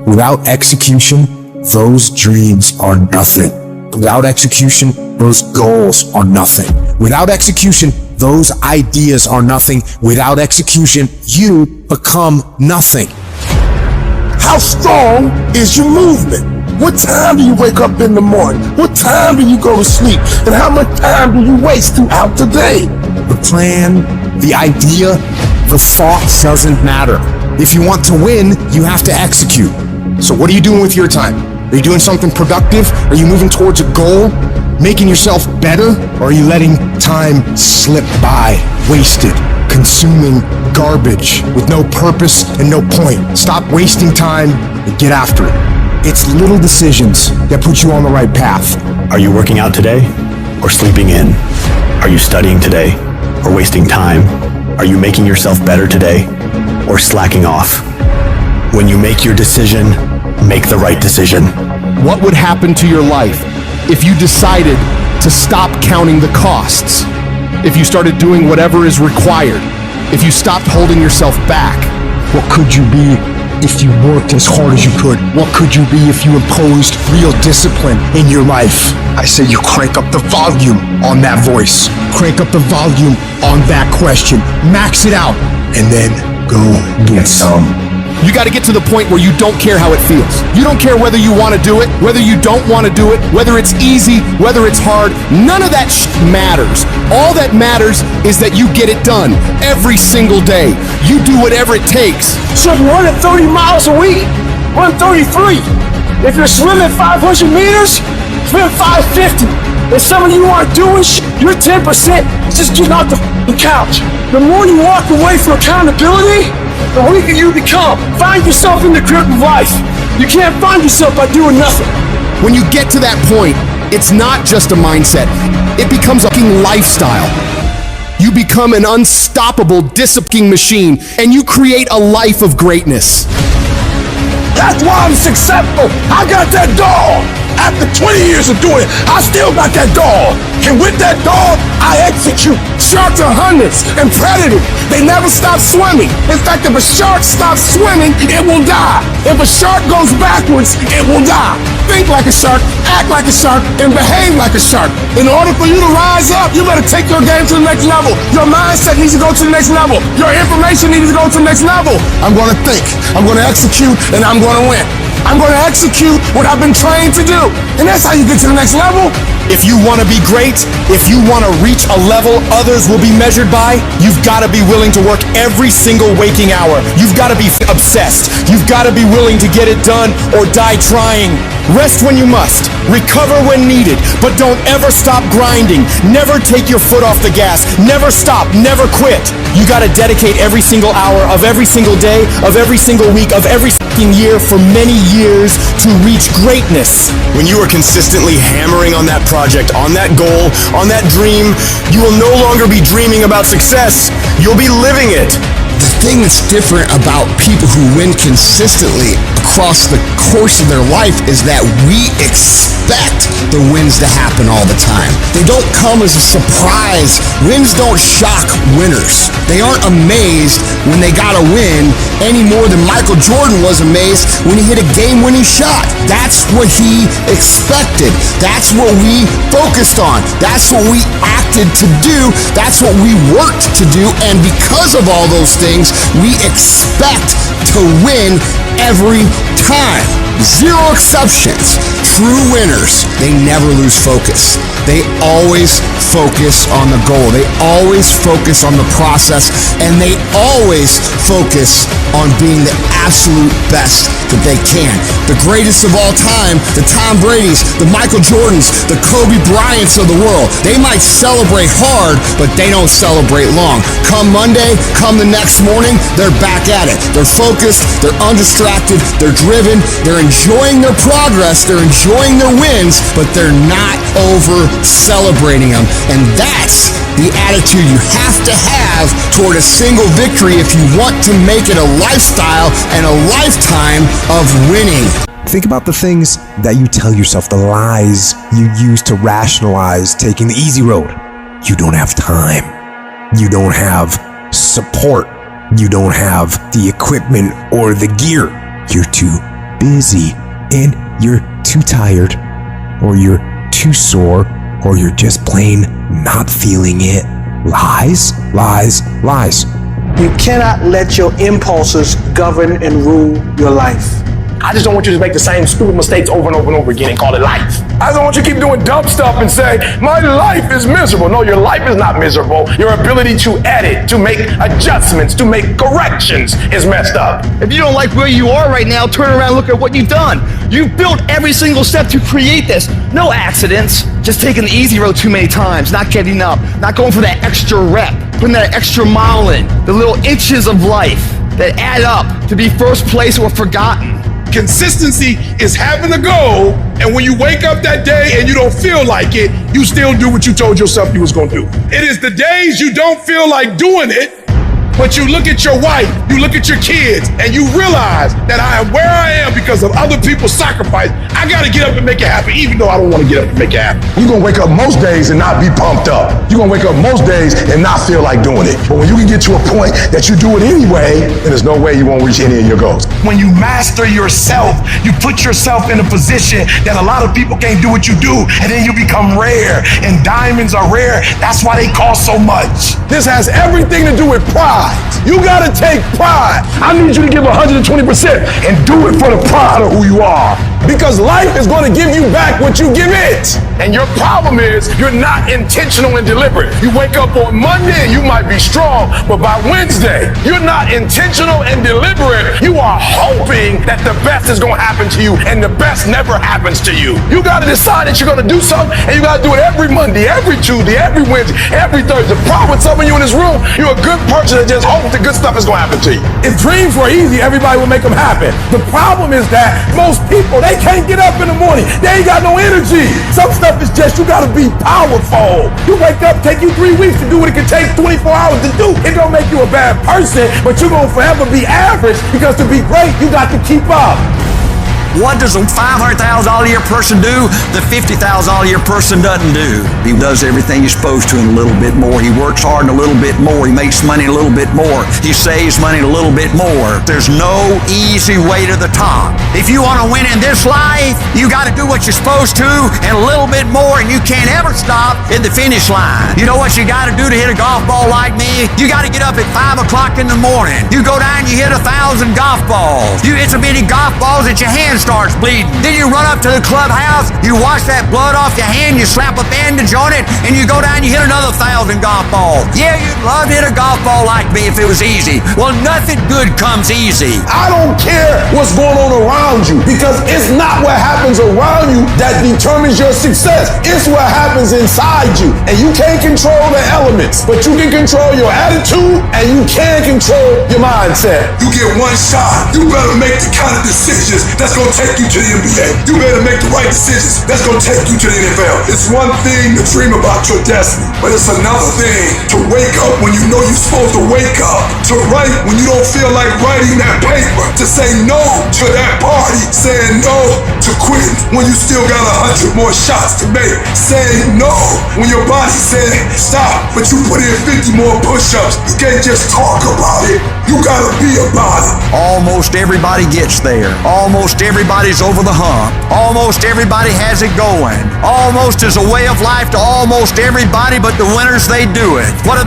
Without execution, those dreams are nothing. Without execution, those goals are nothing. Without execution, those ideas are nothing. Without execution, you become nothing. How strong is your movement? What time do you wake up in the morning? What time do you go to sleep? And how much time do you waste throughout the day? The plan, the idea, the thought doesn't matter. If you want to win, you have to execute. So what are you doing with your time? Are you doing something productive? Are you moving towards a goal? Making yourself better? Or are you letting time slip by, wasted, consuming garbage with no purpose and no point? Stop wasting time and get after it. It's little decisions that put you on the right path. Are you working out today or sleeping in? Are you studying today or wasting time? Are you making yourself better today or slacking off? When you make your decision, make the right decision. What would happen to your life if you decided to stop counting the costs? If you started doing whatever is required? If you stopped holding yourself back? What could you be if you worked as hard as you could? What could you be if you imposed real discipline in your life? I say you crank up the volume on that voice. Crank up the volume on that question. Max it out. And then go get some. You got to get to the point where you don't care how it feels. You don't care whether you want to do it, whether you don't want to do it, whether it's easy, whether it's hard. None of that matters. All that matters is that you get it done every single day. You do whatever it takes. So if you're running 30 miles a week, run 33. If you're swimming 500 meters, swim 550. If some of you aren't doing you're 10% just getting off the couch. The more you walk away from accountability, the weaker you become. Find yourself in the grip of life. You can't find yourself by doing nothing. When you get to that point, it's not just a mindset. It becomes a fucking lifestyle. You become an unstoppable disciplining machine, and you create a life of greatness. That's why I'm successful. I got that dog. After 20 years of doing it, I still got that dog. And with that dog, I execute. Sharks are hunters and predators. They never stop swimming. In fact, if a shark stops swimming, it will die. If a shark goes backwards, it will die. Think like a shark, act like a shark, and behave like a shark. In order for you to rise up, you better take your game to the next level. Your mindset needs to go to the next level. Your information needs to go to the next level. I'm going to think, I'm going to execute, and I'm going to win. I'm going to execute what I've been trained to do. And that's how you get to the next level. If you want to be great, if you want to reach a level others will be measured by, you've got to be willing to work every single waking hour. You've got to be obsessed. You've got to be willing to get it done or die trying. Rest when you must, recover when needed, but don't ever stop grinding. Never take your foot off the gas. Never stop, never quit. You got to dedicate every single hour of every single day, of every single week, of every fucking year for many years to reach greatness. When you are consistently hammering on that project, on that goal, on that dream, you will no longer be dreaming about success. You'll be living it. The thing that's different about people who win consistently across the course of their life is that we expect the wins to happen all the time. They don't come as a surprise. Wins don't shock winners. They aren't amazed when they got a win any more than Michael Jordan was amazed when he hit a game-winning shot. That's what he expected. That's what we focused on. That's what we acted to do. That's what we worked to do. And because of all those things, we expect to win every time. Zero exceptions. True winners, they never lose focus. They always focus on the goal. They always focus on the process, and they always focus on being the absolute best that they can. The greatest of all time, the Tom Bradys, the Michael Jordans, the Kobe Bryants of the world. They might celebrate hard, but they don't celebrate long. Come Monday, come the next morning, they're back at it. They're focused, they're undistracted, they're driven, they're enjoying their progress, they're enjoying their wins, but they're not over celebrating them. And that's the attitude you have to have toward a single victory if you want to make it a lifestyle and a lifetime of winning. Think about the things that you tell yourself, the lies you use to rationalize taking the easy road. You don't have time. You don't have support. You don't have the equipment or the gear. You're too busy, and you're too tired, or you're too sore, or you're just plain not feeling it. Lies, lies, lies. You cannot let your impulses govern and rule your life. I just don't want you to make the same stupid mistakes over and over and over again and call it life. I don't want you to keep doing dumb stuff and say, my life is miserable. No, your life is not miserable. Your ability to edit, to make adjustments, to make corrections is messed up. If you don't like where you are right now, turn around and look at what you've done. You've built every single step to create this. No accidents, just taking the easy road too many times, not getting up, not going for that extra rep, putting that extra mile in, the little inches of life that add up to be first place or forgotten. Consistency is having a goal, and when you wake up that day and you don't feel like it, you still do what you told yourself you was gonna do. It is the days you don't feel like doing it, but you look at your wife, you look at your kids, and you realize that I am where I am because of other people's sacrifice. I gotta get up and make it happen, even though I don't wanna get up and make it happen. You're gonna wake up most days and not be pumped up. You're gonna wake up most days and not feel like doing it. But when you can get to a point that you do it anyway, then there's no way you won't reach any of your goals. When you master yourself, you put yourself in a position that a lot of people can't do what you do, and then you become rare, and diamonds are rare. That's why they cost so much. This has everything to do with pride. You gotta take pride. I need you to give 120% and do it for the pride of who you are. Because life is gonna give you back what you give it. And your problem is you're not intentional and deliberate. You wake up on Monday and you might be strong, but by Wednesday, you're not intentional and deliberate. You are hoping that the best is gonna happen to you, and the best never happens to you. You gotta decide that you're gonna do something, and you gotta do it every Monday, every Tuesday, every Wednesday, every Thursday. The problem with some of you in this room, you're a good person that just hopes the good stuff is gonna happen to you. If dreams were easy, everybody would make them happen. The problem is that most people, they can't get up in the morning. They ain't got no energy. Some stuff is just, you gotta be powerful. You wake up, take you 3 weeks to do what it can take 24 hours to do. It don't make you a bad person, but you're gonna forever be average, because to be great, you got to keep up. What does a $500,000 a year person do the $50,000 a year person doesn't do? He does everything he's supposed to and a little bit more. He works hard and a little bit more. He makes money a little bit more. He saves money a little bit more. There's no easy way to the top. If you want to win in this life, you got to do what you're supposed to and a little bit more, and you can't ever stop at the finish line. You know what you got to do to hit a golf ball like me? You got to get up at 5 o'clock in the morning. You go down, you hit 1,000 golf balls. You hit so many golf balls that your hands starts bleeding. Then you run up to the clubhouse, you wash that blood off your hand, you slap a bandage on it, and you go down, you hit another 1,000 golf balls. Yeah, you'd love to hit a golf ball like me if it was easy. Well, nothing good comes easy. I don't care what's going on around you, because it's not what happens around you that determines your success. It's what happens inside you. And you can't control the elements, but you can control your attitude, and you can control your mindset. You get one shot. You better make the kind of decisions that's gonna take you to the NBA. You better make the right decisions that's gonna take you to the NFL. It's one thing to dream about your destiny, but it's another thing to wake up when you know you're supposed to wake up, to write when you don't feel like writing that paper, to say no to that party, saying no to quitting when you still got 100 more shots to make, saying no when your body said stop, but you put in 50 more push-ups. You can't just talk about it, you gotta be about it. Almost everybody gets there. Almost everybody's over the hump. Almost everybody has it going. Almost is a way of life to almost everybody, but the winners, they do it. What do?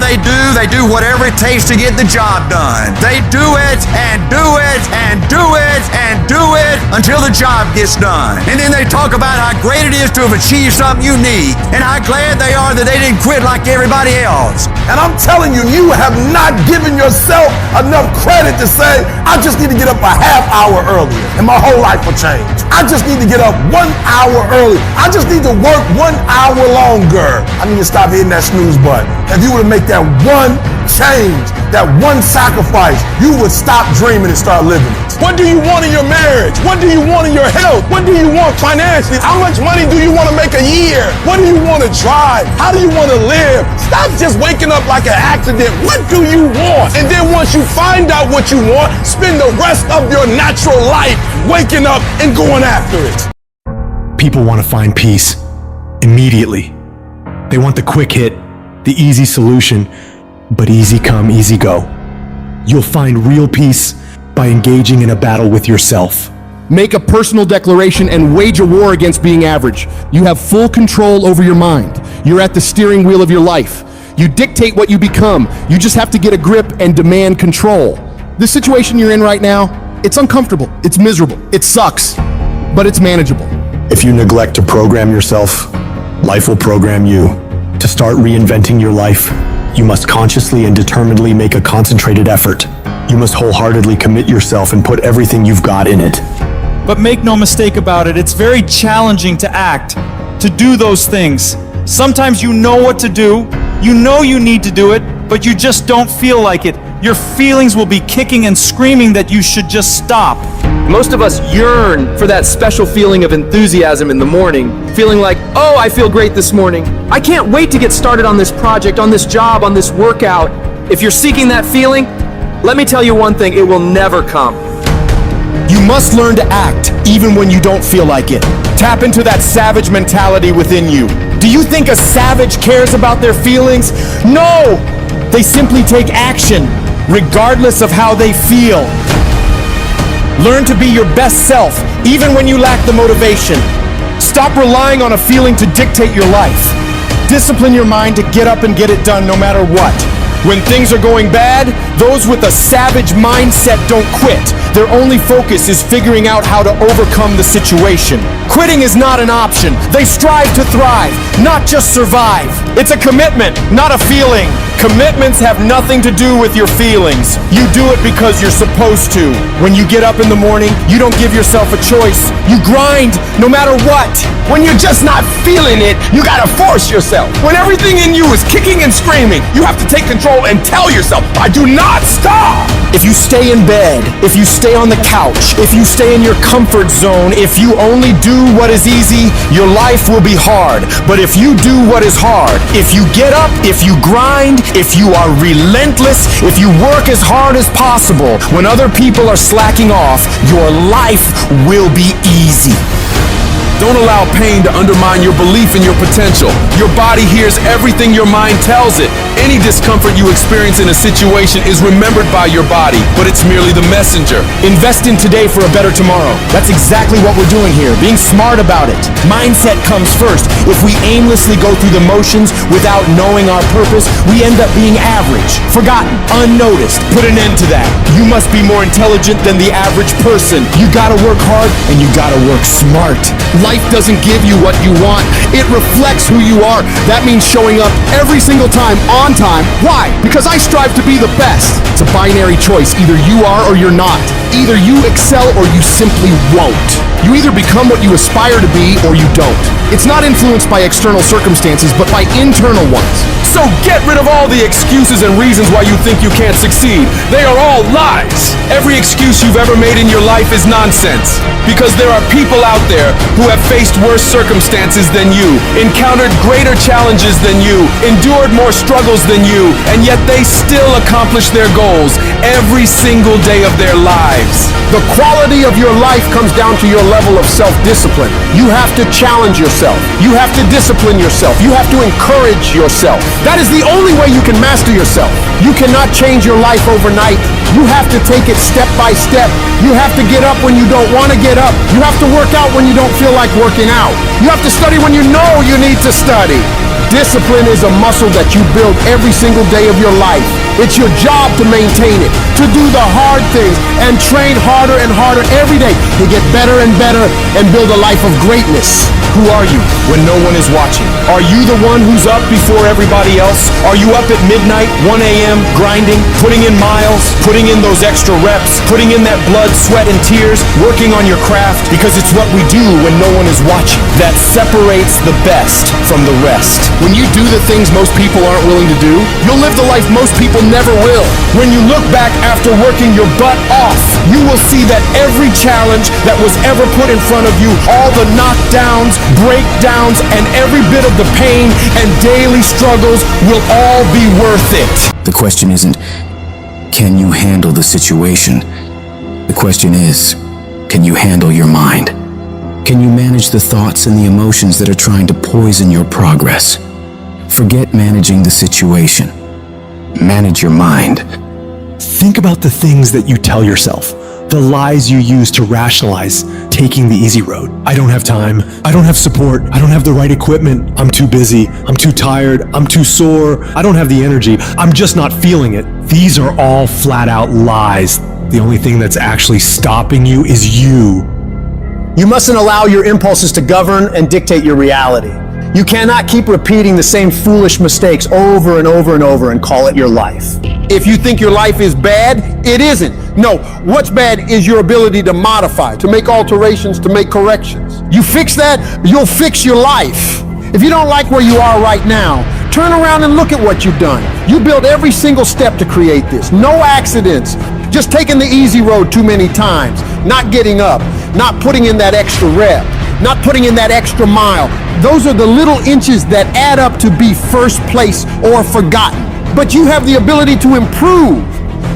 They do whatever it takes to get the job done. They do it and do it and do it and do it until the job gets done. And then they talk about how great it is to have achieved something unique and how glad they are that they didn't quit like everybody else. And I'm telling you, you have not given yourself enough credit to say, I just need to get up a half hour earlier and my whole life will change. I just need to get up 1 hour early. I just need to work 1 hour longer. I need to stop hitting that snooze button. If you were to make that one change, that one sacrifice, you would stop dreaming and start living it. What do you want in your marriage? What do you want in your health? What do you want financially? How much money do you want to make a year? What do you want to drive? How do you want to live? Stop just waking up like an accident. What do you want? And then once you find out what you want, spend the rest of your natural life waking up and going after it. People want to find peace immediately. They want the quick hit, the easy solution. but easy come, easy go. You'll find real peace by engaging in a battle with yourself. Make a personal declaration and wage a war against being average. You have full control over your mind. You're at the steering wheel of your life. You dictate what you become. You just have to get a grip and demand control. The situation you're in right now, it's uncomfortable, it's miserable, it sucks, but it's manageable. If you neglect to program yourself, life will program you. To start reinventing your life, you must consciously and determinedly make a concentrated effort. You must wholeheartedly commit yourself and put everything you've got in it. But make no mistake about it, it's very challenging to act, to do those things. Sometimes you know what to do, you know you need to do it, but you just don't feel like it. Your feelings will be kicking and screaming that you should just stop. Most of us yearn for that special feeling of enthusiasm in the morning, feeling like, oh, I feel great this morning. I can't wait to get started on this project, on this job, on this workout. If you're seeking that feeling, let me tell you one thing, it will never come. You must learn to act even when you don't feel like it. Tap into that savage mentality within you. Do you think a savage cares about their feelings? No! They simply take action, regardless of how they feel. Learn to be your best self, even when you lack the motivation. Stop relying on a feeling to dictate your life. Discipline your mind to get up and get it done no matter what. When things are going bad, those with a savage mindset don't quit. Their only focus is figuring out how to overcome the situation. Quitting is not an option. They strive to thrive, not just survive. It's a commitment, not a feeling. Commitments have nothing to do with your feelings. You do it because you're supposed to. When you get up in the morning, you don't give yourself a choice. You grind no matter what. When you're just not feeling it, you gotta force yourself. When everything in you is kicking and screaming, you have to take control and tell yourself, I do not stop! If you stay in bed, if you stay on the couch, if you stay in your comfort zone, if you only do what is easy, your life will be hard. But if you do what is hard, if you get up, if you grind, if you are relentless, if you work as hard as possible, when other people are slacking off, your life will be easy. Don't allow pain to undermine your belief in your potential. Your body hears everything your mind tells it. Any discomfort you experience in a situation is remembered by your body, but it's merely the messenger. Invest in today for a better tomorrow. That's exactly what we're doing here, being smart about it. Mindset comes first. If we aimlessly go through the motions without knowing our purpose, we end up being average, forgotten, unnoticed. Put an end to that. You must be more intelligent than the average person. You gotta work hard and you gotta work smart. Life doesn't give you what you want. It reflects who you are. That means showing up every single time on time. Why? Because I strive to be the best. It's a binary choice. Either you are or you're not. Either you excel or you simply won't. You either become what you aspire to be or you don't. It's not influenced by external circumstances, but by internal ones. So get rid of all the excuses and reasons why you think you can't succeed. They are all lies. Every excuse you've ever made in your life is nonsense. Because there are people out there who have faced worse circumstances than you, encountered greater challenges than you, endured more struggles than you, and yet they still accomplish their goals every single day of their lives. The quality of your life comes down to your level of self-discipline. You have to challenge yourself. You have to discipline yourself. You have to encourage yourself. That is the only way you can master yourself. You cannot change your life overnight. You have to take it step by step. You have to get up when you don't want to get up. You have to work out when you don't feel like working out. You have to study when you know you need to study. Discipline is a muscle that you build every single day of your life. It's your job to maintain it, to do the hard things, and train harder and harder every day to get better and better and build a life of greatness. Who are you when no one is watching? Are you the one who's up before everybody else? Are you up at midnight, 1 a.m., grinding, putting in miles, putting in those extra reps, putting in that blood, sweat, and tears, working on your craft? Because it's what we do when no one is watching that separates the best from the rest. When you do the things most people aren't willing to do, you'll live the life most people never will. When you look back after working your butt off, you will see that every challenge that was ever put in front of you, all the knockdowns, breakdowns, and every bit of the pain and daily struggles will all be worth it. The question isn't, can you handle the situation? The question is, can you handle your mind? Can you manage the thoughts and the emotions that are trying to poison your progress? Forget managing the situation. manage your mind. Think about the things that you tell yourself, the lies you use to rationalize taking the easy road. I don't have time. I don't have support. I don't have the right equipment. I'm too busy. I'm too tired. I'm too sore. I don't have the energy. I'm just not feeling it. These are all flat out lies. The only thing that's actually stopping you is you. You mustn't allow your impulses to govern and dictate your reality. You cannot keep repeating the same foolish mistakes over and over and over and call it your life. If you think your life is bad, it isn't. No, what's bad is your ability to modify, to make alterations, to make corrections. You fix that, you'll fix your life. If you don't like where you are right now, turn around and look at what you've done. You built every single step to create this. No accidents. Just taking the easy road too many times. Not getting up. Not putting in that extra rep. Not putting in that extra mile. Those are the little inches that add up to be first place or forgotten. But you have the ability to improve,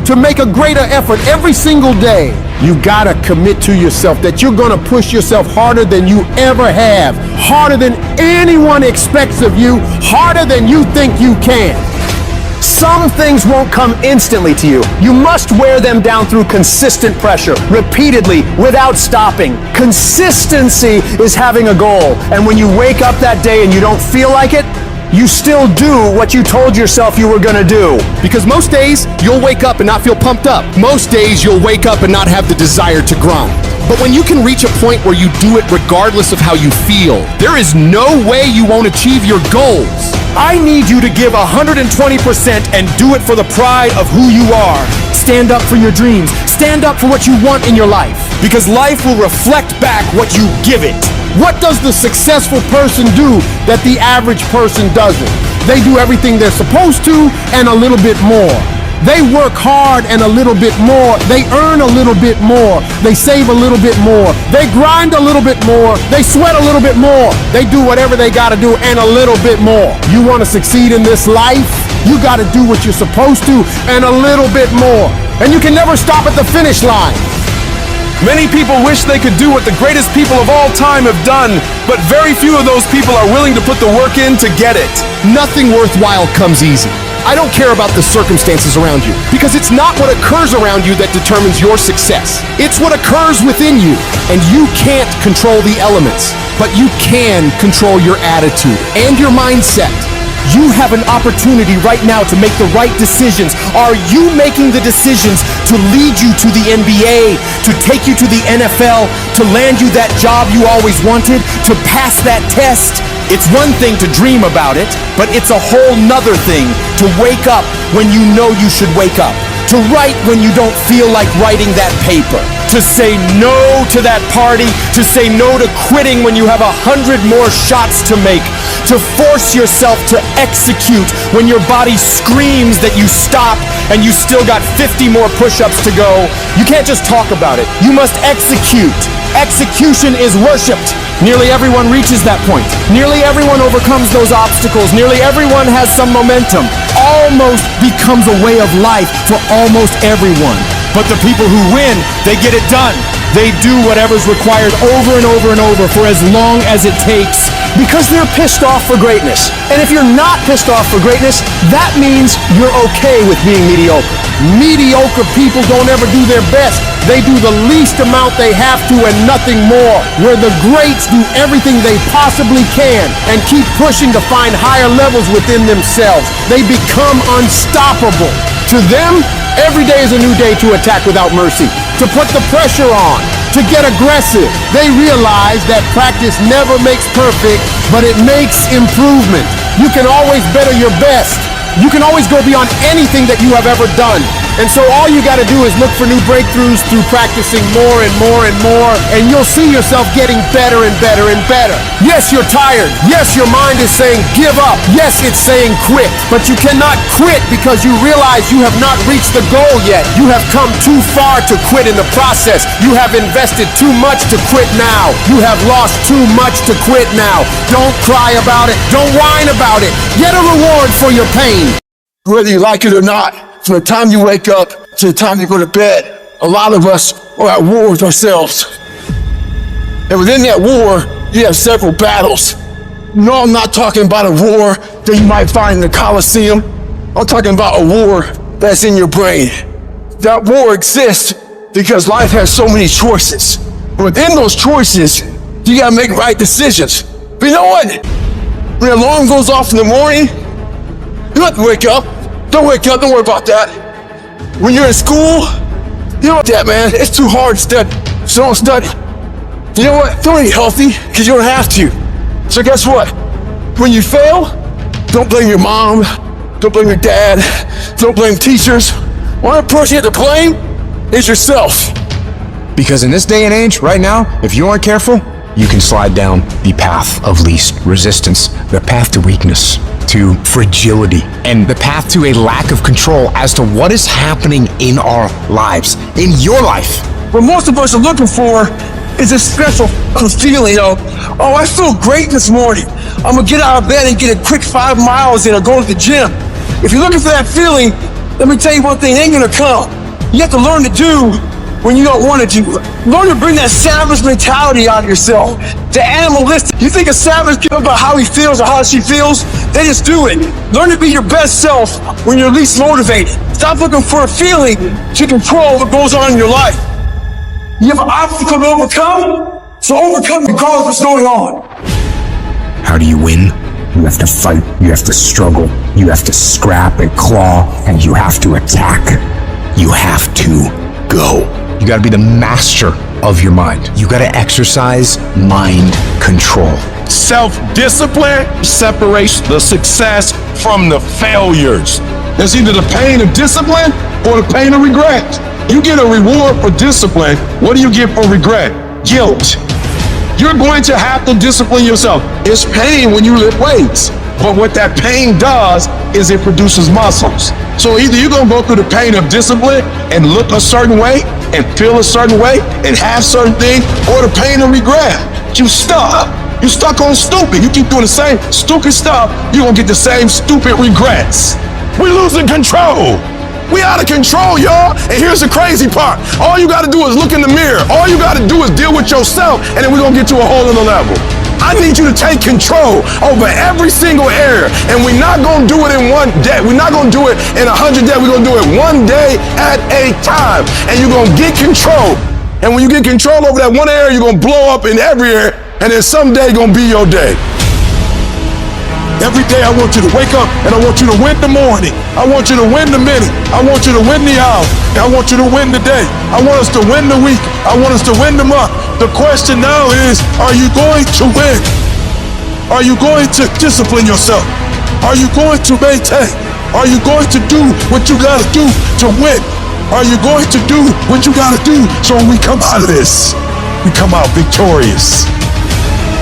to make a greater effort every single day. You gotta commit to yourself that you're gonna push yourself harder than you ever have, harder than anyone expects of you, harder than you think you can. Some things won't come instantly to you. You must wear them down through consistent pressure, repeatedly, without stopping. Consistency is having a goal, and when you wake up that day and you don't feel like it, you still do what you told yourself you were gonna do. Because most days, you'll wake up and not feel pumped up. Most days, you'll wake up and not have the desire to grind. But when you can reach a point where you do it regardless of how you feel, there is no way you won't achieve your goals. I need you to give 120% and do it for the pride of who you are. Stand up for your dreams. Stand up for what you want in your life. Because life will reflect back what you give it. What does the successful person do that the average person doesn't? They do everything they're supposed to and a little bit more. They work hard and a little bit more. They earn a little bit more. They save a little bit more. They grind a little bit more. They sweat a little bit more. They do whatever they gotta do and a little bit more. You wanna succeed in this life? You gotta do what you're supposed to and a little bit more. And you can never stop at the finish line. Many people wish they could do what the greatest people of all time have done, but very few of those people are willing to put the work in to get it. Nothing worthwhile comes easy. I don't care about the circumstances around you, because it's not what occurs around you that determines your success. It's what occurs within you. And you can't control the elements, but you can control your attitude and your mindset. You have an opportunity right now to make the right decisions. Are you making the decisions to lead you to the NBA, to take you to the NFL, to land you that job you always wanted, to pass that test? It's one thing to dream about it, but it's a whole nother thing to wake up when you know you should wake up, to write when you don't feel like writing that paper, to say no to that party, to say no to quitting when you have 100 more shots to make, to force yourself to execute when your body screams that you stop and you still got 50 more push-ups to go. You can't just talk about it. You must execute. Execution is worshipped. Nearly everyone reaches that point. Nearly everyone overcomes those obstacles. Nearly everyone has some momentum. Almost becomes a way of life for almost everyone. But the people who win, they get it done. They do whatever's required over and over and over for as long as it takes, because they're pissed off for greatness. And if you're not pissed off for greatness, that means you're okay with being mediocre. Mediocre people don't ever do their best. They do the least amount they have to and nothing more. Where the greats do everything they possibly can and keep pushing to find higher levels within themselves. They become unstoppable. To them, every day is a new day to attack without mercy, to put the pressure on, to get aggressive. They realize that practice never makes perfect, but it makes improvement. You can always better your best. You can always go beyond anything that you have ever done. And so all you gotta do is look for new breakthroughs through practicing more and more and more, and you'll see yourself getting better and better and better. Yes, you're tired. Yes, your mind is saying give up. Yes, it's saying quit. But you cannot quit because you realize you have not reached the goal yet. You have come too far to quit in the process. You have invested too much to quit now. You have lost too much to quit now. Don't cry about it. Don't whine about it. Get a reward for your pain. Whether you like it or not, from the time you wake up to the time you go to bed, a lot of us are at war with ourselves. And within that war, you have several battles. No, I'm not talking about a war that you might find in the Coliseum I'm talking about a war that's in your brain. That war exists because life has so many choices. Within those choices, you gotta make right decisions. But you know what? When the alarm goes off in the morning, you don't have to wake up. Don't wake up, don't worry about that. When you're in school, you know what that, man, it's too hard to study, so don't study. You know what? Don't eat healthy, because you don't have to. So guess what? When you fail, don't blame your mom, don't blame your dad, don't blame teachers. One person you have to blame is yourself. Because in this day and age, right now, if you aren't careful, you can slide down the path of least resistance, the path to weakness, to fragility, and the path to a lack of control as to what is happening in our lives, in your life. What most of us are looking for is a special feeling of, oh, I feel great this morning. I'm gonna get out of bed and get a quick 5 miles in or go to the gym. If you're looking for that feeling, let me tell you one thing, it ain't gonna come. You have to learn to do when you don't want to do. Learn to bring that savage mentality out of yourself. The animalistic. You think a savage cares about how he feels or how she feels? They just do it. Learn to be your best self when you're least motivated. Stop looking for a feeling to control what goes on in your life. You have an obstacle to overcome, so overcome regardless of what's going on. How do you win? You have to fight, you have to struggle, you have to scrap and claw, and you have to attack. You have to go. You gotta be the master of your mind. You gotta exercise mind control. Self-discipline separates the success from the failures. There's either the pain of discipline or the pain of regret. You get a reward for discipline. What do you get for regret? Guilt. You're going to have to discipline yourself. It's pain when you lift weights. But what that pain does is it produces muscles. So either you're gonna go through the pain of discipline and look a certain way and feel a certain way and have certain things, or the pain of regret. You stuck. You stuck on stupid. You keep doing the same stupid stuff, you're gonna get the same stupid regrets. We're losing control. We out of control, y'all. And here's the crazy part. All you gotta do is look in the mirror. All you gotta do is deal with yourself, and then we're gonna get to a whole other level. I need you to take control over every single area. And we're not gonna do it in one day. We're not gonna do it in 100 days. We're gonna do it one day at a time. And you're gonna get control. And when you get control over that one area, you're gonna blow up in every area. And then someday gonna be your day. Every day I want you to wake up and I want you to win the morning. I want you to win the minute. I want you to win the hour. I want you to win the day. I want us to win the week. I want us to win the month. The question now is, are you going to win? Are you going to discipline yourself? Are you going to maintain? Are you going to do what you gotta do to win? Are you going to do what you gotta do so when we come out of this, we come out victorious?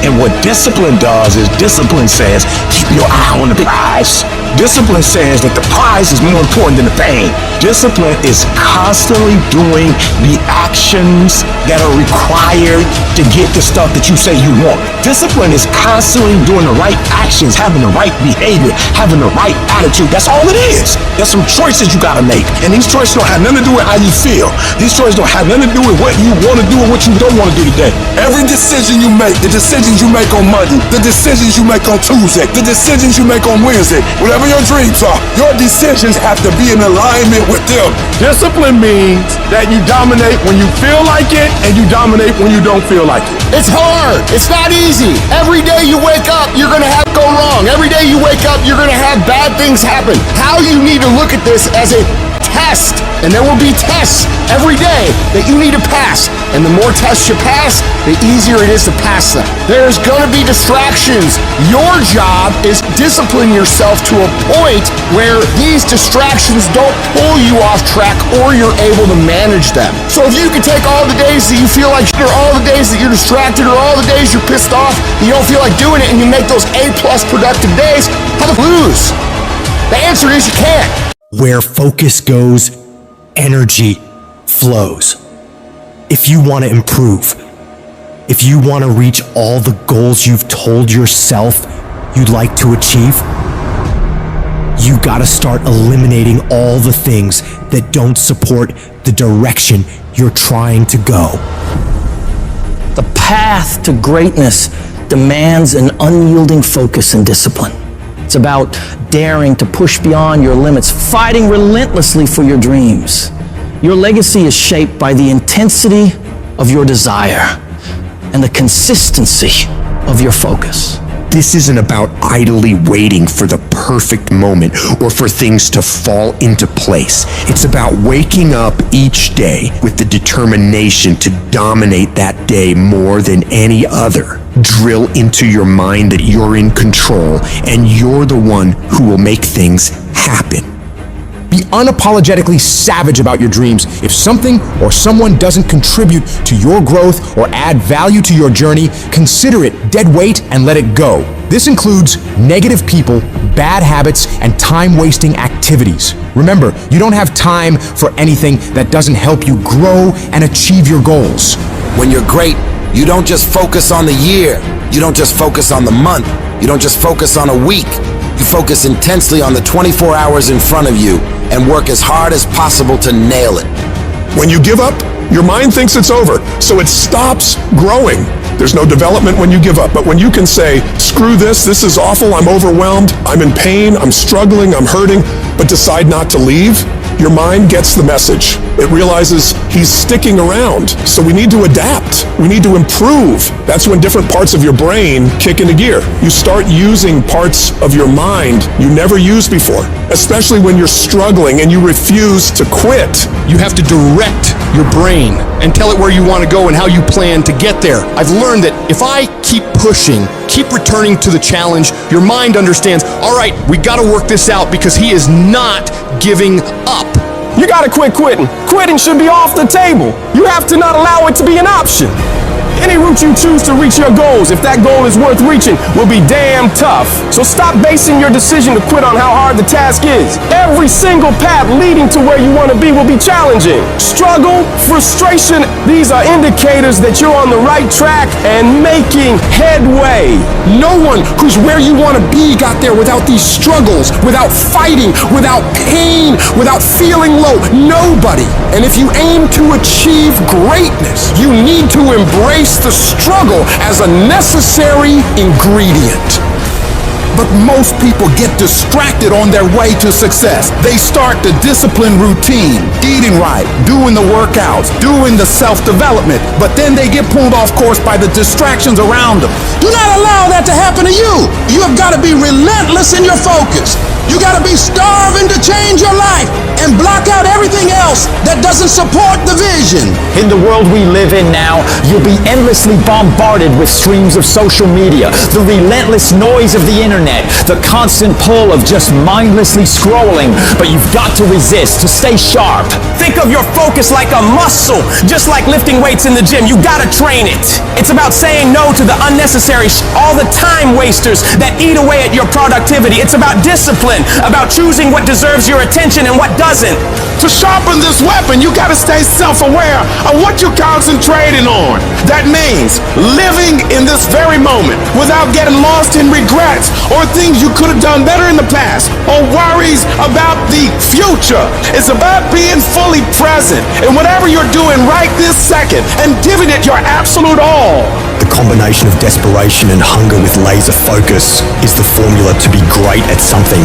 And what discipline does is discipline says, keep your eye on the prize. Discipline says that the prize is more important than the pain. Discipline is constantly doing the actions that are required to get the stuff that you say you want. Discipline is constantly doing the right actions, having the right behavior, having the right attitude. That's all it is. There's some choices you gotta make. And these choices don't have nothing to do with how you feel. These choices don't have nothing to do with what you want to do or what you don't want to do today. Every decision you make, the decisions you make on Monday, the decisions you make on Tuesday, the decisions you make on Wednesday, whatever your dreams are, your decisions have to be in alignment with them. Discipline means that you dominate when you feel like it and you dominate when you don't feel like it. It's hard. It's not easy. Every day you wake up, you're gonna have go wrong. Every day you wake up, you're gonna have bad things happen. How you need to look at this as a test, and there will be tests every day that you need to pass. And the more tests you pass, the easier it is to pass them. There's gonna be distractions. Your job is discipline yourself to a point where these distractions don't pull you off track or you're able to manage them. So if you can take all the days that you feel like shit, or all the days that you're distracted, or all the days you're pissed off, and you don't feel like doing it, and you make those A+ productive days, how to lose? The answer is you can't. Where focus goes, energy flows. If you want to improve, if you want to reach all the goals you've told yourself you'd like to achieve, you gotta start eliminating all the things that don't support the direction you're trying to go. The path to greatness demands an unyielding focus and discipline. It's about daring to push beyond your limits, fighting relentlessly for your dreams. Your legacy is shaped by the intensity of your desire and the consistency of your focus. This isn't about idly waiting for the perfect moment or for things to fall into place. It's about waking up each day with the determination to dominate that day more than any other. Drill into your mind that you're in control and you're the one who will make things happen. Be unapologetically savage about your dreams. If something or someone doesn't contribute to your growth or add value to your journey, consider it dead weight and let it go. This includes negative people, bad habits, and time-wasting activities. Remember, you don't have time for anything that doesn't help you grow and achieve your goals. When you're great, you don't just focus on the year. You don't just focus on the month. You don't just focus on a week. You focus intensely on the 24 hours in front of you and work as hard as possible to nail it. When you give up, your mind thinks it's over, so it stops growing. There's no development when you give up, but when you can say, screw this is awful, I'm overwhelmed, I'm in pain, I'm struggling, I'm hurting, but decide not to leave, your mind gets the message. It realizes he's sticking around, so we need to adapt. We need to improve. That's when different parts of your brain kick into gear. You start using parts of your mind you never used before, especially when you're struggling and you refuse to quit. You have to direct your brain and tell it where you want to go and how you plan to get there. I've learned that if I keep pushing, keep returning to the challenge, your mind understands, all right, we got to work this out because he is not giving up. You gotta quit quitting. Quitting should be off the table. You have to not allow it to be an option. Any route you choose to reach your goals, if that goal is worth reaching, will be damn tough. So stop basing your decision to quit on how hard the task is. Every single path leading to where you want to be will be challenging. Struggle, frustration, these are indicators that you're on the right track and making headway. No one who's where you want to be got there without these struggles, without fighting, without pain, without feeling low. Nobody. And if you aim to achieve greatness, you need to embrace the struggle as a necessary ingredient. But most people get distracted on their way to success. They start the discipline routine, eating right, doing the workouts, doing the self-development, but then they get pulled off course by the distractions around them. Do not allow that to happen to you. You have got to be relentless in your focus. You got to be starving to change your life and block out everything else that doesn't support the vision. In the world we live in now, you'll be endlessly bombarded with streams of social media, the relentless noise of the internet, the constant pull of just mindlessly scrolling, but you've got to resist to stay sharp. Think of your focus like a muscle, just like lifting weights in the gym. You gotta train it. It's about saying no to the unnecessary all the time wasters that eat away at your productivity. It's about discipline, about choosing what deserves your attention and what doesn't. To sharpen this weapon, you gotta stay self-aware of what you're concentrating on. That means living in this very moment without getting lost in regrets or things you could have done better in the past or worries about the future. It's about being fully present in whatever you're doing right this second and giving it your absolute all. The combination of desperation and hunger with laser focus is the formula to be great at something.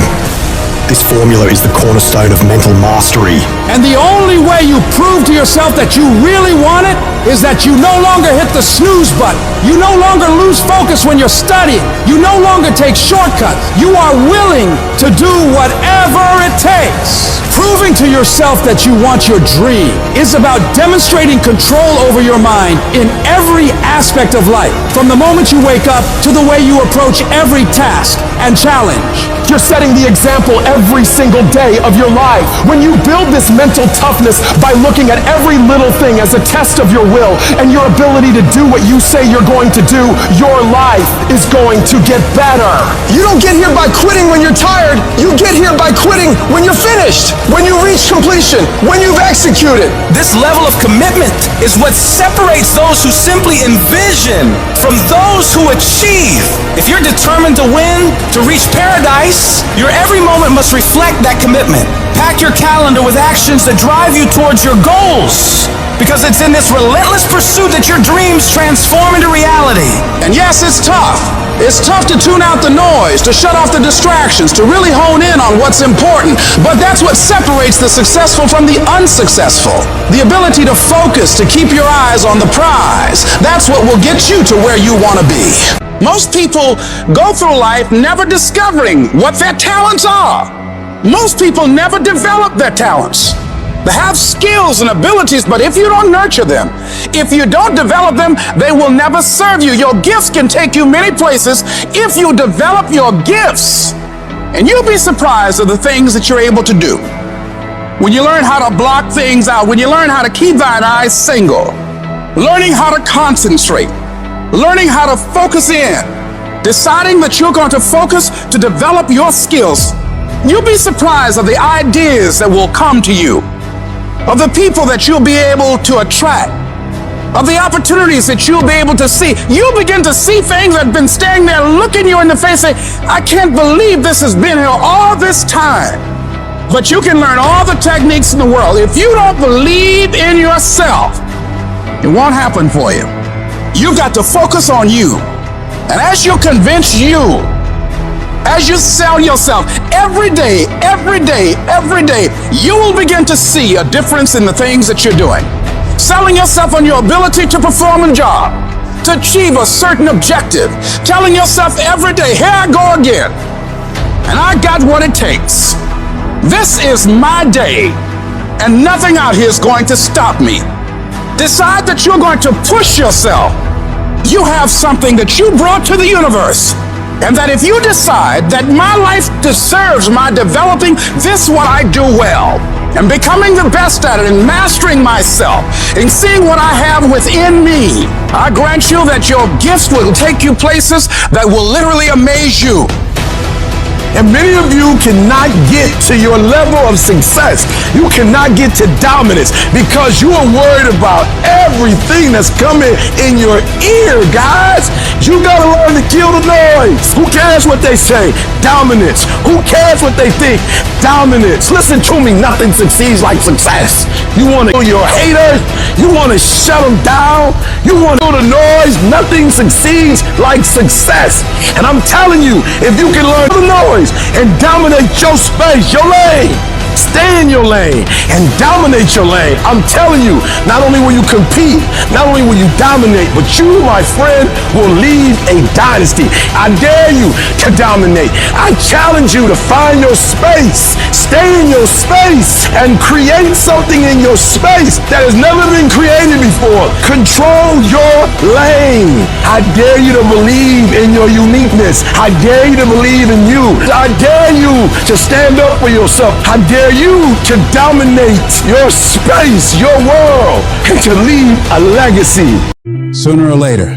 This formula is the cornerstone of mental mastery. And the only way you prove to yourself that you really want it is that you no longer hit the snooze button. You no longer lose focus when you're studying. You no longer take shortcuts. You are willing to do whatever it takes. Proving to yourself that you want your dream is about demonstrating control over your mind in every aspect of life, from the moment you wake up to the way you approach every task and challenge. You're setting the example every single day of your life. When you build this mental toughness by looking at every little thing as a test of your will and your ability to do what you say you're going to do, your life is going to get better. You don't get here by quitting when you're tired. You get here by quitting when you're finished, when you reach completion, when you've executed. This level of commitment is what separates those who simply envision from those who achieve. If you're determined to win, to reach paradise, your every moment must reflect that commitment. Pack your calendar with actions that drive you towards your goals. because it's in this relentless pursuit that your dreams transform into reality. And yes, it's tough. It's tough to tune out the noise, to shut off the distractions, to really hone in on what's important. But that's what separates the successful from the unsuccessful. The ability to focus, to keep your eyes on the prize. That's what will get you to where you want to be. Most people go through life never discovering what their talents are. Most people never develop their talents. They have skills and abilities, but if you don't nurture them, if you don't develop them, they will never serve you. Your gifts can take you many places if you develop your gifts. And you'll be surprised at the things that you're able to do. When you learn how to block things out, when you learn how to keep thine eyes single, learning how to concentrate, learning how to focus in, deciding that you're going to focus to develop your skills, you'll be surprised at the ideas that will come to you, of the people that you'll be able to attract, of the opportunities that you'll be able to see. You'll begin to see things that have been standing there looking you in the face saying, I can't believe this has been here all this time. But you can learn all the techniques in the world. If you don't believe in yourself, it won't happen for you. You've got to focus on you. And as you convince you, as you sell yourself every day, you will begin to see a difference in the things that you're doing. Selling yourself on your ability to perform a job, to achieve a certain objective. Telling yourself every day, here I go again. And I got what it takes. This is my day, and nothing out here is going to stop me. Decide that you're going to push yourself. You have something that you brought to the universe. And that if you decide that my life deserves my developing this what I do well, and becoming the best at it, and mastering myself, and seeing what I have within me, I grant you that your gifts will take you places that will literally amaze you. And many of you cannot get to your level of success. You cannot get to dominance because you are worried about everything that's coming in your ear, guys. You gotta learn to kill the noise. Who cares what they say? Dominance. Who cares what they think? Dominance. Listen to me, nothing succeeds like success. You wanna kill your haters? You wanna shut them down? You wanna kill the noise? Nothing succeeds like success. And I'm telling you, if you can learn the noise, and dominate your space, your lane. Stay in your lane and dominate your lane. I'm telling you, not only will you compete, not only will you dominate, but you, my friend, will lead a dynasty. I dare you to dominate. I challenge you to find your space. Stay in your space and create something in your space that has never been created before. Control your lane. I dare you to believe in your uniqueness. I dare you to believe in you. I dare you to stand up for yourself. I dare you to dominate your space, your world, and to leave a legacy. Sooner or later,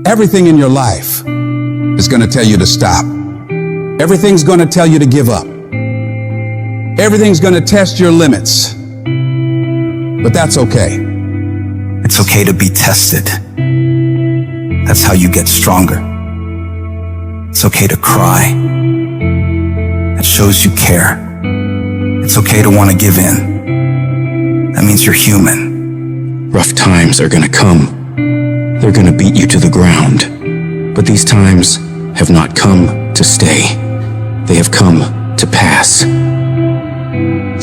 everything in your life is going to tell you to stop. Everything's going to tell you to give up. Everything's going to test your limits. But that's okay. It's okay to be tested. That's how you get stronger. It's okay to cry. That shows you care. It's okay to want to give in. That means you're human. Rough times are gonna come. They're gonna beat you to the ground. But these times have not come to stay. They have come to pass.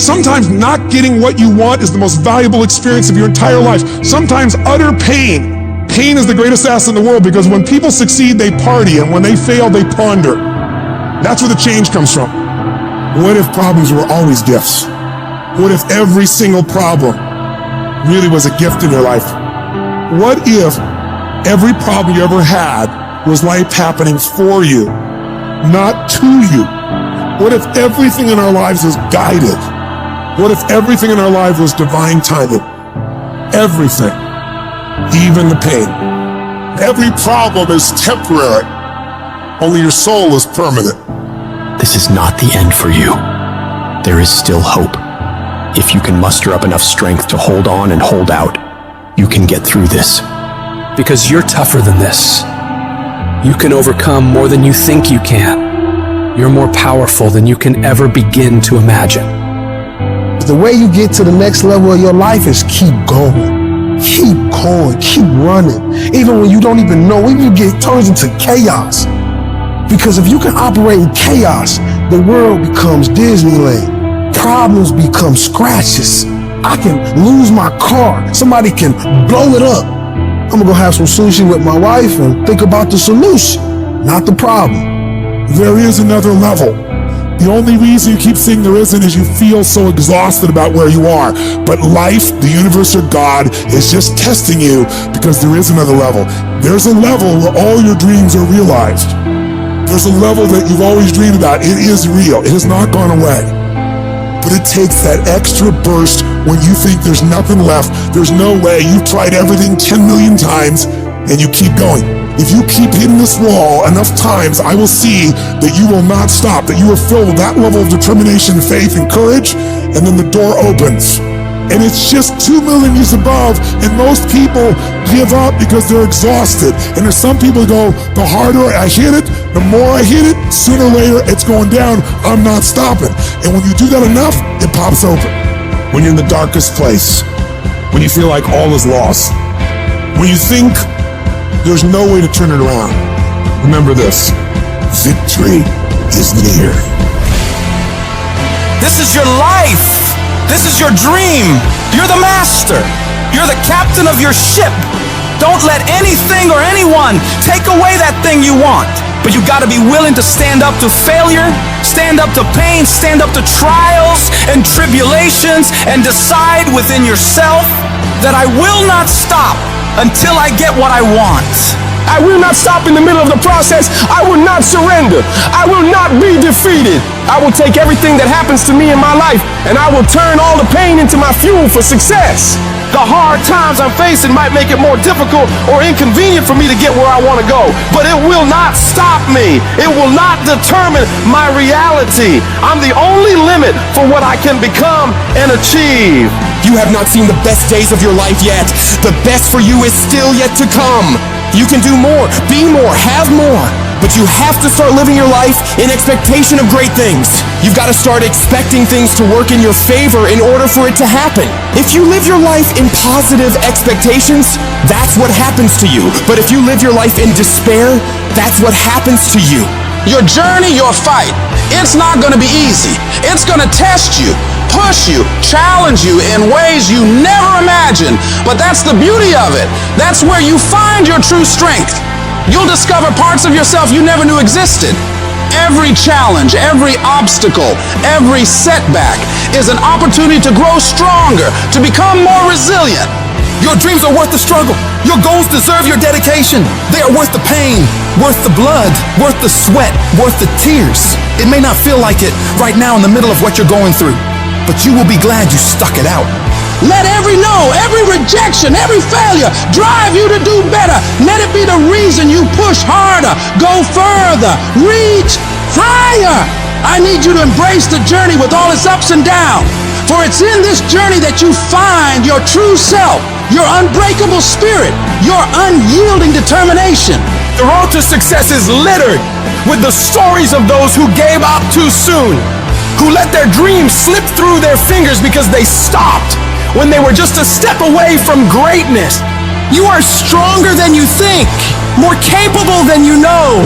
Sometimes not getting what you want is the most valuable experience of your entire life. Sometimes utter pain. Pain is the greatest asset in the world because when people succeed, they party, and when they fail, they ponder. That's where the change comes from. What if problems were always gifts? What if every single problem really was a gift in your life? What if every problem you ever had was life happening for you, not to you? What if everything in our lives was guided? What if everything in our life was divine timing? Everything, even the pain. Every problem is temporary. Only your soul is permanent. This is not the end for you. There is still hope. If you can muster up enough strength to hold on and hold out, you can get through this. Because you're tougher than this. You can overcome more than you think you can. You're more powerful than you can ever begin to imagine. the way you get to the next level of your life is keep going. Keep going, keep running. Even when you don't even know, even you get turns into chaos. Because if you can operate in chaos, the world becomes Disneyland. Problems become scratches. I can lose my car. Somebody can blow it up. I'm gonna go have some sushi with my wife and think about the solution, not the problem. There is another level. The only reason you keep saying there isn't is you feel so exhausted about where you are. But life, the universe, or God is just testing you because there is another level. There's a level where all your dreams are realized. There's a level that you've always dreamed about. It is real. It has not gone away. But it takes that extra burst when you think there's nothing left. There's no way. You've tried everything 10 million times and you keep going. If you keep hitting this wall enough times, I will see that you will not stop, that you are filled with that level of determination, faith, and courage, and then the door opens. And it's just 2 million years above, and most people give up because they're exhausted. And there's some people who go, the harder I hit it, the more I hit it, sooner or later it's going down, I'm not stopping. And when you do that enough, it pops open. When you're in the darkest place, when you feel like all is lost, when you think there's no way to turn it around, remember this: victory is near. This is your life. This is your dream. You're the master. You're the captain of your ship. Don't let anything or anyone take away that thing you want. But you gotta be willing to stand up to failure, stand up to pain, stand up to trials and tribulations, and decide within yourself that I will not stop until I get what I want. I will not stop in the middle of the process. I will not surrender. I will not be defeated. I will take everything that happens to me in my life and I will turn all the pain into my fuel for success. The hard times I'm facing might make it more difficult or inconvenient for me to get where I want to go, but it will not stop me. It will not determine my reality. I'm the only limit for what I can become and achieve. You have not seen the best days of your life yet. The best for you is still yet to come. You can do more, be more, have more. But you have to start living your life in expectation of great things. You've got to start expecting things to work in your favor in order for it to happen. If you live your life in positive expectations, that's what happens to you. But if you live your life in despair, that's what happens to you. Your journey, your fight, it's not going to be easy. It's going to test you, push you, challenge you in ways you never imagined. But that's the beauty of it. That's where you find your true strength. You'll discover parts of yourself you never knew existed. Every challenge, every obstacle, every setback is an opportunity to grow stronger, to become more resilient. Your dreams are worth the struggle. Your goals deserve your dedication. They are worth the pain, worth the blood, worth the sweat, worth the tears. It may not feel like it right now in the middle of what you're going through, but you will be glad you stuck it out. Let every no, every rejection, every failure drive you to do better. Let it be the reason you push harder, go further, reach higher. I need you to embrace the journey with all its ups and downs. For it's in this journey that you find your true self, your unbreakable spirit, your unyielding determination. The road to success is littered with the stories of those who gave up too soon, who let their dreams slip through their fingers because they stopped when they were just a step away from greatness. You are stronger than you think, more capable than you know,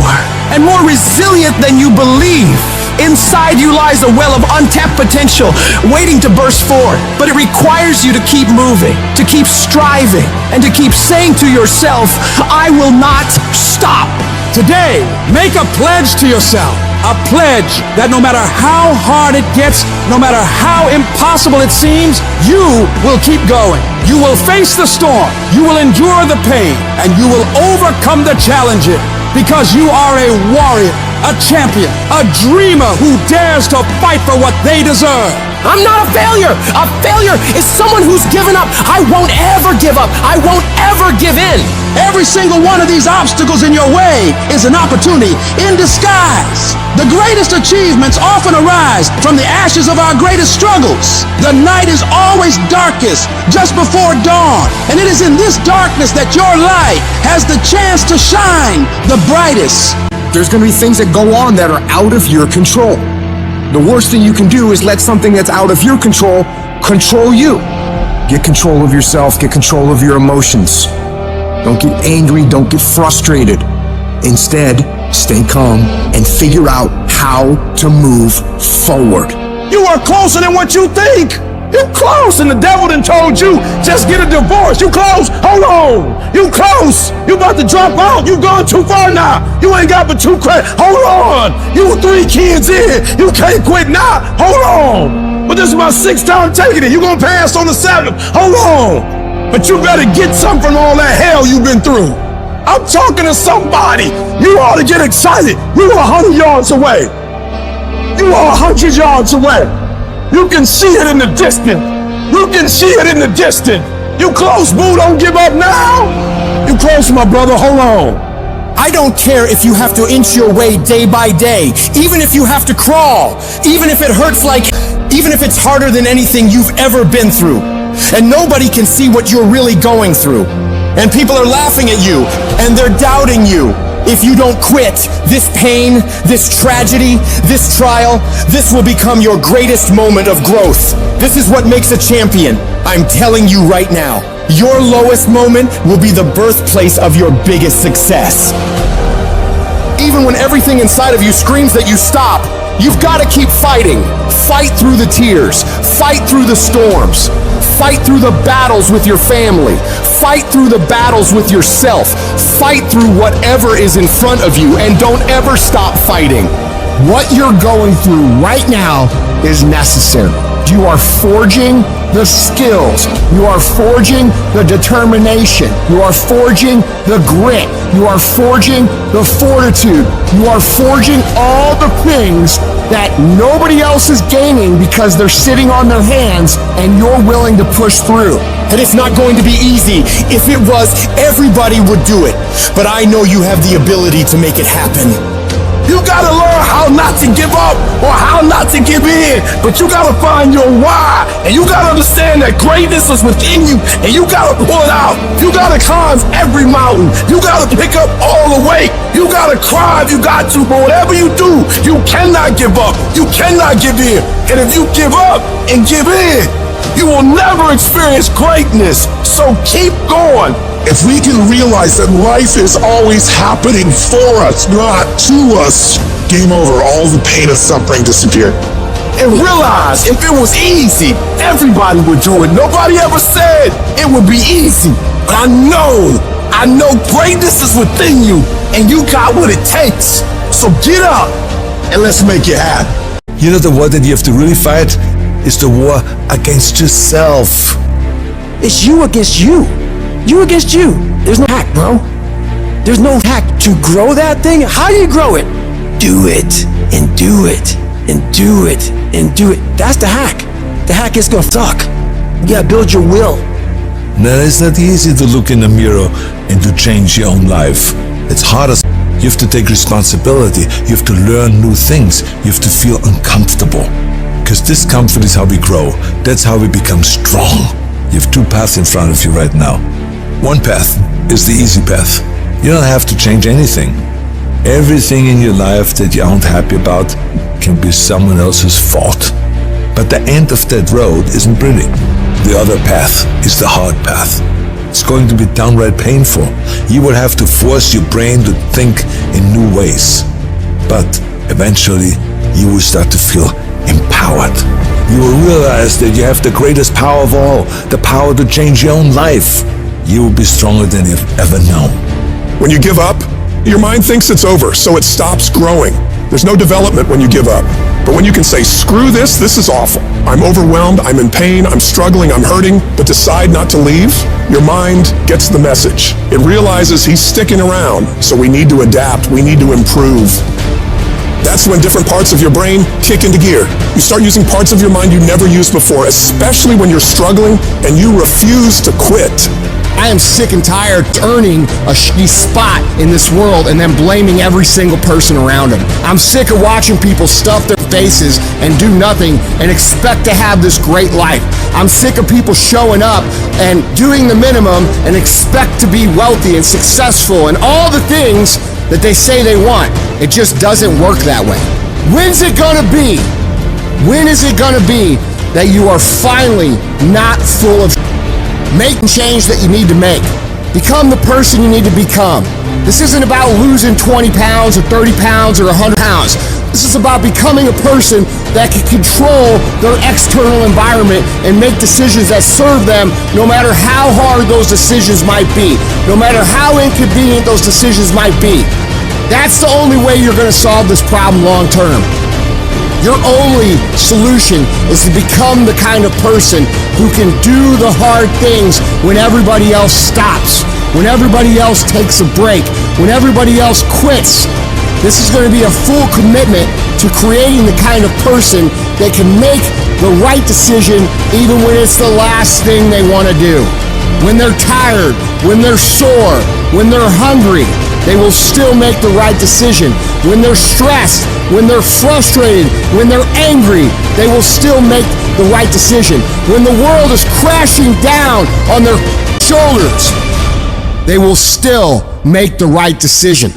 and more resilient than you believe. Inside you lies a well of untapped potential waiting to burst forth, but it requires you to keep moving, to keep striving, and to keep saying to yourself, I will not stop. Today, make a pledge to yourself. A pledge that no matter how hard it gets, no matter how impossible it seems, you will keep going. You will face the storm. You will endure the pain. And you will overcome the challenges. Because you are a warrior, a champion, a dreamer who dares to fight for what they deserve. I'm not a failure. A failure is someone who's given up. I won't ever give up. I won't ever give in. Every single one of these obstacles in your way is an opportunity in disguise. The greatest achievements often arise from the ashes of our greatest struggles. The night is always darkest just before dawn, and it is in this darkness that your light has the chance to shine the brightest. There's going to be things that go on that are out of your control. The worst thing you can do is let something that's out of your control control you. Get control of yourself, get control of your emotions. Don't get angry, don't get frustrated. Instead, stay calm and figure out how to move forward. You are closer than what you think. You close, and the devil done told you, just get a divorce. You close, hold on. You close, you about to drop out. You gone too far now. You ain't got but 2 credits. Hold on. You 3 kids in. You can't quit now. Hold on. But this is my 6th time taking it. You gonna pass on the 7th. Hold on. But you better get something from all that hell you've been through. I'm talking to somebody. You ought to get excited. You are 100 yards away. You are 100 yards away. You can see it in the distance. You can see it in the distance. You close, boo. Don't give up now. You close, my brother. Hold on. I don't care if you have to inch your way day by day, even if you have to crawl, even if it hurts even if it's harder than anything you've ever been through. And nobody can see what you're really going through. And people are laughing at you, and they're doubting you. If you don't quit, this pain, this tragedy, this trial, this will become your greatest moment of growth. This is what makes a champion. I'm telling you right now, your lowest moment will be the birthplace of your biggest success. Even when everything inside of you screams that you stop, you've got to keep fighting. Fight through the tears. Fight through the storms. Fight through the battles with your family. Fight through the battles with yourself. Fight through whatever is in front of you, and don't ever stop fighting. What you're going through right now is necessary. You are forging the skills. You are forging the determination. You are forging the grit. You are forging the fortitude. You are forging all the things that nobody else is gaining because they're sitting on their hands and you're willing to push through. And it's not going to be easy. If it was, everybody would do it. But I know you have the ability to make it happen. You gotta learn how not to give up or how not to give in. But you gotta find your why. And you gotta understand that greatness is within you. And you gotta pull it out. You gotta climb every mountain. You gotta pick up all the weight. You gotta cry if you got to. But whatever you do, you cannot give up. You cannot give in. And if you give up and give in, you will never experience greatness. So keep going. If we can realize that life is always happening for us, not to us, game over. All the pain and suffering disappear. And realize if it was easy, everybody would do it. Nobody ever said it would be easy. But I know greatness is within you, and you got what it takes. So get up and let's make it happen. You know the war that you have to really fight is the war against yourself. It's you against you. You against you. There's no hack, bro. There's no hack to grow that thing. How do you grow it? Do it, and do it, and do it, and do it. That's the hack. The hack is gonna suck. You gotta build your will. No, it's not easy to look in the mirror and to change your own life. It's hard as you have to take responsibility. You have to learn new things. You have to feel uncomfortable. Because discomfort is how we grow. That's how we become strong. You have 2 paths in front of you right now. One path is the easy path. You don't have to change anything. Everything in your life that you aren't happy about can be someone else's fault. But the end of that road isn't pretty. The other path is the hard path. It's going to be downright painful. You will have to force your brain to think in new ways. But eventually, you will start to feel empowered. You will realize that you have the greatest power of all, the power to change your own life. You will be stronger than you've ever known. When you give up, your mind thinks it's over, so it stops growing. There's no development when you give up. But when you can say, screw this is awful. I'm overwhelmed, I'm in pain, I'm struggling, I'm hurting, but decide not to leave, your mind gets the message. It realizes he's sticking around, so we need to adapt, we need to improve. That's when different parts of your brain kick into gear. You start using parts of your mind you never used before, especially when you're struggling and you refuse to quit. I am sick and tired of earning a shitty spot in this world and then blaming every single person around them. I'm sick of watching people stuff their faces and do nothing and expect to have this great life. I'm sick of people showing up and doing the minimum and expect to be wealthy and successful and all the things that they say they want. It just doesn't work that way. When's it gonna be? When is it gonna be that you are finally not full of Make the change that you need to make. Become the person you need to become. This isn't about losing 20 pounds or 30 pounds or 100 pounds. This is about becoming a person that can control their external environment and make decisions that serve them no matter how hard those decisions might be, no matter how inconvenient those decisions might be. That's the only way you're going to solve this problem long term. Your only solution is to become the kind of person who can do the hard things when everybody else stops, when everybody else takes a break, when everybody else quits. This is going to be a full commitment to creating the kind of person that can make the right decision even when it's the last thing they want to do. When they're tired, when they're sore, when they're hungry, they will still make the right decision. When they're stressed, when they're frustrated, when they're angry, they will still make the right decision. When the world is crashing down on their shoulders, they will still make the right decision.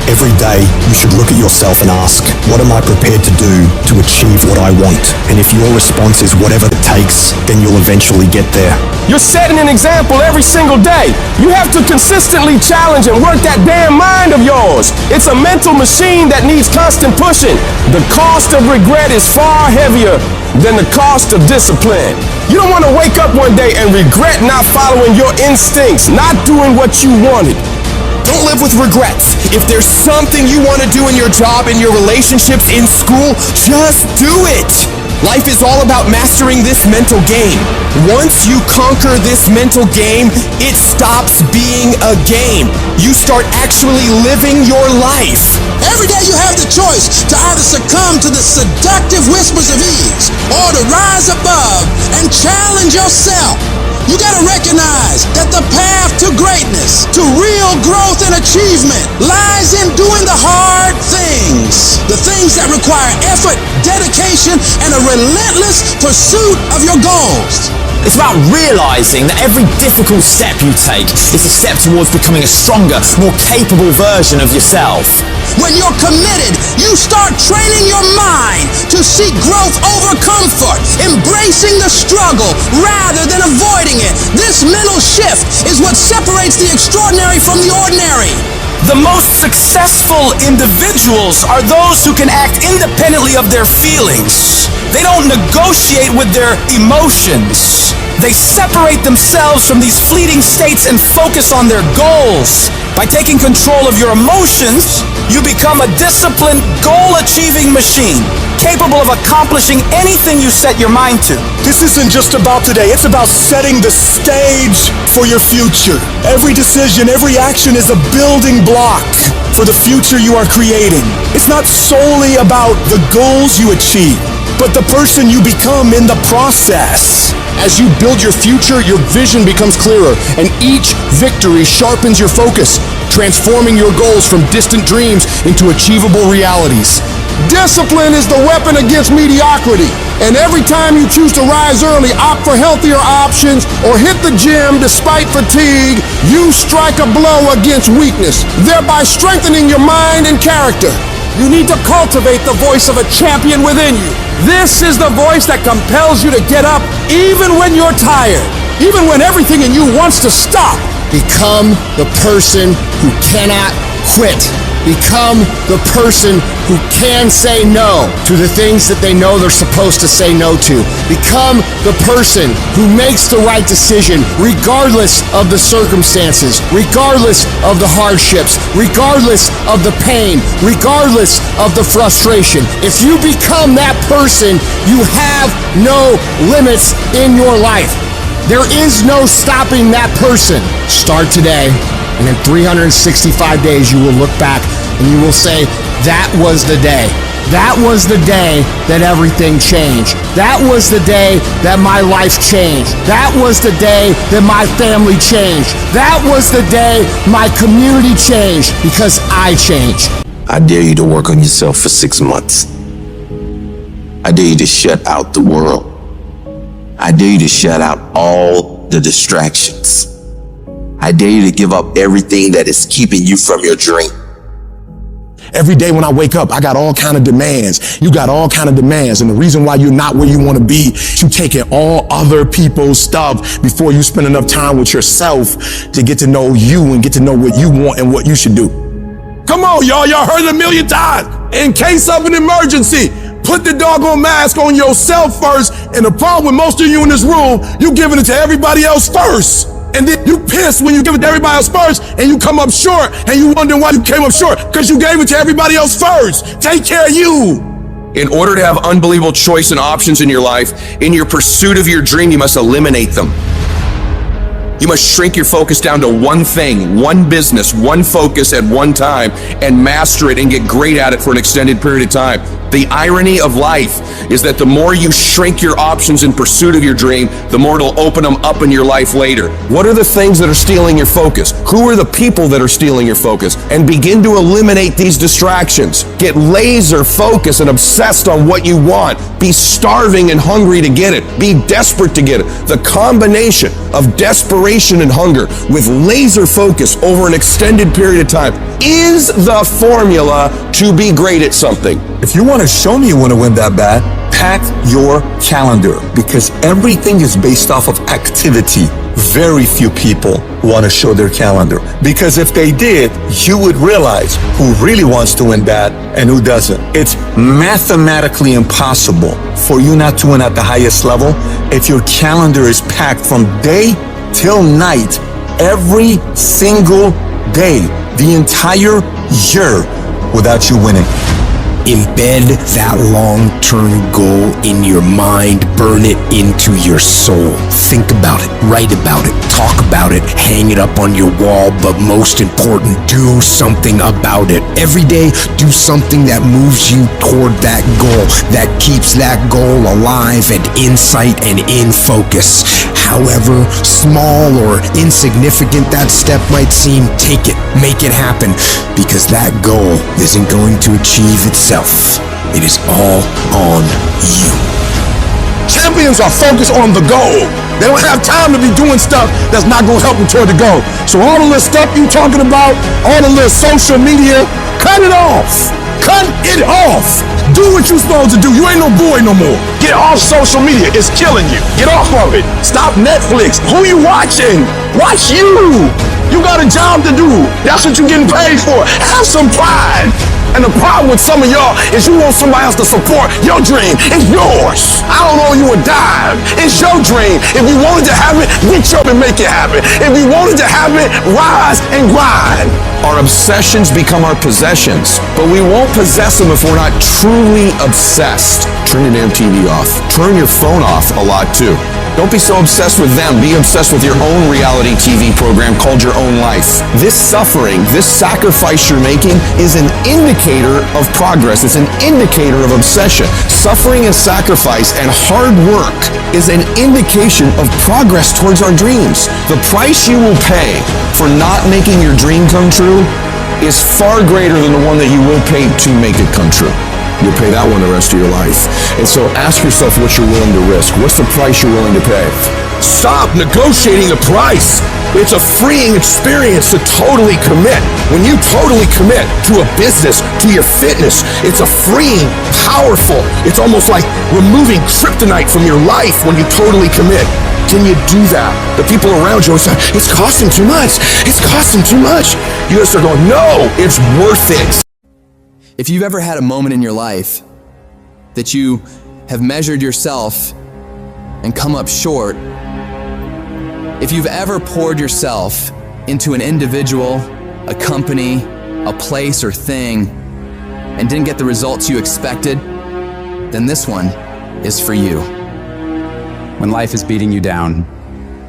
Every day, you should look at yourself and ask, what am I prepared to do to achieve what I want? And if your response is whatever it takes, then you'll eventually get there. You're setting an example every single day. You have to consistently challenge and work that damn mind of yours. It's a mental machine that needs constant pushing. The cost of regret is far heavier than the cost of discipline. You don't want to wake up one day and regret not following your instincts, not doing what you wanted. Don't live with regrets. If there's something you want to do in your job, in your relationships, in school, just do it. Life is all about mastering this mental game. Once you conquer this mental game, it stops being a game. You start actually living your life. Every day you have the choice to either succumb to the seductive whispers of ease or to rise above and challenge yourself. You gotta recognize that the path to greatness, to real growth and achievement, lies in doing the hard things. The things that require effort, dedication, and a relentless pursuit of your goals. It's about realizing that every difficult step you take is a step towards becoming a stronger, more capable version of yourself. When you're committed, you start training your mind to seek growth over comfort, embracing the struggle rather than avoiding it. This mental shift is what separates the extraordinary from the ordinary. The most successful individuals are those who can act independently of their feelings. They don't negotiate with their emotions. They separate themselves from these fleeting states and focus on their goals. By taking control of your emotions, you become a disciplined, goal-achieving machine, capable of accomplishing anything you set your mind to. This isn't just about today, it's about setting the stage for your future. Every decision, every action is a building block for the future you are creating. It's not solely about the goals you achieve, but the person you become in the process. As you build your future, your vision becomes clearer, and each victory sharpens your focus, transforming your goals from distant dreams into achievable realities. Discipline is the weapon against mediocrity. And every time you choose to rise early, opt for healthier options, or hit the gym despite fatigue, you strike a blow against weakness, thereby strengthening your mind and character. You need to cultivate the voice of a champion within you. This is the voice that compels you to get up even when you're tired, even when everything in you wants to stop. Become the person who cannot quit. Become the person who can say no to the things that they know they're supposed to say no to. Become the person who makes the right decision regardless of the circumstances, regardless of the hardships, regardless of the pain, regardless of the frustration. If you become that person, you have no limits in your life. There is no stopping that person. Start today, and in 365 days you will look back and you will say, that was the day. That was the day that everything changed. That was the day that my life changed. That was the day that my family changed. That was the day my community changed, because I changed. I dare you to work on yourself for 6 months. I dare you to shut out the world. I dare you to shut out all the distractions. I dare you to give up everything that is keeping you from your dream. Every day when I wake up, I got all kind of demands. You got all kind of demands. And the reason why you're not where you want to be, you taking all other people's stuff before you spend enough time with yourself to get to know you and get to know what you want and what you should do. Come on, y'all. Y'all heard it a million times. In case of an emergency, put the doggone mask on yourself first. And the problem with most of you in this room, you giving it to everybody else first. And then you piss when you give it to everybody else first and you come up short and you wonder why you came up short because you gave it to everybody else first. Take care of you. In order to have unbelievable choice and options in your life, in your pursuit of your dream, you must eliminate them. You must shrink your focus down to one thing, one business, one focus at one time, and master it and get great at it for an extended period of time. The irony of life is that the more you shrink your options in pursuit of your dream, the more it'll open them up in your life later. What are the things that are stealing your focus? Who are the people that are stealing your focus? And begin to eliminate these distractions. Get laser focused and obsessed on what you want. Be starving and hungry to get it. Be desperate to get it. The combination of desperation and hunger with laser focus over an extended period of time is the formula to be great at something. If you want to show me you want to win that bad, pack your calendar, because everything is based off of activity. Very few people want to show their calendar, because if they did, you would realize who really wants to win bad and who doesn't. It's mathematically impossible for you not to win at the highest level if your calendar is packed from day till night, every single day, the entire year, without you winning. Embed that long-term goal in your mind. Burn it into your soul. Think about it, write about it, talk about it, hang it up on your wall, but most important, do something about it. Every day, do something that moves you toward that goal, that keeps that goal alive and in sight and in focus. However small or insignificant that step might seem, take it, make it happen, because that goal isn't going to achieve itself. It is all on you. Champions are focused on the goal. They don't have time to be doing stuff that's not going to help them toward the goal. So all the little stuff you talking about, all the little social media, cut it off. Cut it off. Do what you're supposed to do. You ain't no boy no more. Get off social media. It's killing you. Get off of it. Stop Netflix. Who you watching? Watch you. You got a job to do. That's what you're getting paid for. Have some pride. And the problem with some of y'all is you want somebody else to support your dream. It's yours. I don't owe you a dime. It's your dream. If you wanted to have it, reach up and make it happen. If you wanted to have it, rise and grind. Our obsessions become our possessions, but we won't possess them if we're not truly obsessed. Turn your damn TV off. Turn your phone off a lot too. Don't be so obsessed with them. Be obsessed with your own reality TV program called Your Own Life. This suffering, this sacrifice you're making is an indicator of progress. It's an indicator of obsession. Suffering and sacrifice and hard work is an indication of progress towards our dreams. The price you will pay for not making your dream come true is far greater than the one that you will pay to make it come true. You'll pay that one the rest of your life. And so ask yourself what you're willing to risk. What's the price you're willing to pay? Stop negotiating the price. It's a freeing experience to totally commit. When you totally commit to a business, to your fitness, it's a freeing, powerful, it's almost like removing kryptonite from your life when you totally commit. Can you do that? The people around you are saying, it's costing too much. It's costing too much. You gotta start going, no, it's worth it. If you've ever had a moment in your life that you have measured yourself and come up short, if you've ever poured yourself into an individual, a company, a place or thing, and didn't get the results you expected, then this one is for you. When life is beating you down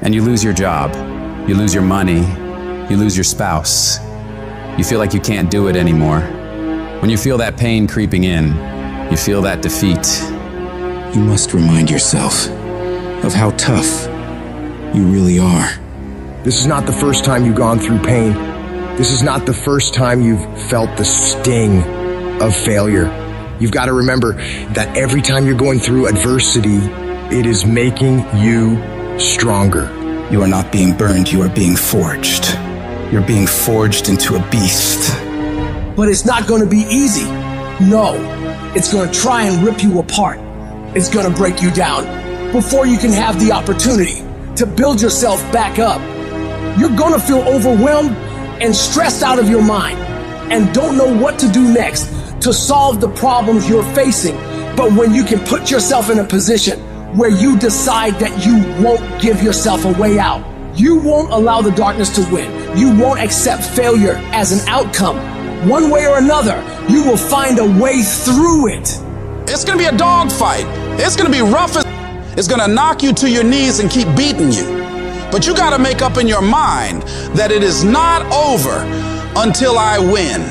and you lose your job, you lose your money, you lose your spouse, you feel like you can't do it anymore. When you feel that pain creeping in, you feel that defeat. You must remind yourself of how tough you really are. This is not the first time you've gone through pain. This is not the first time you've felt the sting of failure. You've got to remember that every time you're going through adversity, it is making you stronger. You are not being burned, you are being forged. You're being forged into a beast. but it's not going to be easy. No, it's going to try and rip you apart. It's going to break you down before you can have the opportunity to build yourself back up. You're going to feel overwhelmed and stressed out of your mind and don't know what to do next to solve the problems you're facing. But when you can put yourself in a position where you decide that you won't give yourself a way out, you won't allow the darkness to win, you won't accept failure as an outcome, one way or another, you will find a way through it. It's gonna be a dogfight. It's gonna be rough. It's gonna knock you to your knees and keep beating you. But you gotta make up in your mind that it is not over until I win.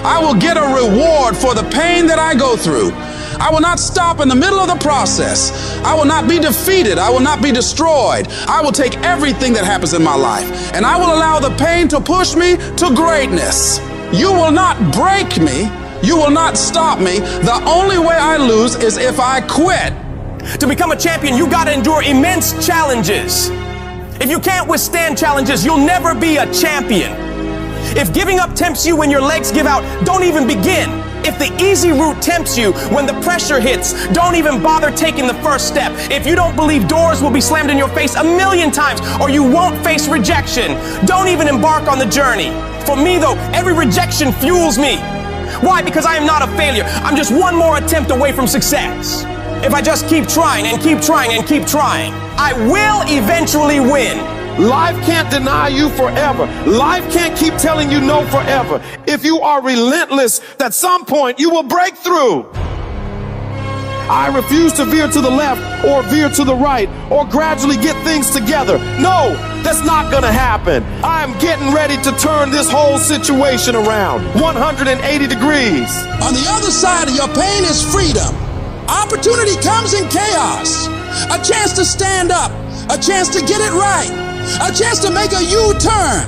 I will get a reward for the pain that I go through. I will not stop in the middle of the process. I will not be defeated. I will not be destroyed. I will take everything that happens in my life and I will allow the pain to push me to greatness. You will not break me. You will not stop me. The only way I lose is if I quit. To become a champion, you gotta endure immense challenges. If you can't withstand challenges, you'll never be a champion. If giving up tempts you when your legs give out, don't even begin. If the easy route tempts you when the pressure hits, don't even bother taking the first step. If you don't believe doors will be slammed in your face 1,000,000 times or you won't face rejection, don't even embark on the journey. For me though, every rejection fuels me. Why? Because I am not a failure. I'm just one more attempt away from success. If I just keep trying and keep trying and keep trying, I will eventually win. Life can't deny you forever. Life can't keep telling you no forever. If you are relentless, at some point you will break through. I refuse to veer to the left or veer to the right or gradually get things together. No, that's not gonna happen. I'm getting ready to turn this whole situation around 180 degrees. On the other side of your pain is freedom. Opportunity comes in chaos. A chance to stand up, a chance to get it right, a chance to make a U-turn.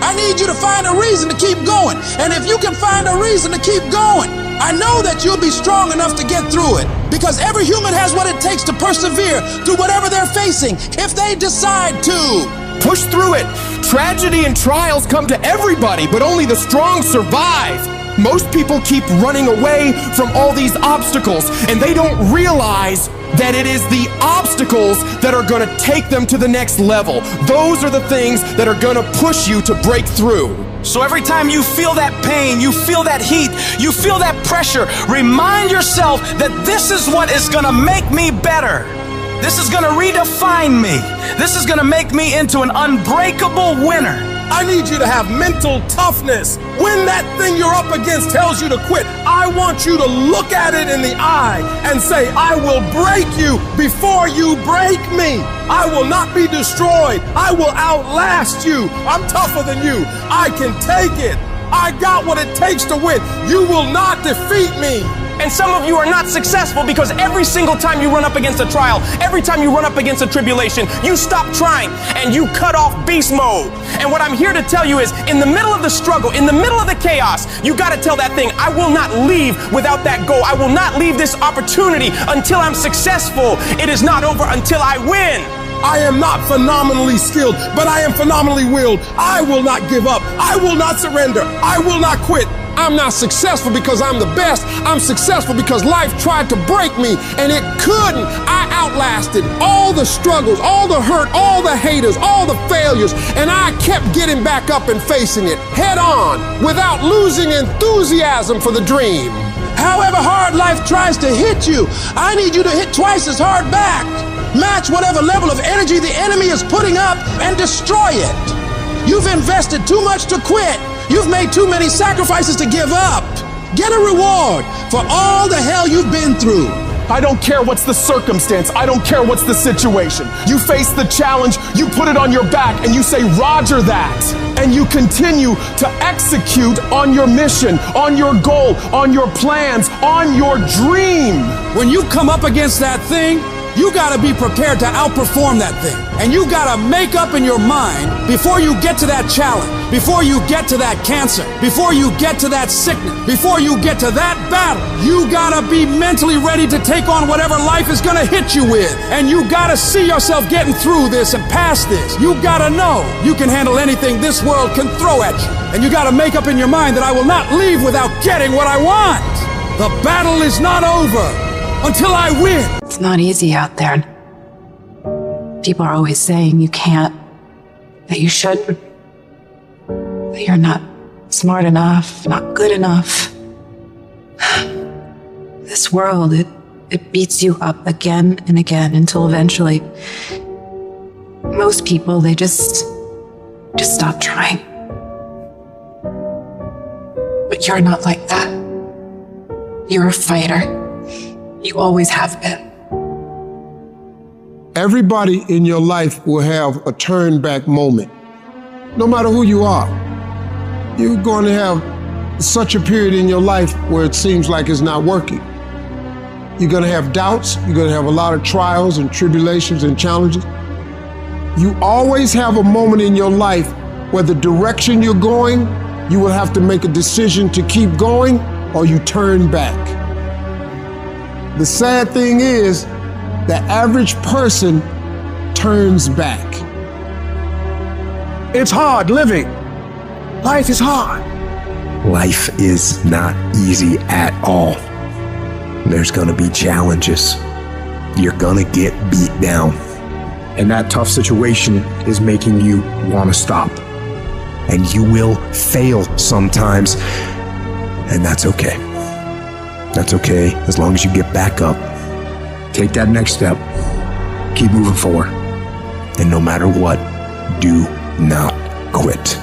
I need you to find a reason to keep going. And if you can find a reason to keep going, I know that you'll be strong enough to get through it. Because every human has what it takes to persevere through whatever they're facing, if they decide to. Push through it. Tragedy and trials come to everybody, but only the strong survive. Most people keep running away from all these obstacles, and they don't realize that it is the obstacles that are going to take them to the next level. Those are the things that are going to push you to break through. So every time you feel that pain, you feel that heat, you feel that pressure, remind yourself that this is what is going to make me better. This is going to redefine me. This is going to make me into an unbreakable winner. I need you to have mental toughness. When that thing you're up against tells you to quit, I want you to look at it in the eye and say, I will break you before you break me. I will not be destroyed. I will outlast you. I'm tougher than you. I can take it. I got what it takes to win. You will not defeat me. And some of you are not successful because every single time you run up against a trial, every time you run up against a tribulation, you stop trying and you cut off beast mode. And what I'm here to tell you is, in the middle of the struggle, in the middle of the chaos, you gotta tell that thing, I will not leave without that goal. I will not leave this opportunity until I'm successful. It is not over until I win. I am not phenomenally skilled, but I am phenomenally willed. I will not give up. I will not surrender. I will not quit. I'm not successful because I'm the best. I'm successful because life tried to break me and it couldn't. I outlasted all the struggles, all the hurt, all the haters, all the failures, and I kept getting back up and facing it head on without losing enthusiasm for the dream. However hard life tries to hit you, I need you to hit twice as hard back. Match whatever level of energy the enemy is putting up and destroy it. You've invested too much to quit. You've made too many sacrifices to give up. Get a reward for all the hell you've been through. I don't care what's the circumstance. I don't care what's the situation. You face the challenge, you put it on your back, and you say, Roger that. And you continue to execute on your mission, on your goal, on your plans, on your dream. When you come up against that thing, You gotta be prepared to outperform that thing. And you gotta make up in your mind before you get to that challenge, before you get to that cancer, before you get to that sickness, before you get to that battle. You gotta be mentally ready to take on whatever life is gonna hit you with. And you gotta see yourself getting through this and past this. You gotta know you can handle anything this world can throw at you. And you gotta make up in your mind that I will not leave without getting what I want. The battle is not over until I win. It's not easy out there. People are always saying you can't, that you shouldn't, that you're not smart enough, not good enough. This world, it beats you up again and again until eventually most people, they just stop trying. But you're not like that. You're a fighter. You always have been. Everybody in your life will have a turn back moment. No matter who you are, you're going to have such a period in your life where it seems like it's not working. You're going to have doubts. You're going to have a lot of trials and tribulations and challenges. You always have a moment in your life where the direction you're going, you will have to make a decision to keep going or you turn back. The sad thing is, the average person turns back. It's hard living. Life is hard. Life is not easy at all. There's gonna be challenges. You're gonna get beat down. And that tough situation is making you want to stop. And you will fail sometimes, and that's okay. That's okay, as long as you get back up. Take that next step. Keep moving forward. And no matter what, do not quit.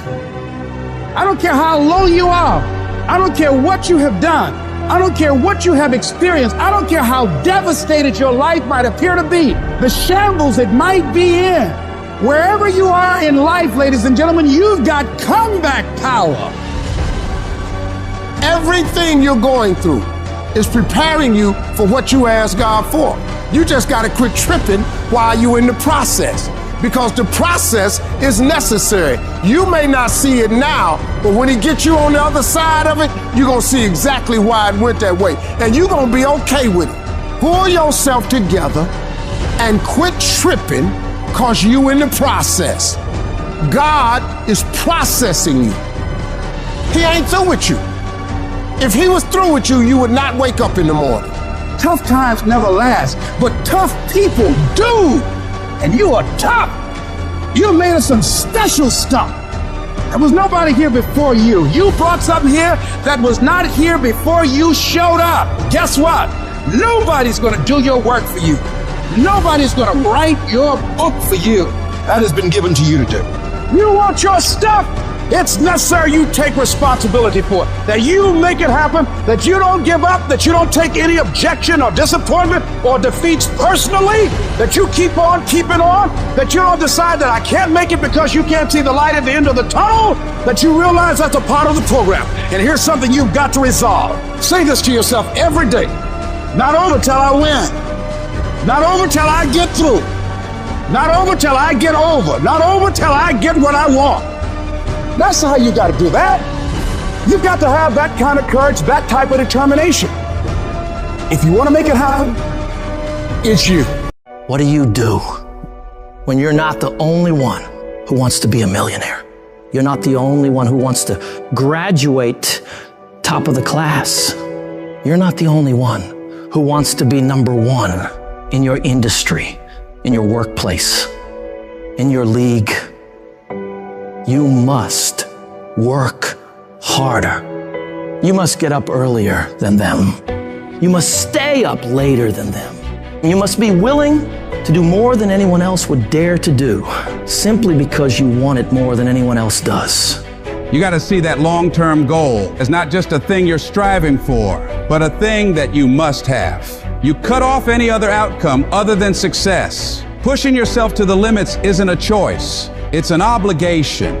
I don't care how low you are. I don't care what you have done. I don't care what you have experienced. I don't care how devastated your life might appear to be, the shambles it might be in. Wherever you are in life, ladies and gentlemen, you've got comeback power. Everything you're going through is preparing you for what you asked God for. You just got to quit tripping while you're in the process, because the process is necessary. You may not see it now, but when He gets you on the other side of it, you're going to see exactly why it went that way. And you're going to be okay with it. Pull yourself together and quit tripping, because you in the process. God is processing you. He ain't through with you. If He was through with you, you would not wake up in the morning. Tough times never last, but tough people do. And you are tough. You're made of some special stuff. There was nobody here before you. You brought something here that was not here before you showed up. Guess what? Nobody's going to do your work for you. Nobody's going to write your book for you. That has been given to you to do. You want your stuff? It's necessary you take responsibility for it, that you make it happen, that you don't give up, that you don't take any objection or disappointment or defeats personally, that you keep on keeping on, that you don't decide that I can't make it because you can't see the light at the end of the tunnel, that you realize that's a part of the program. And here's something you've got to resolve. Say this to yourself every day. Not over till I win. Not over till I get through. Not over till I get over. Not over till I get what I want. That's how you got to do that. You've got to have that kind of courage, that type of determination. If you want to make it happen, it's you. What do you do when you're not the only one who wants to be a millionaire? You're not the only one who wants to graduate top of the class. You're not the only one who wants to be number one in your industry, in your workplace, in your league. You must work harder. You must get up earlier than them. You must stay up later than them. You must be willing to do more than anyone else would dare to do, simply because you want it more than anyone else does. You got to see that long-term goal as not just a thing you're striving for, but a thing that you must have. You cut off any other outcome other than success. Pushing yourself to the limits isn't a choice. It's an obligation.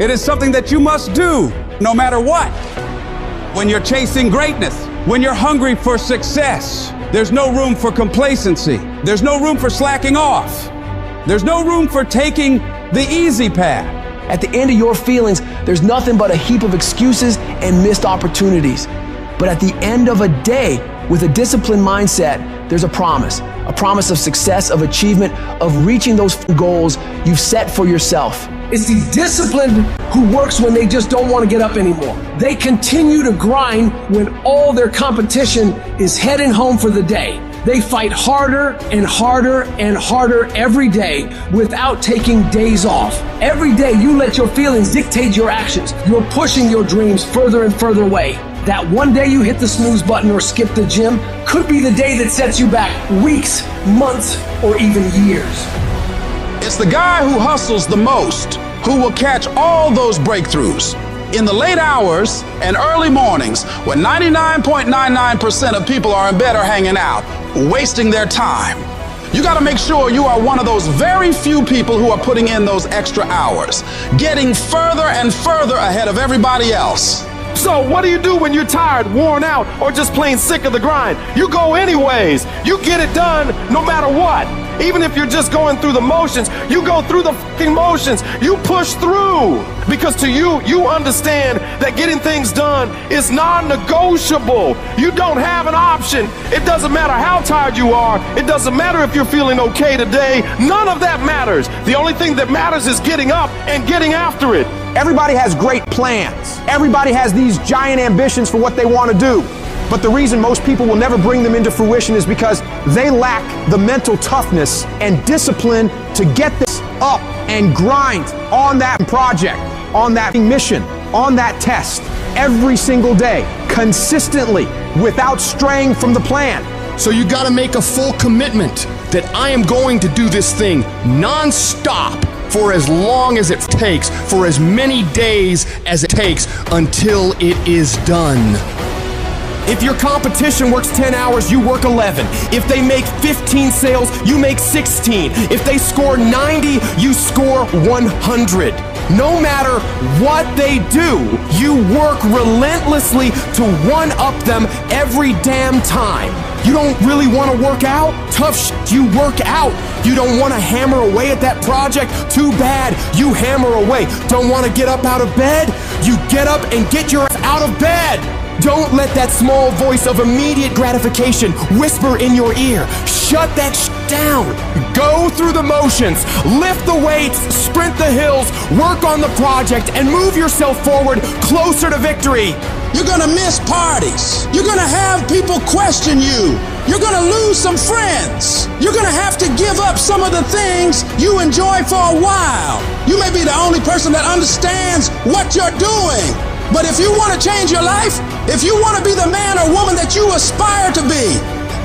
It is something that you must do, no matter what. When you're chasing greatness, when you're hungry for success, There's no room for complacency. There's no room for slacking off. There's no room for taking the easy path. At the end of your feelings, there's nothing but a heap of excuses and missed opportunities. But at the end of a day, with a disciplined mindset, there's a promise of success, of achievement, of reaching those goals you've set for yourself. It's the disciplined who works when they just don't want to get up anymore. They continue to grind when all their competition is heading home for the day. They fight harder and harder and harder every day without taking days off. Every day you let your feelings dictate your actions. You're pushing your dreams further and further away. That one day you hit the snooze button or skip the gym could be the day that sets you back weeks, months, or even years. It's the guy who hustles the most who will catch all those breakthroughs. In the late hours and early mornings, when 99.99% of people are in bed or hanging out, wasting their time, you got to make sure you are one of those very few people who are putting in those extra hours, getting further and further ahead of everybody else. So what do you do when you're tired, worn out, or just plain sick of the grind? You go anyways. You get it done no matter what. Even if you're just going through the motions, you go through the fucking motions. You push through. Because to you, you understand that getting things done is non-negotiable. You don't have an option. It doesn't matter how tired you are. It doesn't matter if you're feeling okay today. None of that matters. The only thing that matters is getting up and getting after it. Everybody has great plans. Everybody has these giant ambitions for what they want to do. But the reason most people will never bring them into fruition is because they lack the mental toughness and discipline to get this up and grind on that project, on that mission, on that test, every single day, consistently, without straying from the plan. So you gotta make a full commitment that I am going to do this thing non-stop for as long as it takes, for as many days as it takes, until it is done. If your competition works 10 hours, you work 11. If they make 15 sales, you make 16. If they score 90, you score 100. No matter what they do, you work relentlessly to one-up them every damn time. You don't really want to work out? Tough shit, you work out. You don't want to hammer away at that project? Too bad, you hammer away. Don't want to get up out of bed? You get up and get your ass out of bed. Don't let that small voice of immediate gratification whisper in your ear. Shut that shit down. Go through the motions, lift the weights, sprint the hills, work on the project, and move yourself forward closer to victory. You're gonna miss parties. You're gonna have people question you. You're gonna lose some friends. You're gonna have to give up some of the things you enjoy for a while. You may be the only person that understands what you're doing. But if you want to change your life, if you want to be the man or woman that you aspire to be,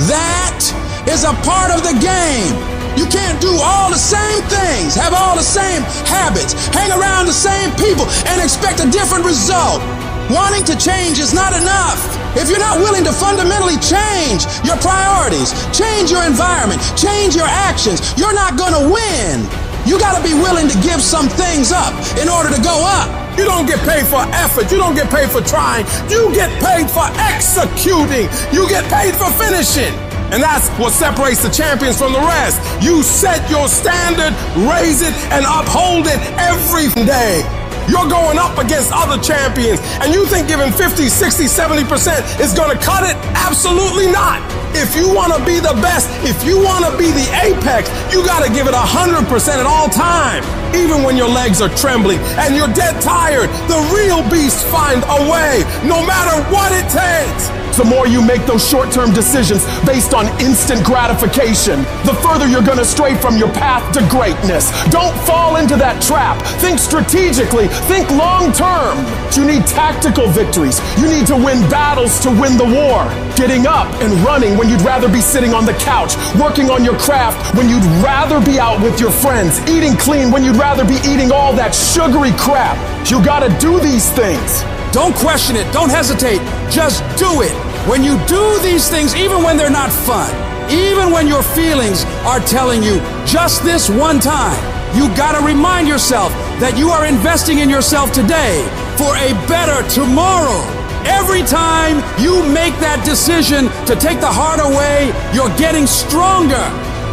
that is a part of the game. You can't do all the same things, have all the same habits, hang around the same people, and expect a different result. Wanting to change is not enough. If you're not willing to fundamentally change your priorities, change your environment, change your actions, you're not gonna win. You gotta be willing to give some things up in order to go up. You don't get paid for effort. You don't get paid for trying. You get paid for executing. You get paid for finishing. And that's what separates the champions from the rest. You set your standard, raise it, and uphold it every day. You're going up against other champions, and you think giving 50, 60, 70% is gonna cut it? Absolutely not. If you wanna be the best, if you wanna be the apex, you gotta give it 100% at all time. Even when your legs are trembling and you're dead tired, the real beasts find a way, no matter what it takes. The more you make those short-term decisions based on instant gratification, the further you're gonna stray from your path to greatness. Don't fall into that trap. Think strategically, think long-term. You need tactical victories. You need to win battles to win the war. Getting up and running when you'd rather be sitting on the couch. Working on your craft when you'd rather be out with your friends. Eating clean when you'd rather be eating all that sugary crap. You gotta do these things. Don't question it. Don't hesitate. Just do it. When you do these things, even when they're not fun, even when your feelings are telling you just this one time, you gotta remind yourself that you are investing in yourself today for a better tomorrow. Every time you make that decision to take the harder way, you're getting stronger.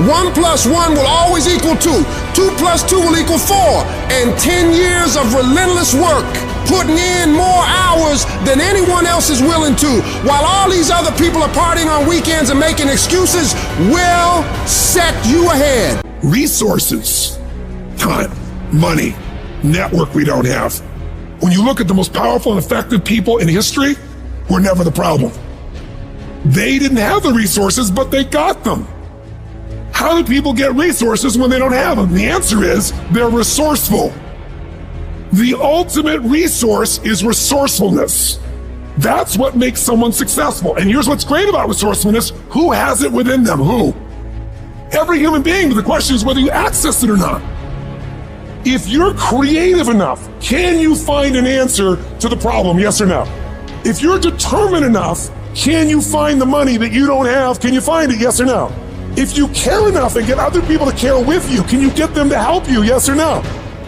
1 + 1 will always equal 2. 2 + 2 will equal 4. And 10 years of relentless work, putting in more hours than anyone else is willing to, while all these other people are partying on weekends and making excuses, will set you ahead. Resources, time, money, network we don't have. When you look at the most powerful and effective people in history, we're never the problem. They didn't have the resources, but they got them. How do people get resources when they don't have them? The answer is they're resourceful. The ultimate resource is resourcefulness. That's what makes someone successful. And here's what's great about resourcefulness. Who has it within them? Who? Every human being, but the question is whether you access it or not. If you're creative enough, can you find an answer to the problem, yes or no? If you're determined enough, can you find the money that you don't have? Can you find it, yes or no? If you care enough and get other people to care with you, can you get them to help you, yes or no?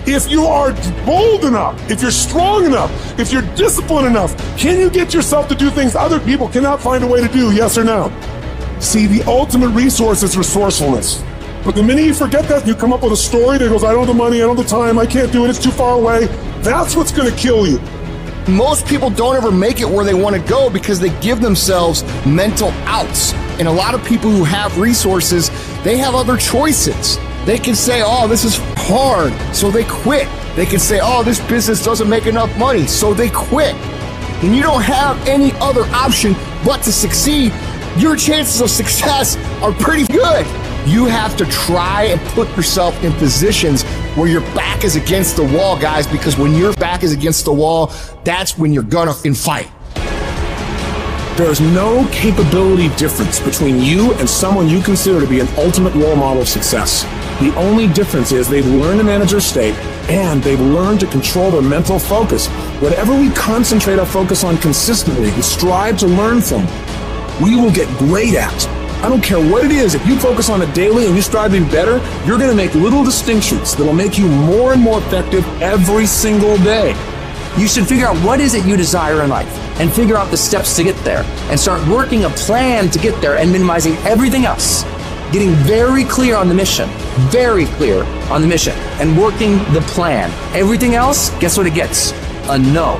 If you are bold enough, if you're strong enough, if you're disciplined enough, can you get yourself to do things other people cannot find a way to do, yes or no? See, the ultimate resource is resourcefulness. But the minute you forget that, you come up with a story that goes, I don't have the money, I don't have the time, I can't do it, it's too far away. That's what's gonna kill you. Most people don't ever make it where they want to go because they give themselves mental outs. And a lot of people who have resources, they have other choices. They can say, oh, this is hard, so they quit. They can say, oh, this business doesn't make enough money, so they quit. And you don't have any other option but to succeed. Your chances of success are pretty good. You have to try and put yourself in positions where your back is against the wall, guys, because when your back is against the wall, that's when you're gonna fight. There's no capability difference between you and someone you consider to be an ultimate role model of success. The only difference is they've learned to manage their state and they've learned to control their mental focus. Whatever we concentrate our focus on consistently and strive to learn from, we will get great at. I don't care what it is, if you focus on it daily and you strive to be better, you're gonna make little distinctions that will make you more and more effective every single day. You should figure out what is it you desire in life and figure out the steps to get there and start working a plan to get there and minimizing everything else. Getting very clear on the mission, and working the plan. Everything else, guess what it gets? A no.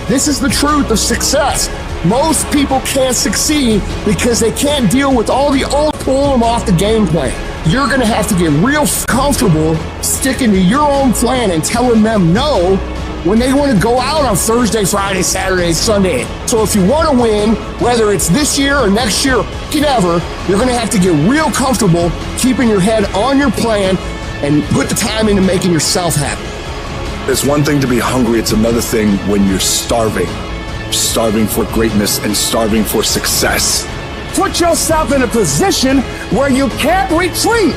This is the truth of success. Most people can't succeed because they can't deal with all the old pull them off the game plan. You're gonna have to get real comfortable sticking to your own plan and telling them no when they want to go out on Thursday, Friday, Saturday, Sunday. So if you want to win, whether it's this year or next year, whatever, you're going to have to get real comfortable keeping your head on your plan and put the time into making yourself happy. It's one thing to be hungry, it's another thing when you're starving. Starving for greatness and starving for success. Put yourself in a position where you can't retreat,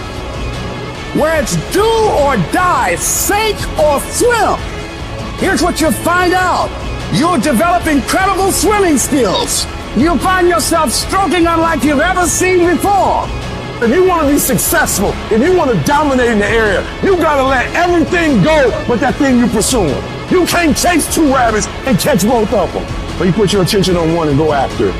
where it's do or die, sink or swim. Here's what you'll find out. You'll develop incredible swimming skills. You'll find yourself stroking unlike you've ever seen before. If you want to be successful, if you want to dominate in the area, you got to let everything go but that thing you're pursuing. You can't chase two rabbits and catch both of them. But you put your attention on one and go after it.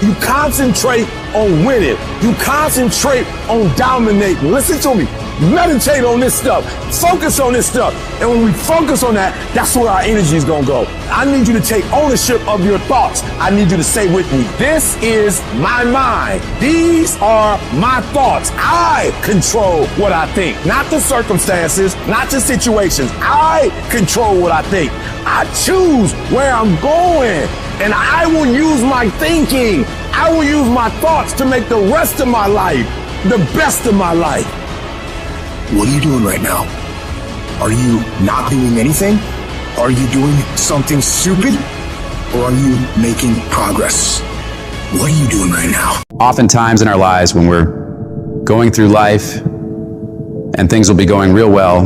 You concentrate on winning. You concentrate on dominating. Listen to me. Meditate on this stuff. Focus on this stuff. And when we focus on that, that's where our energy is going to go. I need you to take ownership of your thoughts. I need you to say with me, this is my mind. These are my thoughts. I control what I think. Not the circumstances, not the situations. I control what I think. I choose where I'm going. And I will use my thinking. I will use my thoughts to make the rest of my life the best of my life. What are you doing right now? Are you not doing anything? Are you doing something stupid? Or are you making progress? What are you doing right now? Oftentimes in our lives when we're going through life and things will be going real well,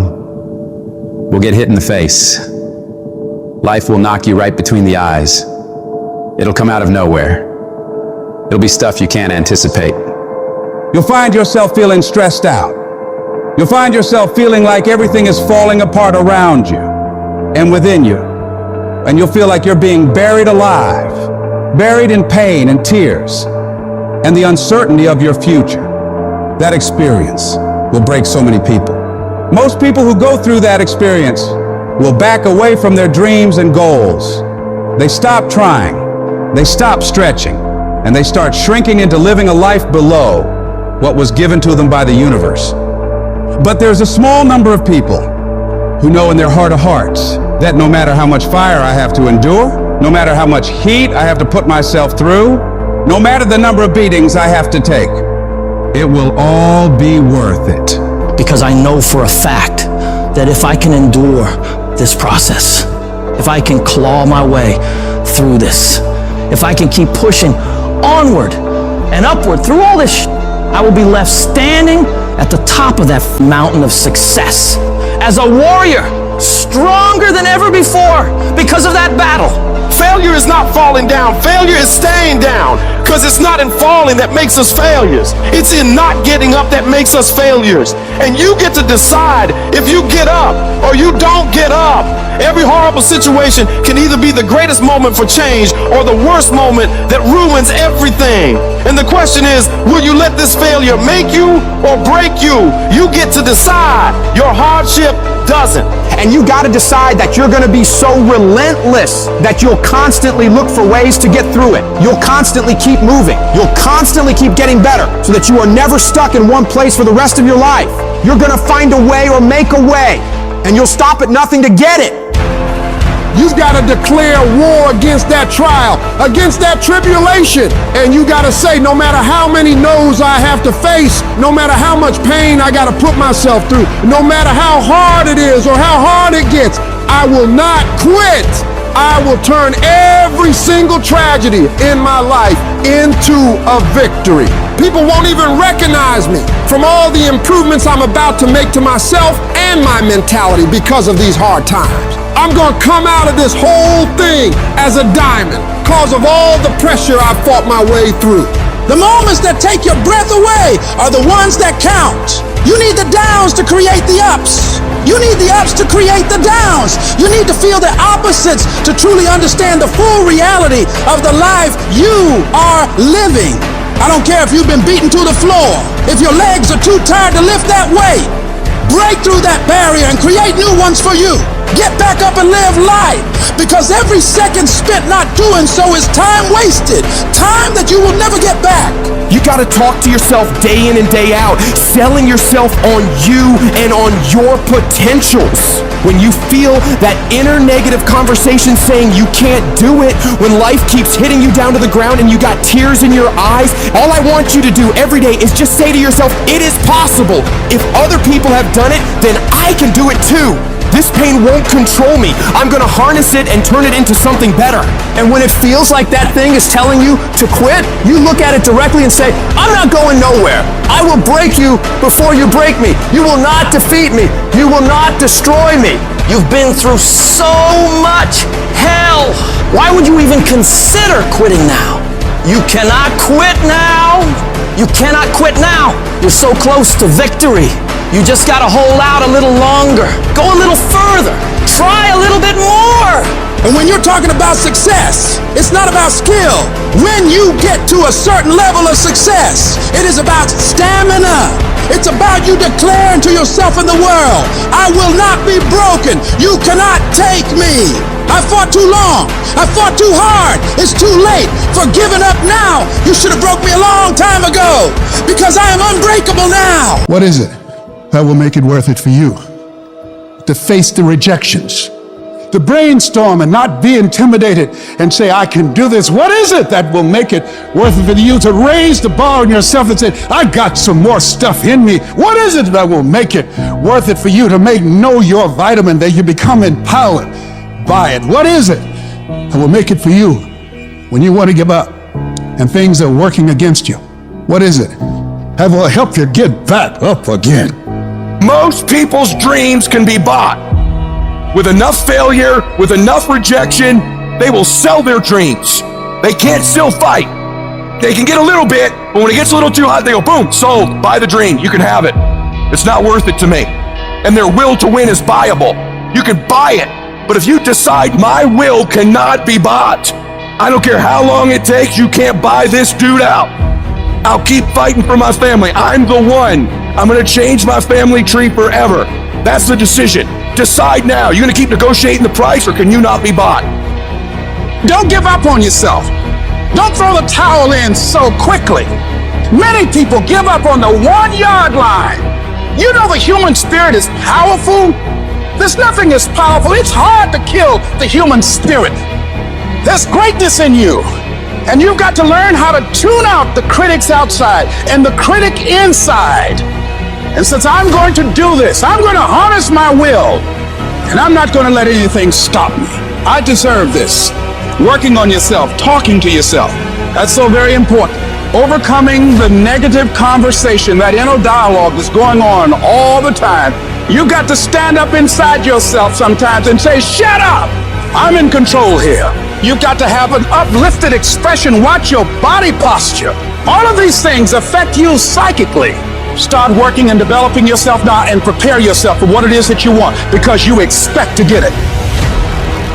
we'll get hit in the face. Life will knock you right between the eyes. It'll come out of nowhere. It'll be stuff you can't anticipate. You'll find yourself feeling stressed out. You'll find yourself feeling like everything is falling apart around you and within you. and you'll feel like you're being buried alive, buried in pain and tears, and the uncertainty of your future. That experience will break so many people. Most people who go through that experience will back away from their dreams and goals. They stop trying, they stop stretching, and they start shrinking into living a life below what was given to them by the universe. But there's a small number of people who know in their heart of hearts that no matter how much fire I have to endure, no matter how much heat I have to put myself through, no matter the number of beatings I have to take, it will all be worth it. Because I know for a fact that if I can endure this process, if I can claw my way through this, if I can keep pushing onward and upward through all this I will be left standing at the top of that mountain of success as a warrior, stronger than ever before because of that battle. Failure is not falling down. Failure is staying down. Because it's not in falling that makes us failures. It's in not getting up that makes us failures. And you get to decide if you get up or you don't get up. Every horrible situation can either be the greatest moment for change or the worst moment that ruins everything. And the question is, will you let this failure make you or break you? You get to decide. Your hardship doesn't. And you got to decide that you're going to be so relentless that you'll constantly look for ways to get through it. You'll constantly keep moving. You'll constantly keep getting better so that you are never stuck in one place for the rest of your life. You're going to find a way or make a way, and you'll stop at nothing to get it. You've got to declare war against that trial, against that tribulation. And you got to say, no matter how many no's I have to face, no matter how much pain I got to put myself through, no matter how hard it is or how hard it gets, I will not quit. I will turn every single tragedy in my life into a victory. People won't even recognize me from all the improvements I'm about to make to myself and my mentality because of these hard times. I'm gonna come out of this whole thing as a diamond because of all the pressure I fought my way through. The moments that take your breath away are the ones that count. You need the downs to create the ups. You need the ups to create the downs. You need to feel the opposites to truly understand the full reality of the life you are living. I don't care if you've been beaten to the floor, if your legs are too tired to lift that weight. Break through that barrier and create new ones for you. Get back up and live life, because every second spent not doing so is time wasted, time that you will never get back. You gotta talk to yourself day in and day out, selling yourself on you and on your potentials. When you feel that inner negative conversation saying you can't do it, when life keeps hitting you down to the ground and you got tears in your eyes, all I want you to do every day is just say to yourself, it is possible. If other people have done it, then I can do it too. This pain won't control me. I'm gonna harness it and turn it into something better. And when it feels like that thing is telling you to quit, you look at it directly and say, I'm not going nowhere. I will break you before you break me. You will not defeat me. You will not destroy me. You've been through so much hell. Why would you even consider quitting now? You cannot quit now. You cannot quit now. You're so close to victory. You just gotta hold out a little longer. Go a little further. Try a little bit more. And when you're talking about success, it's not about skill. When you get to a certain level of success, it is about stamina. It's about you declaring to yourself and the world, I will not be broken. You cannot take me. I fought too long. I fought too hard. It's too late for giving up now. You should have broke me a long time ago, because I am unbreakable now. What is it that will make it worth it for you? To face the rejections, to brainstorm and not be intimidated and say, I can do this. What is it that will make it worth it for you to raise the bar on yourself and say, I got some more stuff in me? What is it that will make it worth it for you to know your vitamin, that you become empowered by it? What is it that will make it for you when you want to give up and things are working against you? What is it that will help you get back up again? Most people's dreams can be bought. With enough failure, with enough rejection, they will sell their dreams. They can't still fight. They can get a little bit, but when it gets a little too hot, they go, boom, sold, buy the dream, you can have it. It's not worth it to me. And their will to win is buyable. You can buy it. But if you decide my will cannot be bought, I don't care how long it takes, you can't buy this dude out. I'll keep fighting for my family. I'm the one. I'm gonna change my family tree forever. That's the decision. Decide now. You gonna keep negotiating the price, or can you not be bought? Don't give up on yourself. Don't throw the towel in so quickly. Many people give up on the 1-yard line. You know the human spirit is powerful. There's nothing as powerful. It's hard to kill the human spirit. There's greatness in you. And you've got to learn how to tune out the critics outside and the critic inside. And since I'm going to do this, I'm going to harness my will. And I'm not going to let anything stop me. I deserve this. Working on yourself, talking to yourself. That's so very important. Overcoming the negative conversation, that inner dialogue that's going on all the time. You've got to stand up inside yourself sometimes and say, shut up! I'm in control here. You've got to have an uplifted expression. Watch your body posture. All of these things affect you psychically. Start working and developing yourself now and prepare yourself for what it is that you want, because you expect to get it.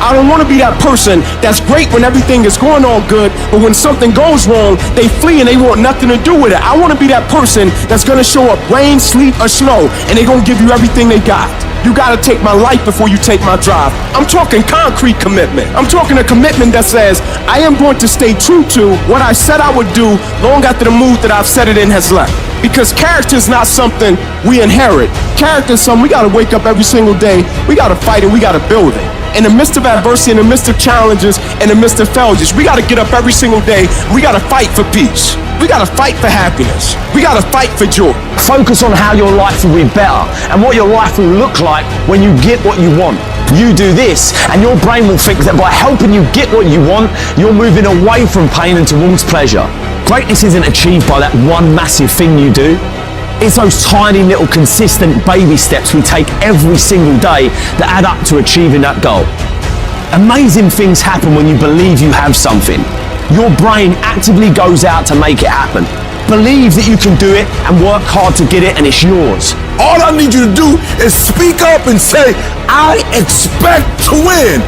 I don't want to be that person that's great when everything is going on good, but when something goes wrong, they flee and they want nothing to do with it. I want to be that person that's going to show up rain, sleet, or snow, and they're going to give you everything they got. You got to take my life before you take my drive. I'm talking concrete commitment. I'm talking a commitment that says, I am going to stay true to what I said I would do long after the mood that I've set it in has left. Because character is not something we inherit. Character is something we got to wake up every single day. We got to fight and we got to build it. In the midst of adversity, in the midst of challenges, in the midst of failures, we got to get up every single day. We got to fight for peace. We got to fight for happiness. We got to fight for joy. Focus on how your life will be better and what your life will look like when you get what you want. You do this, and your brain will think that by helping you get what you want, you're moving away from pain and towards pleasure. Greatness isn't achieved by that one massive thing you do. It's those tiny little consistent baby steps we take every single day that add up to achieving that goal. Amazing things happen when you believe you have something. Your brain actively goes out to make it happen. Believe that you can do it and work hard to get it, and it's yours. All I need you to do is speak up and say, I expect to win.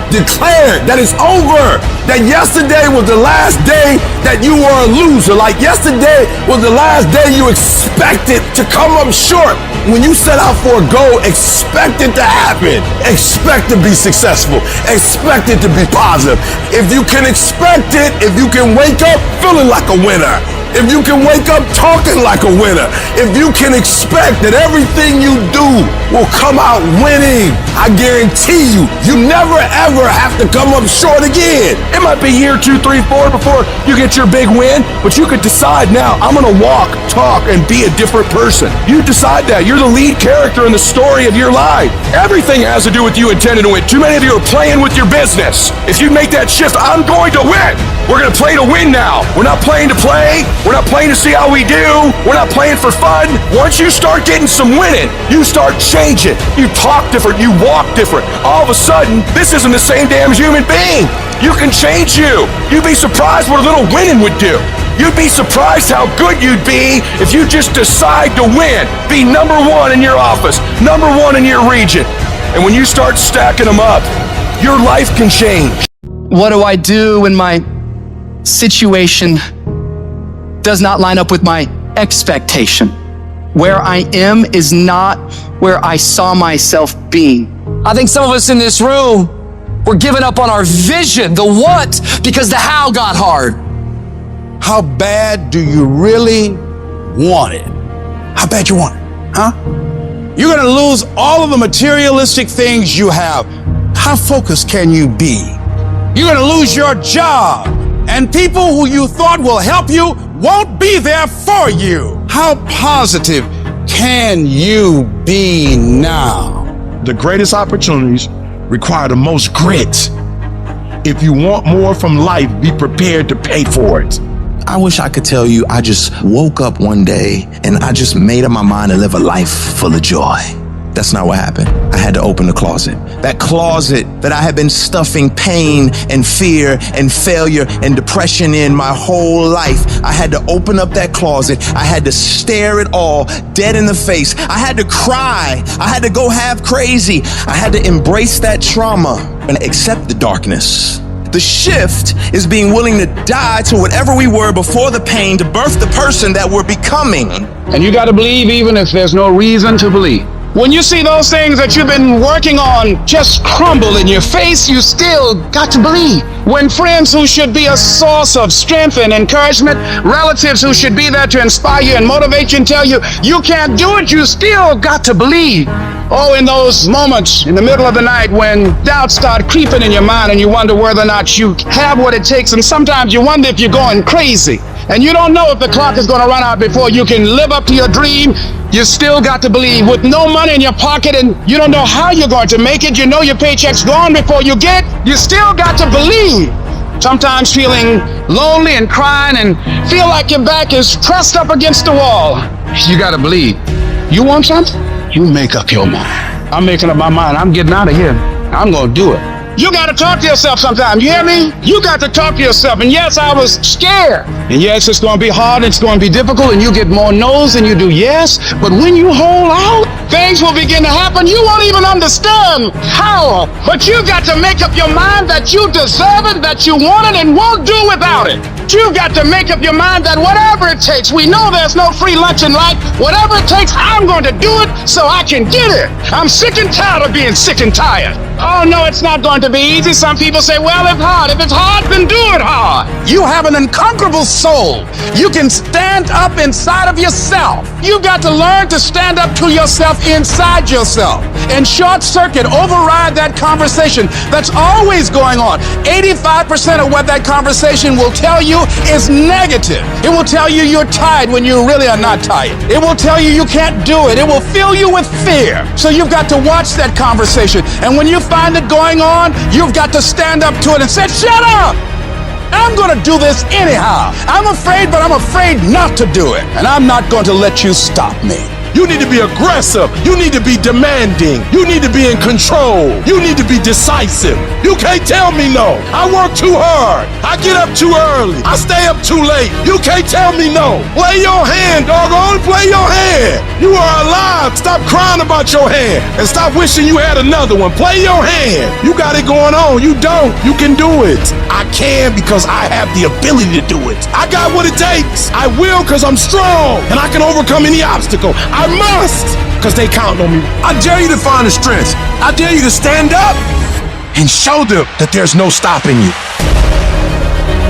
Declare that it's over. That yesterday was the last day that you were a loser. Like yesterday was the last day you expected to come up short. When you set out for a goal, expect it to happen. Expect to be successful. Expect it to be positive. If you can expect it, if you can wake up feeling like a winner, if you can wake up talking like a winner, if you can expect that everything you do will come out winning, I guarantee you, you never ever have to come up short again. It might be year 2, 3, 4 before you get your big win, but you could decide now, I'm gonna walk, talk, and be a different person. You decide that. You're the lead character in the story of your life. Everything has to do with you intending to win. Too many of you are playing with your business. If you make that shift, I'm going to win. We're gonna play to win now. We're not playing to play. We're not playing to see how we do. We're not playing for fun. Once you start getting some winning, you start changing. You talk different. You walk different. All of a sudden, this isn't the same damn human being. You can change you. You'd be surprised what a little winning would do. You'd be surprised how good you'd be if you just decide to win. Be number 1 in your office, number 1 in your region. And when you start stacking them up, your life can change. What do I do when my situation does not line up with my expectation? Where I am is not where I saw myself being. I think some of us in this room, we're giving up on our vision, the what, because the how got hard. How bad do you really want it? How bad you want it, huh? You're gonna lose all of the materialistic things you have. How focused can you be? You're gonna lose your job, and people who you thought will help you won't be there for you. How positive can you be now? The greatest opportunities require the most grit. If you want more from life, be prepared to pay for it. I wish I could tell you I just woke up one day and I just made up my mind to live a life full of joy. That's not what happened. I had to open the closet. That closet that I had been stuffing pain and fear and failure and depression in my whole life. I had to open up that closet. I had to stare it all dead in the face. I had to cry. I had to go half crazy. I had to embrace that trauma and accept the darkness. The shift is being willing to die to whatever we were before the pain to birth the person that we're becoming. And you got to believe even if there's no reason to believe. When you see those things that you've been working on just crumble in your face, you still got to believe. When friends who should be a source of strength and encouragement, relatives who should be there to inspire you and motivate you and tell you you can't do it, you still got to believe. Oh, in those moments in the middle of the night when doubts start creeping in your mind and you wonder whether or not you have what it takes, and sometimes you wonder if you're going crazy and you don't know if the clock is going to run out before you can live up to your dream, you still got to believe. With no money in your pocket and you don't know how you're going to make it, you know your paycheck's gone before you get, you still got to believe. Sometimes feeling lonely and crying and feel like your back is pressed up against the wall. You got to believe. You want something? You make up your mind. I'm making up my mind. I'm getting out of here. I'm going to do it. You got to talk to yourself sometimes. You hear me? You got to talk to yourself. And yes, I was scared. And yes, it's going to be hard. It's going to be difficult. And you get more no's than you do yes. But when you hold out, things will begin to happen. You won't even understand how. But you got to make up your mind that you deserve it, that you want it, and won't do without it. You've got to make up your mind that whatever it takes, we know there's no free lunch in life. Whatever it takes, I'm going to do it so I can get it. I'm sick and tired of being sick and tired. Oh, no, it's not going to be easy. Some people say, well, it's hard. If it's hard, then do it hard. You have an unconquerable soul. You can stand up inside of yourself. You've got to learn to stand up to yourself inside yourself and short circuit, override that conversation that's always going on. 85% of what that conversation will tell you is negative. It will tell you you're tired when you really are not tired. It will tell you you can't do it. It will fill you with fear. So you've got to watch that conversation. And when you find it going on, you've got to stand up to it and say, shut up! I'm going to do this anyhow. I'm afraid, but I'm afraid not to do it. And I'm not going to let you stop me. You need to be aggressive. You need to be demanding. You need to be in control. You need to be decisive. You can't tell me no. I work too hard. I get up too early. I stay up too late. You can't tell me no. Play your hand, doggone. Play your hand. You are alive. Stop crying about your hand and stop wishing you had another one. Play your hand. You got it going on. You don't. You can do it. I can because I have the ability to do it. I got what it takes. I will because I'm strong and I can overcome any obstacle. I must, because they count on me. I dare you to find the strength. I dare you to stand up and show them that there's no stopping you.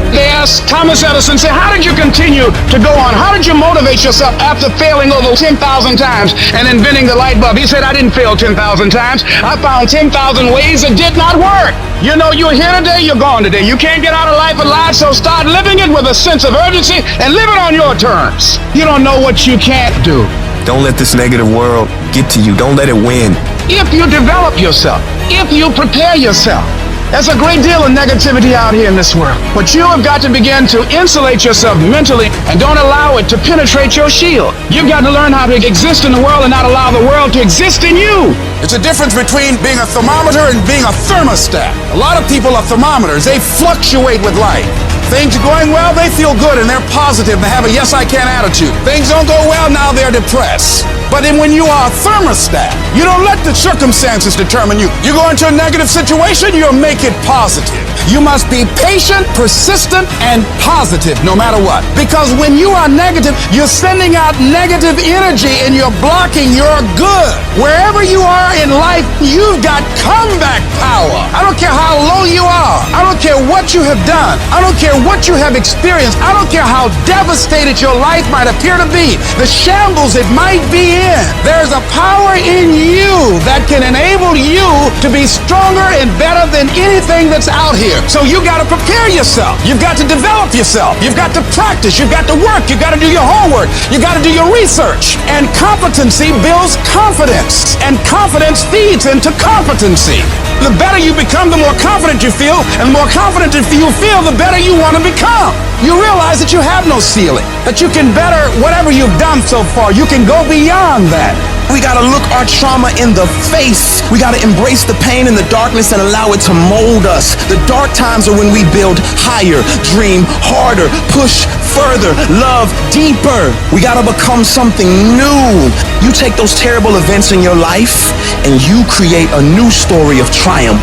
They asked Thomas Edison, say, how did you continue to go on? How did you motivate yourself after failing over 10,000 times and inventing the light bulb? He said, I didn't fail 10,000 times. I found 10,000 ways that did not work. You know, you're here today, you're gone today. You can't get out of life alive, so start living it with a sense of urgency and live it on your terms. You don't know what you can't do. Don't let this negative world get to you. Don't let it win. If you develop yourself, if you prepare yourself, there's a great deal of negativity out here in this world. But you have got to begin to insulate yourself mentally and don't allow it to penetrate your shield. You've got to learn how to exist in the world and not allow the world to exist in you. It's a difference between being a thermometer and being a thermostat. A lot of people are thermometers. They fluctuate with life. Things are going well, they feel good and they're positive. They have a yes I can attitude. Things don't go well, now they're depressed. But then when you are a thermostat, you don't let the circumstances determine you. You go into a negative situation, you'll make it positive. You must be patient, persistent, and positive no matter what. Because when you are negative, you're sending out negative energy and you're blocking your good. Wherever you are in life, you've got comeback power. I don't care how low you are. I don't care what you have done. I don't care what you have experienced. I don't care how devastated your life might appear to be. The shambles it might be in. There's a power in you that can enable you to be stronger and better than anything that's out here. So you got to prepare yourself. You've got to develop yourself. You've got to practice. You've got to work. You've got to do your homework. You've got to do your research. And competency builds confidence. And confidence feeds into competency. The better you become, the more confident you feel. And the more confident you feel, the better you want to become. You realize that you have no ceiling, that you can better whatever you've done so far. You can go beyond that. We gotta look our trauma in the face. We gotta embrace the pain and the darkness and allow it to mold us. The dark times are when we build higher, dream harder, push further, love deeper. We gotta become something new. You take those terrible events in your life and you create a new story of triumph.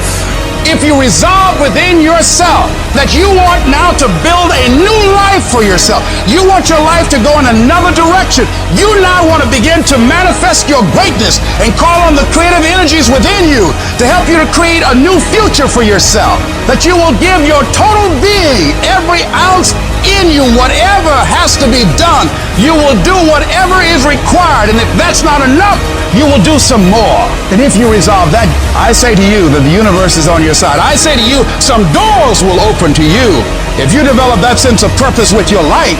If you resolve within yourself that you want now to build a new life for yourself, you want your life to go in another direction, you now want to begin to manifest your greatness and call on the creative energies within you to help you to create a new future for yourself, that you will give your total being, every ounce in you, whatever has to be done, you will do whatever is required, and if that's not enough, you will do some more. And if you resolve that, I say to you that the universe is on your side. I say to you, some doors will open to you. If you develop that sense of purpose with your life,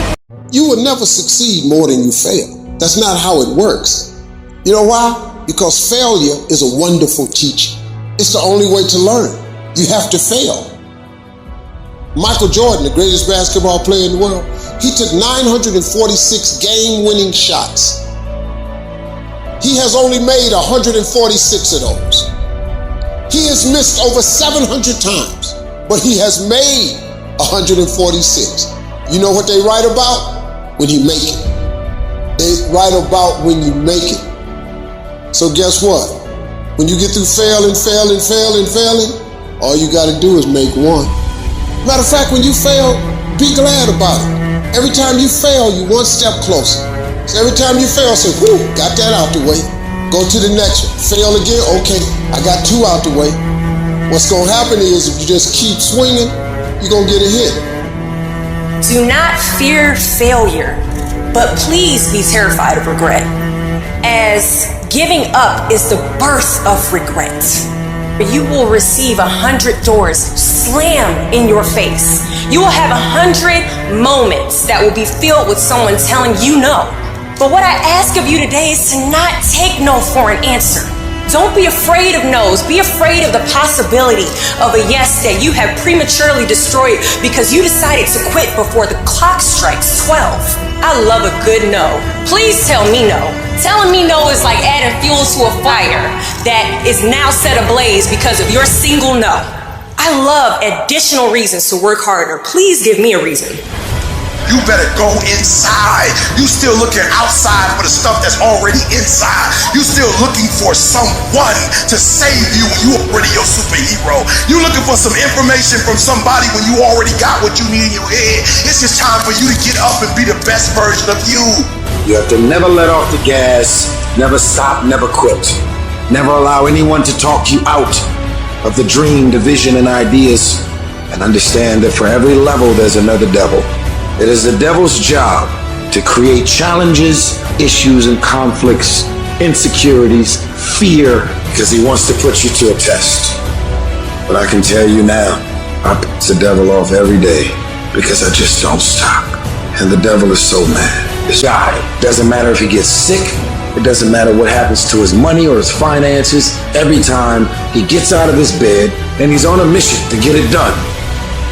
you will never succeed more than you fail. That's not how it works. You know why? Because failure is a wonderful teacher. It's the only way to learn. You have to fail. Michael Jordan, the greatest basketball player in the world, he took 946 game-winning shots. He has only made 146 of those. He has missed over 700 times, but he has made 146. You know what they write about? When you make it. They write about when you make it. So guess what? When you get through failing, all you gotta do is make one. Matter of fact, when you fail, be glad about it. Every time you fail, you're one step closer. So every time you fail, say, whew, got that out the way. Go to the next one. Fail again, okay, I got two out the way. What's gonna happen is if you just keep swinging, you're gonna get a hit. Do not fear failure, but please be terrified of regret, as giving up is the birth of regret. You will receive 100 doors slam in your face. You will have 100 moments that will be filled with someone telling you no. But what I ask of you today is to not take no for an answer. Don't be afraid of no's. Be afraid of the possibility of a yes that you have prematurely destroyed because you decided to quit before the clock strikes 12. I love a good no. Please tell me no. Telling me no is like adding fuel to a fire that is now set ablaze because of your single no. I love additional reasons to work harder. Please give me a reason. You better go inside. You still looking outside for the stuff that's already inside. You still looking for someone to save you when you already your superhero. You looking for some information from somebody when you already got what you need in your head. It's just time for you to get up and be the best version of you. You have to never let off the gas, never stop, never quit. Never allow anyone to talk you out of the dream, the vision, and ideas. And understand that for every level, there's another devil. It is the devil's job to create challenges, issues, and conflicts, insecurities, fear, because he wants to put you to a test. But I can tell you now, I piss the devil off every day because I just don't stop. And the devil is so mad. This guy, doesn't matter if he gets sick, it doesn't matter what happens to his money or his finances, every time he gets out of his bed and he's on a mission to get it done.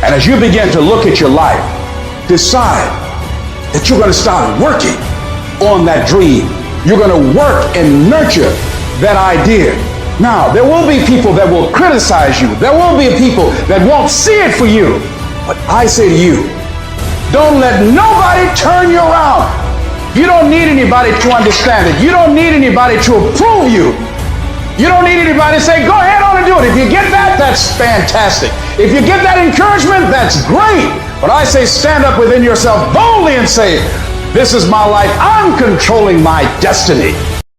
and as you begin to look at your life, decide that you're going to start working on that dream. You're going to work and nurture that idea. Now, there will be people that will criticize you. There will be people that won't see it for you. But I say to you, don't let nobody turn you around. You don't need anybody to understand it. You don't need anybody to approve you. You don't need anybody to say, go ahead on and do it. If you get that, that's fantastic. If you get that encouragement, that's great. But I say stand up within yourself boldly and say, this is my life. I'm controlling my destiny.